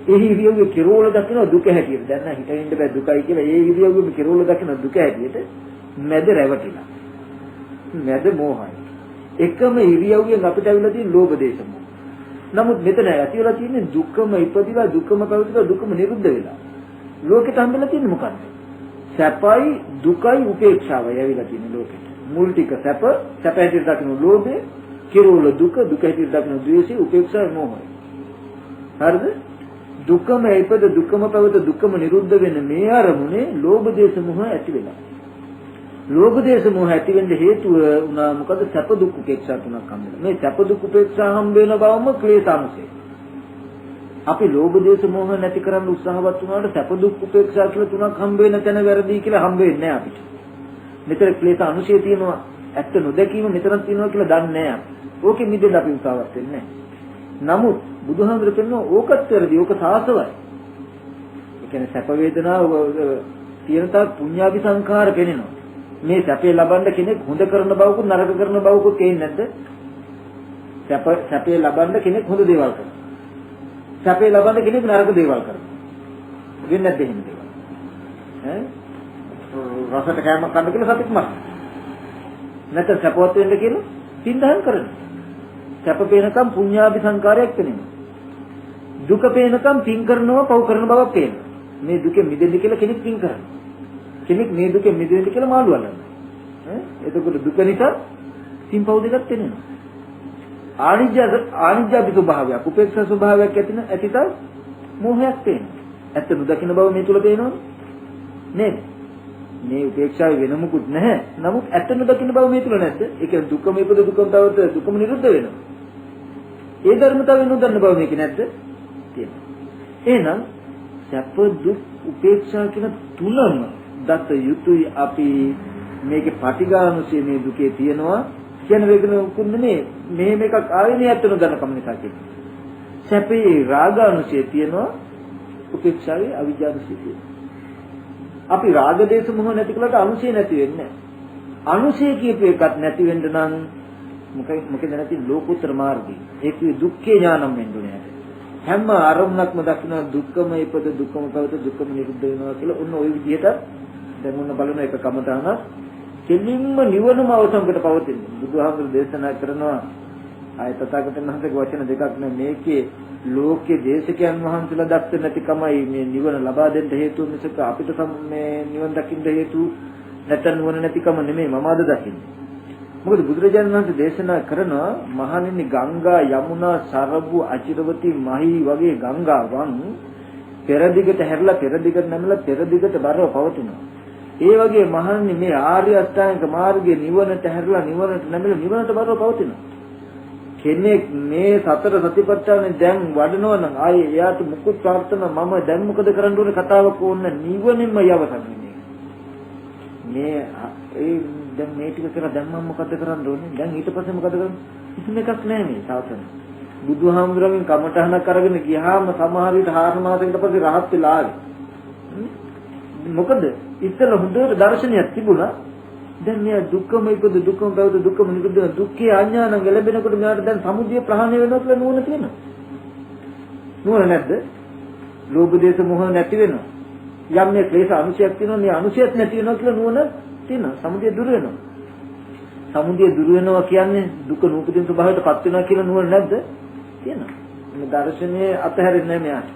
ඒ ඉරියව්වේ කෙරවල දකින්න දුක හැටියට. දැන් නම් හිටින්න ඉන්න බෑ දුකයි කියලා ඒ ඉරියව්වේ කෙරවල දකින්න දුක හැටියට මැද රැවටිලා. මැද මෝහයි. එකම ඉරියව්වෙන් අපිට ඇවිල්ලා තියෙන ලෝභ දේශ මොහ. නමුත් මෙතන ඇතිවලා තියෙන්නේ දුකම ඉපදිලා දුකම පැවතිලා දුකම නිරුද්ධ වෙලා. ලෝකෙට හම්බෙලා තියෙන්නේ මොකක්ද? සැපයි දුකයි උපේක්ෂාවයි ඇවිල්ලා තියෙන්නේ ලෝකෙට. මුල් ටික සැප හැටියට දකින්න ලෝභය, කෙරවල දුක හැටියට දකින්න ද්වේෂය, උපේක්ෂාව, මොහය. හරිද? දුකම ඉපද දුකම පැවත දුකම නිරුද්ධ වෙන මේ අරමුණේ ලෝභ දේශ මොහ ඇති වෙලා. ලෝභ දේශ මොහ ඇති වෙන්න හේතුව උනා මොකද? සැප දුක් උපේක්ෂා තුනක් හම්බෙලා. මේ සැප දුක් උපේක්ෂා හම්බ වෙන බවම ක්ලේශාංශය. අපි ලෝභ දේශ මොහ නැති කරන්න උත්සාහවත් වුණාට සැප දුක් උපේක්ෂා කියලා තුනක් හම්බ වෙන තැන වැරදි කියලා හම්බ වෙන්නේ නැහැ අපිට. මෙතන ක්ලේශ අනුශය තියෙනවා, ඇත්ත නොදැකීම මෙතන තියෙනවා කියලා දන්නේ නැහැ. ඕකෙ මිදෙන්න අපි උත්සාහවත් වෙන්නේ නැහැ. නමුත් බුදුහාමුදුරු කියනවා ඕකත් වැරදි, ඕක සාසවයි. ඒ කියන්නේ සැප වේදනාව තියෙන තාක් පුඤ්ඤාභි සංඛාර පෙනෙනවා. මේ සැපේ ලබන්න කෙනෙක් හොඳ කරන බවකුත් නරක කරන බවකුත් කියන්නේ නැද්ද? සැපේ ලබන්න කෙනෙක් හොඳ දේවල් කරනවා. සැපේ ලබන්න කෙනෙක් නරක දේවල් කරනවා. වෙන්නේ නැද්ද එහෙම දේවල්? රසට කෑමක් කන්න කියලා සතෙක් මරනවා. නැත්නම් සැපවත් වෙන්න කියලා පින්දහම් කරනවා. සැප පේනකම් පුඤ්ඤාභි සංකාරයක් පෙනෙනවා. දුක පේනකම් පින් කරනවා, පව් කරන බවක් පේනවා. මේ දුකෙන් මිදෙන්න කියලා කෙනෙක් පින් කරනවා. කෙනෙක් මේ දුකෙන් මිදෙන්න කියලා මාළු අල්ලනවා. එතකොට දුක නිසා පින් පව් දෙකක් පෙනෙනවා. ආනිජ්ජ ස්වභාවයක්, උපේක්ෂා ස්වභාවයක් ඇතිත මෝහයක් තියෙනවා. ඇත්ත නොදකින්න බව මේ තුල පේනවනේ. නේද? මේ උපේක්ෂාව වෙන මොකුත් නැහැ. නමුත් ඇත්ත නොදකින්න බව මේ තුල නැද්ද? ඒ කියන්නේ දුකම ඉපද දුකම තවත දුකම නිරුද්ධ වෙනවා. ඒ ධර්මතාවය නොදන්න බව මේක නැද්ද? තියෙනවා. එහෙනම් සැප දුක් උපේක්ෂා කියන තුනම දත යුතුයි. අපි මේකේ පටිඝානුසය මේ දුකේ තියෙනවා කියන වේගන උකුන්නේ මේ මේකක් ආයෙනේ ඇත්ත නොදන්න කම නිසා කියන්නේ. සැපේ රාගානුසය තියෙනවා, උපේක්ෂාවේ අවිජ්ජානුසය තියෙනවා. අපි රාග දේශ මොහ නැති කළාට අනුසය නැති වෙන්නේ නැහැ. අනුසය කියපු එකක් නැති වෙන්න නම් මොකද නැති ලෝකෝත්තර මාර්ගය. ඒකේ දුක්ඛේ ඥානම් වෙන්නේ. හැම අරමුණක්ම දකින්න දුක්ඛම ඉපද දුක්ඛම පැවත දුක්ඛම නිරුද්ධ වෙනවා කියලා ඔන්න ওই විදිහට දැන් මොන බලන එක කමතාන කෙලින්ම නිවනම අවසන්කට පවතින. බුදුහාමුදුරු දේශනා කරනවා ආය තථාගතයන් වහන්සේගේ වචන දෙකක් නේ මේකේ ලෝකයේ දේශකයන් වහන්සේලා දක්ත නැතිකමයි මේ නිවන ලබා දෙන්න හේතුව මිසක අපිට මේ නිවන දකින්න හේතු නැත්නම් නිවන නැතිකම නෙමෙයි මම අද දකින්නේ. මොකද බුදුරජාණන් වහන්සේ දේශනා කරනවා මහණෙනි ගංගා යමුනා සරබු අචිරවති මහී වගේ ගංගාවන් පෙරදිගට හැරිලා පෙරදිගට නැමලා පෙරදිගට බරව පවතිනවා. ඒ වගේ මහණෙනි මේ ආර්ය අෂ්ටාංග මාර්ගයේ නිවනට හැරිලා නිවනට නැමලා නිවනට බරව පවතිනවා. කෙනෙක් මේ සතර සතිපට්ඨානේ දැන් වඩනවා නම් ආයේ එයාට මුකුත් ප්‍රාර්ථනා මම දැන් මොකද කරන්න ඕනේ කතාවක් ඕන නිවනින්ම යවසන් වෙන්නේ. මේ දැන් මේ ටික කරලා දැන් මම මොකද කරන්න ඕනේ? දැන් ඊට පස්සේ මොකද කරන්නේ? කිසිම එකක් නැහැ මේ සාසන. බුදුහාමුදුරන්ගෙන් කමඨහනක් අරගෙන ගියාම සමහර විට 4 මාසයකට පස්සේ රහත් වෙලා ආවේ. මොකද ඉතල හොඳට දර්ශනයක් තිබුණා. දැන් මේ දුක්ඛම ඉපද දුක්ඛම පැවත දුක්ඛම නිරුද්ධ වෙන දුක්ඛේ අඥානං ගැලබෙනකොට මෙයාට දැන් සමුදය ප්‍රහාණය වෙනවා කියලා නුවණ තියෙනවා. නුවණ නැද්ද? ලෝභ දේශ මොහ නැති වෙනවා. යම් මේ ක්ලේශ අනුශයක් තියෙනවා මේ අනුශයක් නැති වෙනවා කියලා නුවණ තියෙනවා. සමුදය දුර වෙනවා. සමුදය දුර වෙනවා කියන්නේ දුක නූපදින ස්වභාවයට පත් වෙනවා කියලා නුවණ නැද්ද? තියෙනවා. මේ දර්ශනයේ අතහැරෙන්නේ නැහැ මෙයාට.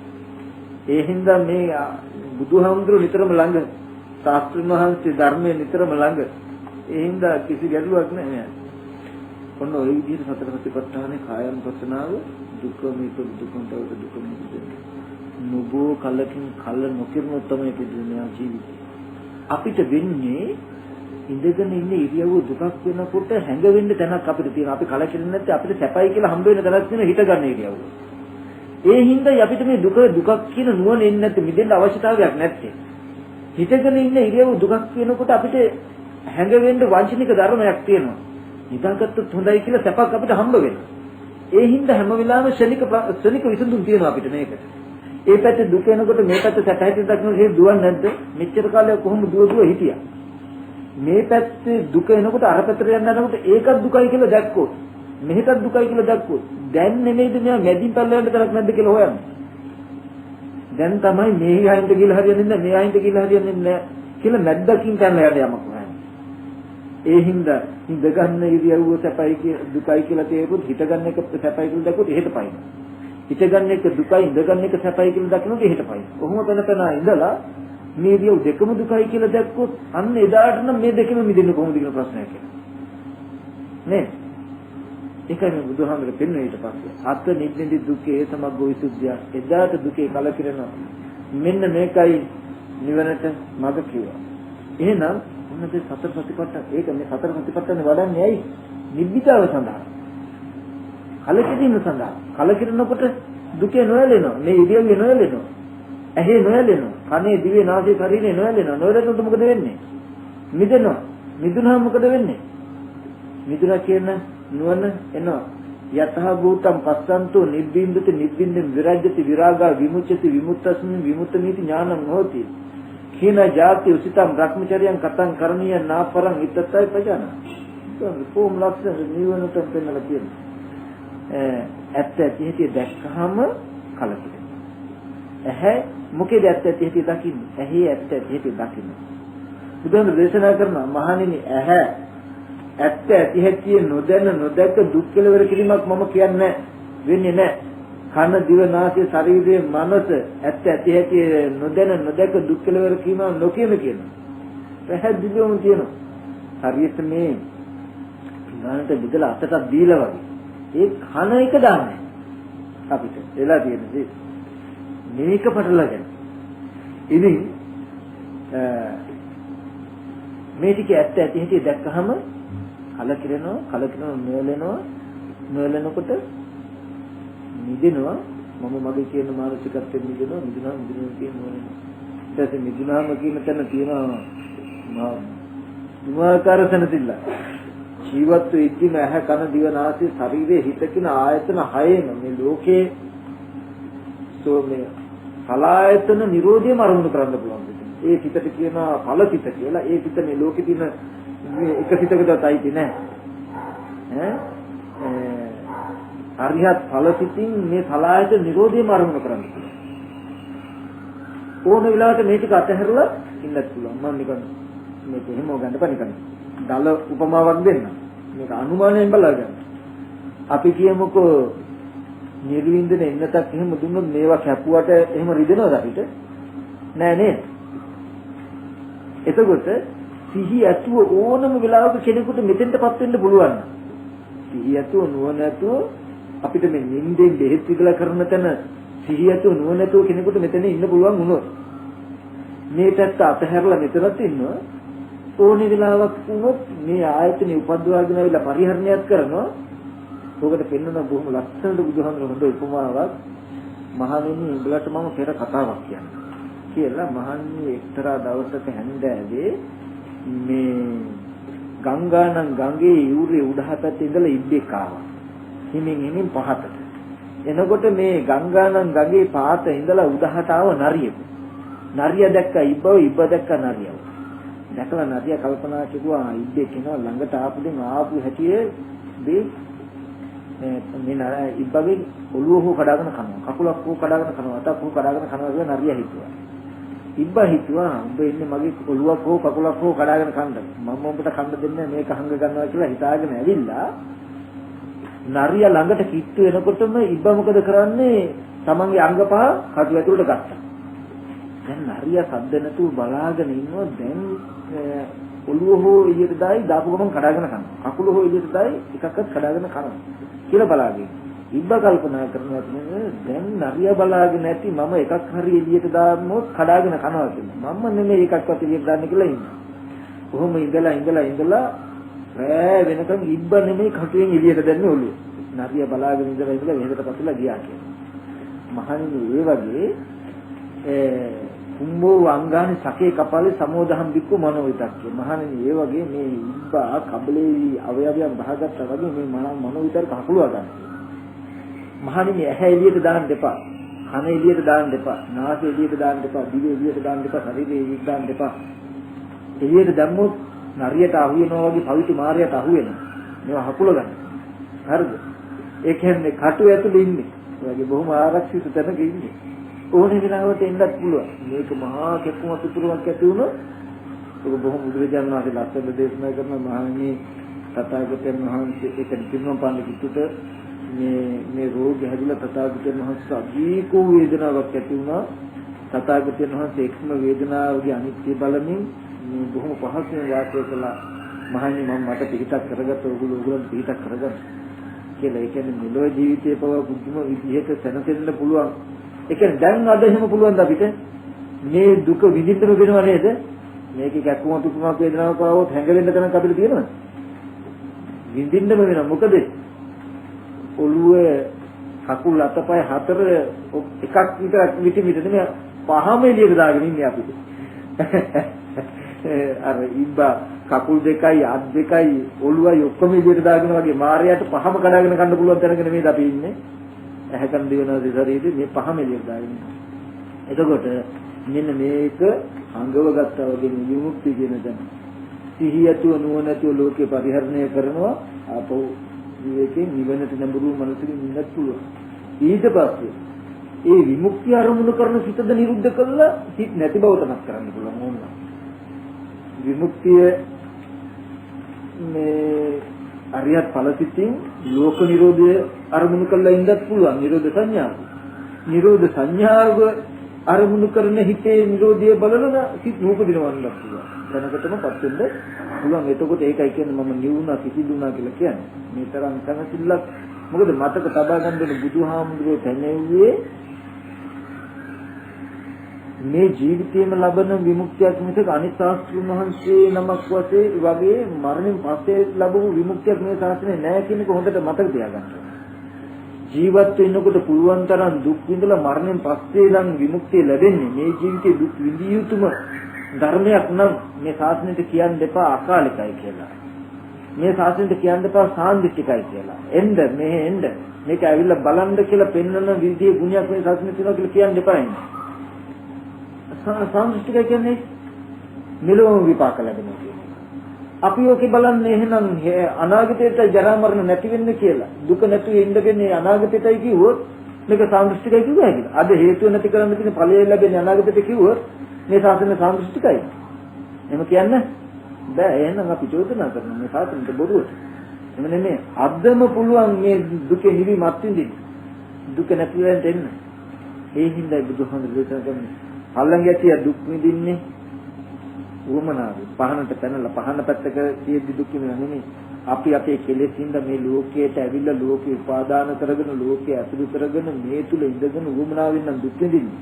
ඒ හින්දා මේ බුදුහාමුදුරුවෝ නිතරම ළඟ ශාස්ත්‍රඥ වහන්සේ ධර්මයේ නිතරම ළඟ ඒ හින්දා කිසි ගැටලුවක් නැහැ. ඔන්න ඔය විදිහට සතර සතිපට්ඨානේ කායानुපස්සනාව දුක්ඛම ඉපද දුක්ඛම තවත දුක්ඛම නුබෝ කලකින් කල නොකිරුණොත් තමයි පිළිදෙනා ජීවිතේ. අපිට වෙන්නේ ඉඳගෙන ඉන්න ඉරියව්ව දුකක් වෙනකොට හැඟෙන්න තැනක් අපිට තියෙනවා. අපි කලකිරෙන්නේ නැත්නම් අපිට සැපයි කියලා හම්බ වෙන තැනක් තියෙන හිත ගන්න ඉරියව්ව. ඒ හින්දා අපිට මේ දුකක් කියන නුවණ එන්නේ නැත්නම් මිදෙන්න අවශ්‍යතාවයක් නැත්තේ. හිතගෙන ඉන්න ඉරියව්ව දුකක් වෙනකොට අපිට හැඟෙන්න වංචනික ධර්මයක් තියෙනවා. නිදාගත්තොත් හොඳයි කියලා සැපක් අපිට හම්බ වෙනවා. ඒ හින්දා හැම වෙලාවෙම ශනික විසඳුම් තියෙනවා අපිට මේකට. ඒ පැත්තේ දුක එනකොට මේ පැත්තේ සැප හිතෙන් දක්නකොට ඒ දුවන්නේ නැද්ද? මෙච්චර කාලයක් කොහොමද දුව හිටියා? මේ පැත්තේ දුක එනකොට අර පැත්තට යන්න යනකොට ඒකත් දුකයි කියලා දැක්කොත් මෙහෙටත් දුකයි කියලා දැක්කොත් දැන් නෙමෙයිද මෙයා මැදින් පල්ලෙන්ට තරක් නැද්ද කියලා හොයන්නේ. දැන් තමයි මේ අයින්ට කියලා හරියන්නේ නැහැ මේ අයින්ට කියලා හරියන්නේ නැහැ කියලා මැද්දකින් කරන්න යන්න යමක් නැහැ. ඒ හින්දා ඉඳ ගන්න ඉරියව්ව සැපයි දුකයි කියලා තේරුවොත් හිත ගන්න එක සැපයි කියලා දැක්කොත් එහෙට පයින්. හිත ගන්න එක දුකයි ඉඳ ගන්න එක සැපයි කියලා දකිනොත් එහෙට පයින්. කොහොම වෙනතන ඉඳලා මේ ඉරියව් දෙකම දුකයි කියලා දැක්කොත් අන්න එදාට නම් මේ දෙකම මිදෙන්න කොහොමද කියන ප්‍රශ්නයක් නේ. ඒකයි මේ බුදුහාමර පෙන්වන්නේ ඊට පස්සේ. අත නිද්දෙදි දුකේ සමග්ගෝ විසුද්ධිය. එදාට දුකේ කලකිරෙනවා. මෙන්න මේකයි නිවනට මඟ කිව්වා. එහෙනම් මොනද සතර සතිපට්ඨාන ඒක මේ සතර සතිපට්ඨාන වඩන්නේ ඇයි? නිබ්බිතාව සඳහා. කලකිරීම සඳහා. කලකිරෙනකොට දුකේ නොයැලෙනවා. මේ ඉරියව්වේ නොයැලෙනවා. ඇහි නොයැලෙනවා. කනේ දිවේ නාසයේ ශරීරේ නොයැලෙනවා. නොයැලෙනකොට මොකද වෙන්නේ? මිදෙනවා. මිදුනහම මොකද වෙන්නේ? මිදුනා කියන නුවණ එනවා. යතහ භූතම් පස්සන්තෝ නිබ්බින්දති නිබ්බින්දෙන් විරජ්‍යති විරාගා විමුච්ඡති විමුක්තස්මින් විමුක්තමීති ඥානං හෝති. කීන ජාති උසිතම් භ්‍රමචර්යං කතං කරණීය නාපරං ඉත්තයි පජාන. කොහොම ලක්ෂණ නිවනට පෙන්නලා තියෙනවා. ඇත්ත ඇති දැක්කහම කලකිරෙනවා. ඇහැ මොකේද ඇත්ත ඇති දකින්නේ? ඇහි ඇත්ත ඇති දකින්න. බුදුන් දේශනා කරනවා මහණෙනි ඇහැ ඇත්ත ඇති නොදැන නොදැක දුක් කෙලවර කිරීමක් මම කියන්නේ වෙන්නේ නැහැ. කන දිව නාසය ශරීරයේ මනස ඇත්ත ඇති නොදැන නොදැක දුක් කෙලවර කිරීම නොකියන කියනවා. පැහැදිලිවම කියනවා. හරියට මේ ගානට බෙදලා අතට දීලා වගේ. ඒ කන එක දාන්නේ අපිට වෙලා තියෙන්නේ. මේක පටලගෙන. ඉතින් මේ ටික ඇත්ත ඇති දැක්කහම කලකිරෙනවා නොයලෙනකොට මිදෙනවා මම මගේ කියන මානසිකත්වයෙන් මිදුණා කියන මොනවා ඊට මිදුණාම කියන තැන තියෙනවා දුමාකාර සනතිල්ල ජීවත් වෙද්දිම ඇහ කන දිව නාසය ශරීරයේ හිත කියන ආයතන හයේම මේ ලෝකේ සෝමේ කලායතන නිරෝධියම අරමුණු කරන්න පුළුවන්. ඒ හිතට කියනවා ඵලසිත කියලා. ඒ හිත මේ ලෝකේ තියෙන එක සිතකටවත් අයිති නැහැ. අරිහත් ඵලසිතින් මේ ඵලායත නිරෝධයම අරමුණු කරන්න පුළුවන්. ඕන වෙලාවට මේ ටික අතහැරලා ඉන්නත් පුළුවන්. මම නිකන් මේක එහෙම ගන්න බෑ නිකන්. දල උපමාවක් දෙන්න. මේක අනුමානයෙන් බලගන්න. අපි කියමුකෝ නිර්වින්දන එන්නතක් එහෙම දුන්නොත් මේවා කැපුවට එහෙම රිදෙනවද අපිට? නෑ නේද? එතකොට සිහි ඇතුව ඕනම වෙලාවක කෙනෙකුට මෙතෙන්ටපත් වෙන්න පුළුවන්. සිහි ඇතුව නුවණ ඇතුව අපිට මේ නිින්දෙන් බෙහෙත් විදලා කරන තැන සිහි ඇතුව නුවණ ඇතුව කෙනෙකුට මෙතන ඉන්න පුළුවන් වුණොත් මේ පැත්ත අතහැරලා මෙතනත් ඉන්නවා. ඕනේ වෙලාවක් වුණොත් මේ ආයතනෙ උපද්දවාගෙන ආවිලා පරිහරණයක් කරනවා. ඔකට පෙන්වන බොහොම ලස්සනට බුදුහාමුදුරුවෝ හොඳ උපමාවක්. මහණෙනි උඹලට මම පෙර කතාවක් කියන්නම් කියලා මහන්නේ එක්තරා දවසක හැන්දෑවේ මේ ගංගානම් ගඟේ යූරේ උඩහ පැත්තේ ඉඳලා ඉබ්බෙක් ආවා. හිමින් පහතට. එනකොට මේ ගංගානම් ගඟේ පාත ඉඳලා උඩහට ආව නරියෙක්. නරිය දැක්ක ඉබ්බ දැක්ක නරියව. දැකලා නරිය කල්පනා කෙරුවා ඉබ්බෙක් එනවා ළඟට ආපු හැටියේ මේ ඉබ්බගේ ඔළුව හො කඩාගෙන කනවා. කකුලක් හො කඩාගෙන කනවා. අතක් හො කඩාගෙන කනවා කියලා නරිය හිතුවා. ඉබ්බා හිතුවා උඹ ඉන්නේ මගේ ඔළුවක් හෝ කකුලක් හෝ කඩාගෙන කන්න. මම උඹට කන්න දෙන්නේ මේක හංග ගන්නවා කියලා හිතාගෙන ඇවිල්ලා නරිය ළඟට කිට්ටු එනකොටම ඉබ්බා මොකද කරන්නේ? තමන්ගේ අංග පහ කටු ඇතුළට ගත්තා. දැන් නරිය සද්ද නැතුව බලාගෙන ඉන්නවා. දැන් ඔළුව හෝ එළියට දායි දාපු ගමන් කඩාගෙන කනවා. කකුල හෝ එළියට දායි එකක්වත් කඩාගෙන කනවා කියලා බලාගෙන. ඉබ්බ කල්පනා කරනවා කියන්නේ දැන් නරිය බලාගෙන නැති මම එකක් හරි එළියට දාන්නොත් කඩාගෙන කනවා කියලා. මම නෙමෙයි එකක්වත් එළියට දාන්න කියලා ඉන්නේ. කොහොම ඉඳලා රෑ වෙනකන් ඉබ්බ නෙමෙයි කටුවෙන් එළියට දැන්නේ ඔළුව. නරිය බලාගෙන ඉඳලා වෙහෙකට පස්සෙලා ගියා කියලා. මහණෙනි ඒ වගේ කුම්බෝ අංගානි සකේ කපාලේ සමෝදහම් බික්කු මනෝවිතක්කේ. මහණෙනි ඒ වගේ මේ ඉබ්බා කබලේ අවයවයන් බහගත්තා වගේ මේ මනෝවිතර කකුලවා ගන්න. මහණෙනි ඇහැ එළියට දාන්න එපා. කන එළියට දාන්න එපා. නාසය එළියට දාන්න එපා. දිව එළියට දාන්න එපා. ශරීරය එළියට දාන්න එපා. එළියට දැම්මොත් නරියට අහු වෙනවා වගේ පවිතු මාරයට අහු වෙනවා. මේවා හකුල ගන්න. හරිද? ඒ කියන්නේ කටු ඇතුලේ ඉන්නේ. ඒ වගේ බොහොම ආරක්ෂිත තැනක ඉන්නේ. ඕනේ වෙලාවට එන්නත් පුළුවන්. මේක මහා කෙකුම පිටුරුවක් ඇති වුණොත් ඒක බොහොම බුදුරජාණන් වහන්සේ ලස්සන දේශනා කරන මහණෙනි තථාගතයන් වහන්සේ ඒක පිරුණම් පාන්න කිතුට මේ රෝගය හැදිලා තථාගතයන් වහන්සේ අධිකෝ වේදනාවක් ඇති වුණා. තථාගතයන් වහන්සේ එක්ම වේදනාවගේ අනිත්‍ය බලමින් මේ බොහොම පහසුවෙන් වාසය කළා. මහණෙනි මම මට පිටක් කරගත්ත ඕගොල්ලෝ පිටක් කරගන්න කියලා. ඒ කියන්නේ මෙලොව ජීවිතේ පව බුද්ධම විදිහට සැනසෙන්න පුළුවන්. ඒ කියන්නේ දැන් අද එහෙම පුළුවන් ද අපිට මේ දුක විඳින්න වෙනව නේද? මේක කැක්කුම පිටුමක් වේදනාවක් ආවොත් හැංගෙන්න තැනක් අපිට තියෙනවද? විඳින්නම වෙනවා. මොකද ඔළුවේ කකුල් අතපය හතර එකක් විතරක් විට නෙමෙයි පහම එළියට දාගෙන ඉන්නේ අපිට. අර ඉබ්බා කකුල් දෙකයි අත් දෙකයි ඔළුවයි ඔක්කොම එළියට දාගෙන වගේ මාරයට පහම කඩාගෙන ගන්න පුළුවන් තැනක නෙමෙයි අපි ඉන්නේ. ඇහැකන් දිවන ශරීරේ මේ පහම එළියට දාගෙන ඉන්නවා. එතකොට මෙන්න මේක අංගව ගත්තා වගේ විමුක්තිය කියන දේ. සිහියතුව නුවණැතුව ලෝකේ පරිහරණය කරනවා අපෝ විවේකයෙන් නිවනට නඹුරු මනසකින් ඉන්නත් පුළුවන්. ඊට පස්සේ ඒ විමුක්තිය අරමුණු කරන සිතද නිරුද්ධ කළා සිත් නැති බව තමයි කරන්න පුළුවන් ඕන. විමුක්තිය මේ අරියත් ඵලසිතින් ලෝක නිරෝධය අරමුණු කරලා ඉඳත් පුළුවන්. නිරෝධ සංඥාව. නිරෝධ සංඥාව අරමුණු කරන හිතේ නිරෝධය බලන සිත් නූපදිනවන්නත් පුළුවන්. දැනකටමපත් වෙන්න පුළුවන්. එතකොට ඒකයි කියන්නේ මම නිවුණා කිසිදුණා කියලා කියන්නේ. මේ තරම් තනසිල්ලක් මොකද මතක තබා ගන්න දෙන බුදුහාමුදුරුවෝ තැනෙන්නේ මේ ජීවිතයේම ලබන විමුක්තියක් මිසක අනිත් ශාස්ත්‍රඥ වහන්සේ නමක් වශයෙන් වගේ මරණයෙන් පස්සේ ලැබු විමුක්තියක් මේ ශාස්ත්‍රයේ නැහැ කියන එක හොඳට මතක තියාගන්න. ජීවත් වෙනකොට පුළුවන් තරම් දුක් විඳලා මරණයෙන් පස්සේ නම් විමුක්තිය ලැබෙන්නේ. මේ ජීවිතේ දුක් විඳිය යුතුම ධර්මයක් නම් මේ ශාස්ත්‍රයට කියන්න එපා අකාලිකයි කියලා. මේ ශාස්ත්‍රයට කියන්න එපා සාන්දිටිකයි කියලා. එන්න මේක ඇවිල්ලා බලන්න කියලා පෙන්වන විදිහේ ගුණයක් මේ ශාස්ත්‍රයේ තියෙනවා කියලා කියන්න එපා එන්නේ. සාන්දිටිකයි කියන්නේ මෙලොව විපාක ලැබෙනවා කියන්නේ. අපි ඔකේ බලන්නේ එහෙනම් අනාගතයට ජරා මරණ නැති වෙන්නේ කියලා. දුක නැතුව ඉන්න වෙන්නේ අනාගතයටයි කිව්වොත් මේක සාන්දෘෂ්ටිකයි කිව්වා කියලා. අද හේතුව නැති කරන්න තියෙන ඵලය ලැබෙන්නේ අනාගතයට කිව්වොත් මේ ශාසනය සාන්දෘෂ්ටිකයි. එහෙම කියන්න බෑ. එහෙනම් අපි චෝදනා කරනවා මේ ශාසනයට බොරුවට. එහෙම නෙමෙයි. අදම පුළුවන් මේ දුකේ නිවිමත් විඳින්න. දුක නැති වෙන්න එන්න. ඒ හින්දා බුදුහාමුදුරුවෝ දේශනා කරන්නේ අල්ලංගැතිය දුක් විඳින්නේ උවමනාවේ. පහනට පැනලා පහන පැත්තක තියෙද්දි දුක් විඳිනවා නෙමෙයි. අපි අපේ කෙලෙසින්ද මේ ලෝකයට ඇවිල්ලා ලෝකේ උපාදාන කරගෙන ලෝකේ ඇතුළු කරගෙන මේ තුල ඉඳගෙන උවමනාවෙන් නම් දුක් විඳින්නේ.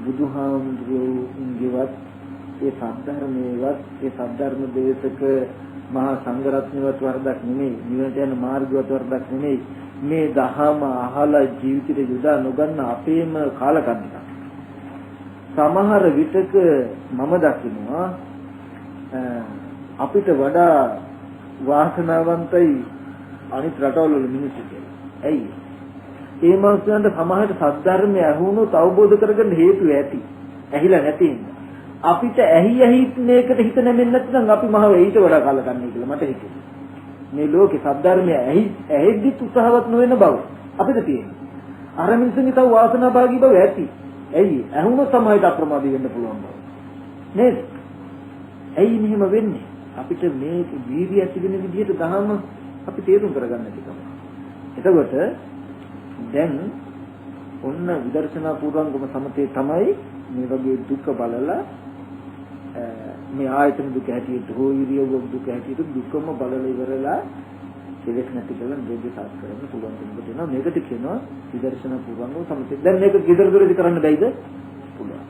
බුදුහාමුදුරුවෝන්ගේවත් ඒ සද්ධර්මයේවත් ඒ සද්ධර්ම දේශක මහා සංඝරත්නයවත් වරදක් නෙමෙයි. නිවනට යන මාර්ගවත් වරදක් නෙමෙයි. මේ දහම අහලා ජීවිතේ යොදා නොගන්න අපේම කාලකන්නික. සමහර විටක මම දකිනවා අපිට වඩා වාසනාවන්තයි අනිත් රටවල මිනිස්සු කියලා. ඇයි? ඒ මාසයන්ට සමහරට සද්ධර්මය අහුනොත් අවබෝධ කරගන්න හේතු ඇති. ඇහිලා නැති ඉන්න. අපිට ඇහි මේකට හිත නැමෙන්නේ නැත්නම් අපි මහ ඊට වඩා කලකන්නේ කියලා මට හිතෙනවා. මේ ලෝකේ සද්ධර්මය ඇහිද්දි උත්සාහවත් නොවන බව අපිට තියෙනවා. අර මිනිස්සුන්ගේ තව වාසනාභාගී බව ඇති. ඇයි? අහුනොත් සමාහිත අප්‍රමාදී වෙන්න පුළුවන් බව. නේද? ඇයි මෙහෙම වෙන්නේ? අපිට මේ වීර්යය ඇති වෙන විදිහට දහම අපි තේරුම් කරගන්න තිබෙනවා. එතකොට දැන් ඔන්න විදර්ශනා පූර්වංගම සමතේ තමයි මේ වගේ දුක බලලා මේ ආයතන දුක හැටියට හෝ ඉරියව්ව දුක හැටියට දුකම බලලා ඉවරලා කෙලෙස් නැති කරලා නිරෝධය සාක්ෂාත් කරගන්න පුළුවන් කෙනෙකුට වෙනවා. මේකට කියනවා විදර්ශනා පූර්වංගව සමථය. දැන් මේක gedara duredi කරන්න බැයිද? පුළුවන්.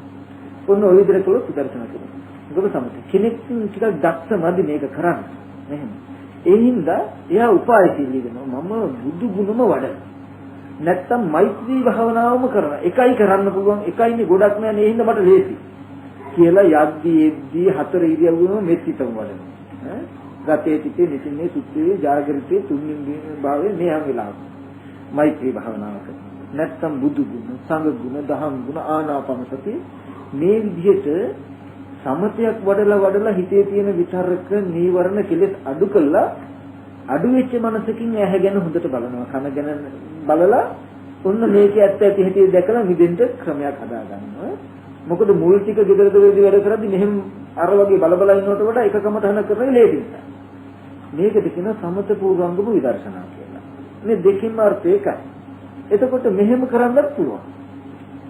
ඔන්න ඔය විදිහට කළොත් විදර්ශනා කරනවා. මොකද සමථය. කෙනෙක් ටිකක් දක්ෂ මදි මේක කරන්න. එහෙනම් ඒ හින්දා එයා උපායශීලී වෙනවා. මම බුදු ගුණම වඩන. නැත්තම් මෛත්‍රී භාවනාවම කරන. එකයි කරන්න පුළුවන්. එකයිනේ ගොඩක් නෑ. ඒ හින්දා මට ලේසි. කියලා යද්දී එද්දී හතර ඉරියව්වෙම මෙත්තිතම වඩන. ගතේ තිතේ නිසින්නේ සුත්තේ ජාගරිතේ තුන්වෙනි භාවයේ මේ හැම වෙලාවම මෛත්‍රී භාවනාව කරනවා. නැත්තම් බුදු ගුණ, සංඝ ගුණ, දහම් ගුණ, ආනාපාන සති මේ විදිහට සමතයක් වඩලා හිතේ තියෙන විතරක නීවරණ කෙලෙස් අඩු කළා අඩු වෙච්ච මනසකින් ඇහැ ගැන හොඳට බලනවා. කන ගැන බලලා ඔන්න මේකේ ඇත්ත ඇති හැටි දැකලා මිදෙන්න ක්‍රමයක් හදා ගන්නවා. මොකද මුල් ටික gedara duredi වැඩ කරද්දී මෙහෙම අර වගේ බල ඉන්නවට වඩා එකකම තහන කරන්නේ ලේසියි. මේකට කියන සමත පූර්වංගම විදර්ශනා කියලා. මේ දෙකෙන්ම අර්ථය එකයි. එතකොට මෙහෙම කරන්නත් පුළුවන්.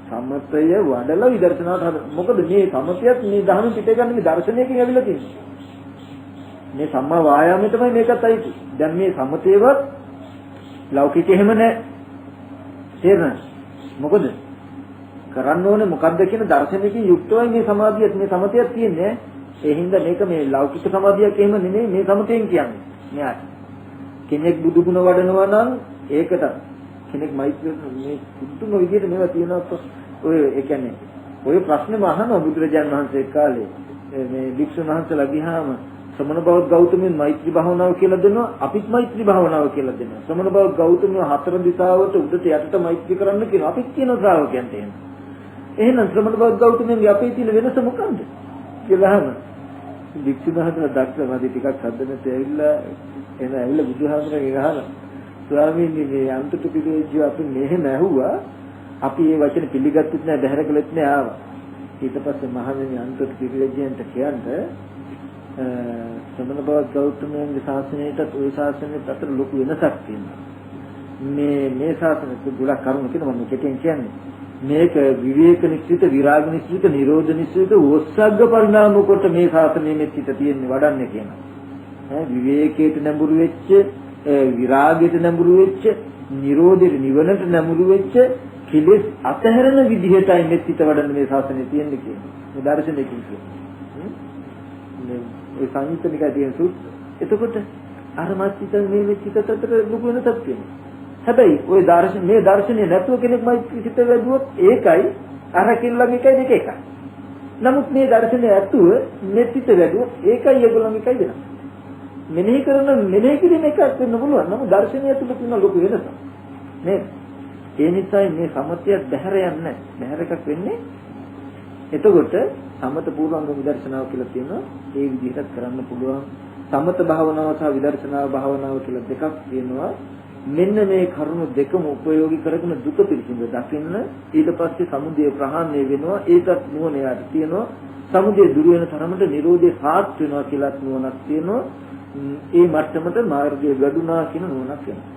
සමතය වඩලා විදර්ශනාවට හද. මොකද මේ සමතයත් මේ ධර්ම පිටේ ගන්න මේ දර්ශනයකින් ඇවිල්ලා තියෙන්නේ. මේ සම්මා වායාමයේ තමයි මේකත් අයිති. දැන් මේ සමතේවත් ලෞකික එහෙම නැහැ. තේරෙනවද? මොකද කරන්න ඕනේ මොකද්ද කියන දර්ශනයකින් යුක්තවයි මේ සමාධියත් මේ සමතයත් තියෙන්නේ. ඒ හින්දා මේක මේ ලෞකික සමාධියක් එහෙම නෙමෙයි මේ සමතයෙන් කියන්නේ. මෙයාට කෙනෙක් බුදු ගුණ වඩනවා නම් ඒකට කෙනෙක් මෛත්‍රී මේ බුදුම විදිහට මේවා තියෙනවා. ඔය ඒ කියන්නේ ඔය ප්‍රශ්නේම අහනවා බුදුරජාණන් වහන්සේ කාලේ මේ වික්ෂුන් වහන්සේලා ගියාම ශ්‍රමණ බෞද්ධ ගෞතමයන් මෛත්‍රී භාවනාව කියලා දෙනවා. අපිත් මෛත්‍රී භාවනාව කියලා දෙනවා. ශ්‍රමණ බෞද්ධ ගෞතමයන් හතර දිශාවට උඩට යටට මෛත්‍රී කරන්න කියනවා. අපිත් කියන ශ්‍රාවකයන්ට එහෙම. එහෙනම් ශ්‍රමණ බෞද්ධ ගෞතමයන්ගේ අපේ තියෙන වෙනස මොකන්ද කියලා අහනවා. වික්ෂුන් වහන්සේලා දක්වලා ටිකක් හදන්නට ඇවිල්ලා එන ඇවිල්ලා බුදුහාමරගෙන් අහනවා. ස්වාමීනි මේ අන්තිම පිළිවෙජ්ජිය අපි මෙහෙම ඇහුවා. අපි මේ වචන පිළිගත්තෙත් නෑ, බැහැර කළෙත් නෑ ආවා. ඊට පස්සේ මහණෙනි අන්තිම පිළිවෙජ්ජියන්ට කියන්නේ ශ්‍රමණ බෞද්ධ ගෞතමයන්ගේ ශාසනයටත් ওই ශාසනයට අතර ලොකු වෙනසක් තියෙනවා. මේ ශාසනයට ගොඩක් කරුණු කියනවා මම කෙටියෙන් කියන්නේ. මේක විවේක නිශ්චිත, විරාග නිශ්චිත, නිරෝධ නිශ්චිත, වොස්සග්ග පරිණාම කොට මේ ශාසනයේ මෙච්චිත තියෙන්නේ වඩන්නේ කියනවා. විවේකයට නැඹුරු වෙච්ච, විරාගයට නැඹුරු වෙච්ච, නිරෝධයට නිවනට නැඹුරු වෙච්ච කෙලෙස් අතහැරන විදිහටයි මෙච්චිත වඩන්නේ මේ ශාසනයේ තියෙන්නේ කියනවා. මේ දර්ශනයකින් කියනවා. ඒ සංයුත්තනිකයි තියෙන සූත්‍ර. එතකොට අර මච්චිත මේ මෙච්චිත අතර ලොකු වෙනසක් තියෙනවා. හැබැයි ওই මේ දර්ශනය නැතුව කෙනෙක් මෛත්‍රී සිත වැදුවොත් ඒකයි අර කිල්ලගේ එකයි දෙක එකයි. නමුත් මේ දර්ශනය ඇතුව මෙත්තිත වැදුවොත් ඒකයි ඒගොල්ලන්ගේ එකයි වෙනස්. මෙනෙහි කිරීම එකක් වෙන්න පුළුවන්. නමුත් දර්ශනය ඇතුළේ තියෙන ලොකු වෙනසක්. නේද? ඒ නිසා මේ සමතය බැහැර යන්නේ නැහැ. බැහැර එකක් වෙන්නේ. එතකොට සමත පූර්වංග විදර්ශනාව කියලා තියෙනවා. ඒ විදිහට කරන්න පුළුවන්. සමත භාවනාව සහ විදර්ශනා භාවනාව කියලා දෙකක් තියෙනවා. මෙන්න මේ කරුණු දෙකම උපයෝගී කරගෙන දුක පිළිසිඳ දකින්න ඊට පස්සේ සමුදය ප්‍රහාණය වෙනවා. ඒකත් නුවණ යාට තියෙනවා. සමුදය දුරු වෙන තරමට නිරෝධය සාත් වෙනවා කියලා නුවණක් තියෙනවා. ඒ මට්ටමට මාර්ගය ගඩුණා කියන නුවණක් වෙනවා.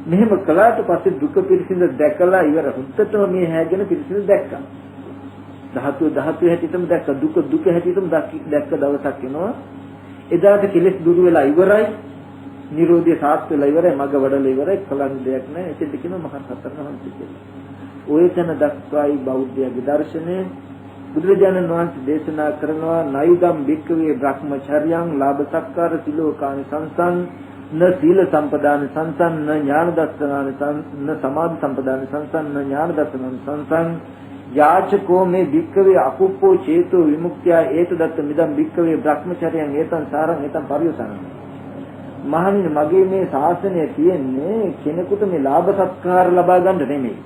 මෙහෙම කළාට පස්සේ දුක පිළිසිඳ දැකලා ඉවර හුත්තටම මේ හැගෙන පිළිසිඳ දැක්කා. ධාතු හැටියටම දැක්ක, දුක හැටියටම දැක්ක දවසක් එනවා. එදාට කෙලෙස් දුරු වෙලා ඉවරයි, නිරෝධය සාත් වෙලා ඉවරයි, මග වඩලා ඉවරයි, කලන් දෙයක් නැහැ. එතෙන්ද කියනවා මහත් හතරම හන්ති කියලා. ඔය තැන දක්වයි බෞද්ධයාගේ දර්ශනය. බුදුරජාණන් වහන්සේ දේශනා කරනවා නයිදම් භික්ඛවේ බ්‍රහ්මචර්යං ලාභ සක්කාර සිලෝකානි සංසං න සීල සම්පදාන සංසං න ඥාන දස්සනාන න සමාධි සම්පදාන සංසං න ඥාන දස්සනාන සංසං යාචකෝ මේ භික්ඛවේ අකුප්පෝ චේතෝ විමුක්ත්‍ය ඒතදත්ත මිදම් භික්ඛවේ බ්‍රහ්මචර්යං ඒතං සාරං ඒතං පරියසං. මහණෙනි මගේ මේ ශාසනය තියෙන්නේ කෙනෙකුට මේ ලාභ සත්කාර ලබා ගන්න නෙමෙයි.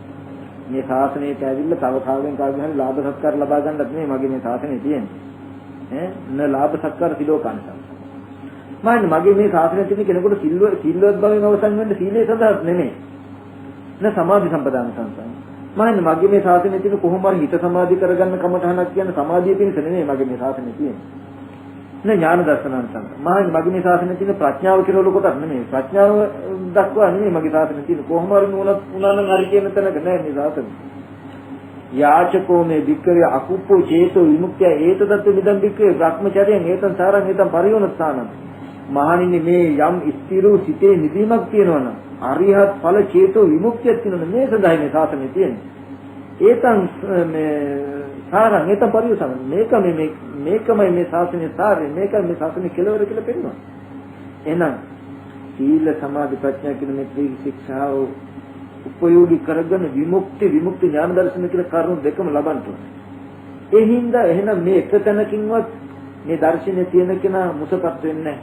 මේ ශාසනයට ඇවිල්ලා තව කාගෙන් හරි ලාභ සත්කාර ලබා ගන්නත් නෙමෙයි මගේ මේ ශාසනය තියෙන්නේ. න ලාභ සත්කාර සිලෝකාන්ත. මහණෙනි මගේ මේ ශාසනය තියෙන්නේ කෙනෙකුට සිල්වත් භවෙන් අවසන් වෙන්න සීලය සඳහා නෙමෙයි. න සමාධි සම්පදාන සංසං. මහණෙනි මගේ මේ ශාසනය තියෙන්නේ කොහොම හරි හිත සමාධි කරගන්න කමටහනක් කියන සමාධිය පිණිස නෙමෙයි මගේ මේ ශාසනය තියෙන්නේ. ඥාන දර්ශනං සංඝ. මහණෙනි මගේ මේ ශාසනයේ තියෙන ප්‍රඥාව කියලා කොටක් නෙමෙයි. ප්‍රඥාව දක්වා නෙමෙයි මගේ ශාසනයේ තියෙන. කොහොම හරි නුවණක් උනා නම් හරි කියන තැනක නෑ මේ ශාසනය. යාචකෝ මේ භික්ඛවේ අකුප්පෝ චේතෝ විමුක්ත්‍ය ඒතදත්ත මිදම් භික්ඛවේ බ්‍රහ්මචර්යං ඒතං සාරං ඒතං පරියෝනස්සානං. මහණෙනි මේ යම් ස්ථිරෝ සිතේ නිදීමක් තියෙනවා නම් අරිහත් ඵල චේතෝ විමුක්තියක් තියෙනවා මේ සඳහා මේ ශාසනය තියෙන්නේ. ඒතන් මේ සාරං ඒත පරිසම් මේකමයි මේ ශාසනයේ සාරය මේකයි මේ ශාසනයේ කෙලවර කියලා පෙන්නනවා. එහෙනම් සීල සමාධි ප්‍රඥා කියන මේ ත්‍රිශික්ෂාව උපයෝගී කරගෙන විමුක්ති ඥාන දර්ශන කියලා කරුණු දෙකම ලබන්න ඕනේ. ඒ හින්දා එහෙනම් මේ එක තැනකින්වත් මේ දර්ශනයේ තියෙන කෙනා මුසපත් වෙන්නේ නැහැ.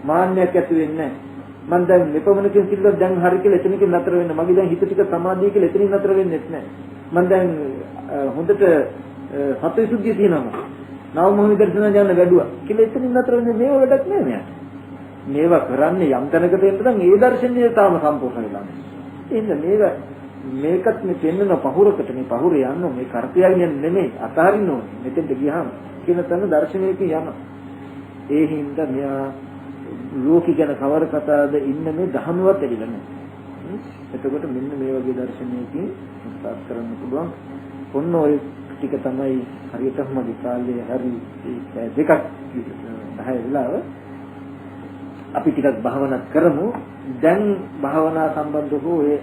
මාන්නයක් ඇති වෙන්නේ නැහැ. මම දැන් මෙපමණකින් සිල්ලුවා දැන් හරි කියලා එතනකින් නතර වෙන්න. මගේ දැන් හිත ටික සමාධිය කියලා එතනින් නතර වෙන්නේ නැහැ. මම දැන් හොඳට සත්‍යසුද්ධිය තියෙනවා. නව මොහොන දර්ශන ඥාන වැඩුවා කියලා එතනින් නතර වෙන්නේ මේව වැඩක් නෑ මෙයාට. මේවා කරන්නේ යම් තැනකට එන්න නම් ඒ දර්ශනීය තාම සම්පූර්ණ වෙලා නැහැ. මේකත් මේ පෙන්වන පහුරකට මේ පහුර යන්න මේ කරතියගෙන නෙමෙයි අතහරින්න ඕනේ. මෙතෙන්ට ගියාම කියන තැන දර්ශනයක යන. ඒ හින්දා මෙයා ලෝකී ගැන කවර කතාවද ඉන්න මේ ධර්මවත් එළිලා නැහැ. එතකොට මෙන්න මේ වගේ දර්ශනයකින් උත්සාහ කරන්න පුළුවන්. ඔන්න ඔය ටික තමයි හරියටම විකාලේ හරි දෙකක් 10 වෙලාව අපි ටිකක් භාවනා කරමු. දැන් භාවනා සම්බන්ධව ඔය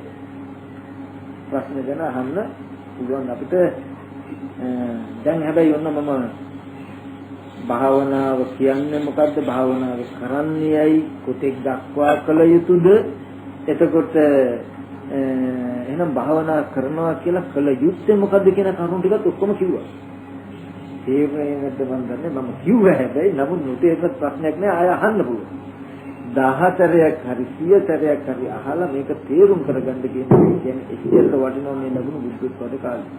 ප්‍රශ්න ගැන අහන්න පුළුවන් අපිට. දැන් හැබැයි ඔන්න මම භාවනාව කියන්නේ මොකද්ද? භාවනාව කරන්නේයි කොතෙක් දක්වා කළ යුතුද? එතකොට එහෙනම් භාවනා කරනවා කියලා කළ යුත්තේ මොකද්ද කියන කරුණු ටිකත් ඔක්කොම කිව්වා. ඒකෙන්ද මම දන්නේ මම කිව්වා හැබැයි නමුත් මුතේකට ප්‍රශ්නයක් නෑ ආය අහන්න පුළුවන්. 10තරයක් හරි 100තරයක් හරි අහලා මේක තේරුම් කරගන්න කියන්නේ ඉස්සෙල්ලා වටිනවා මේ ලැබුණු බුද්ධත්වයට කාලේ.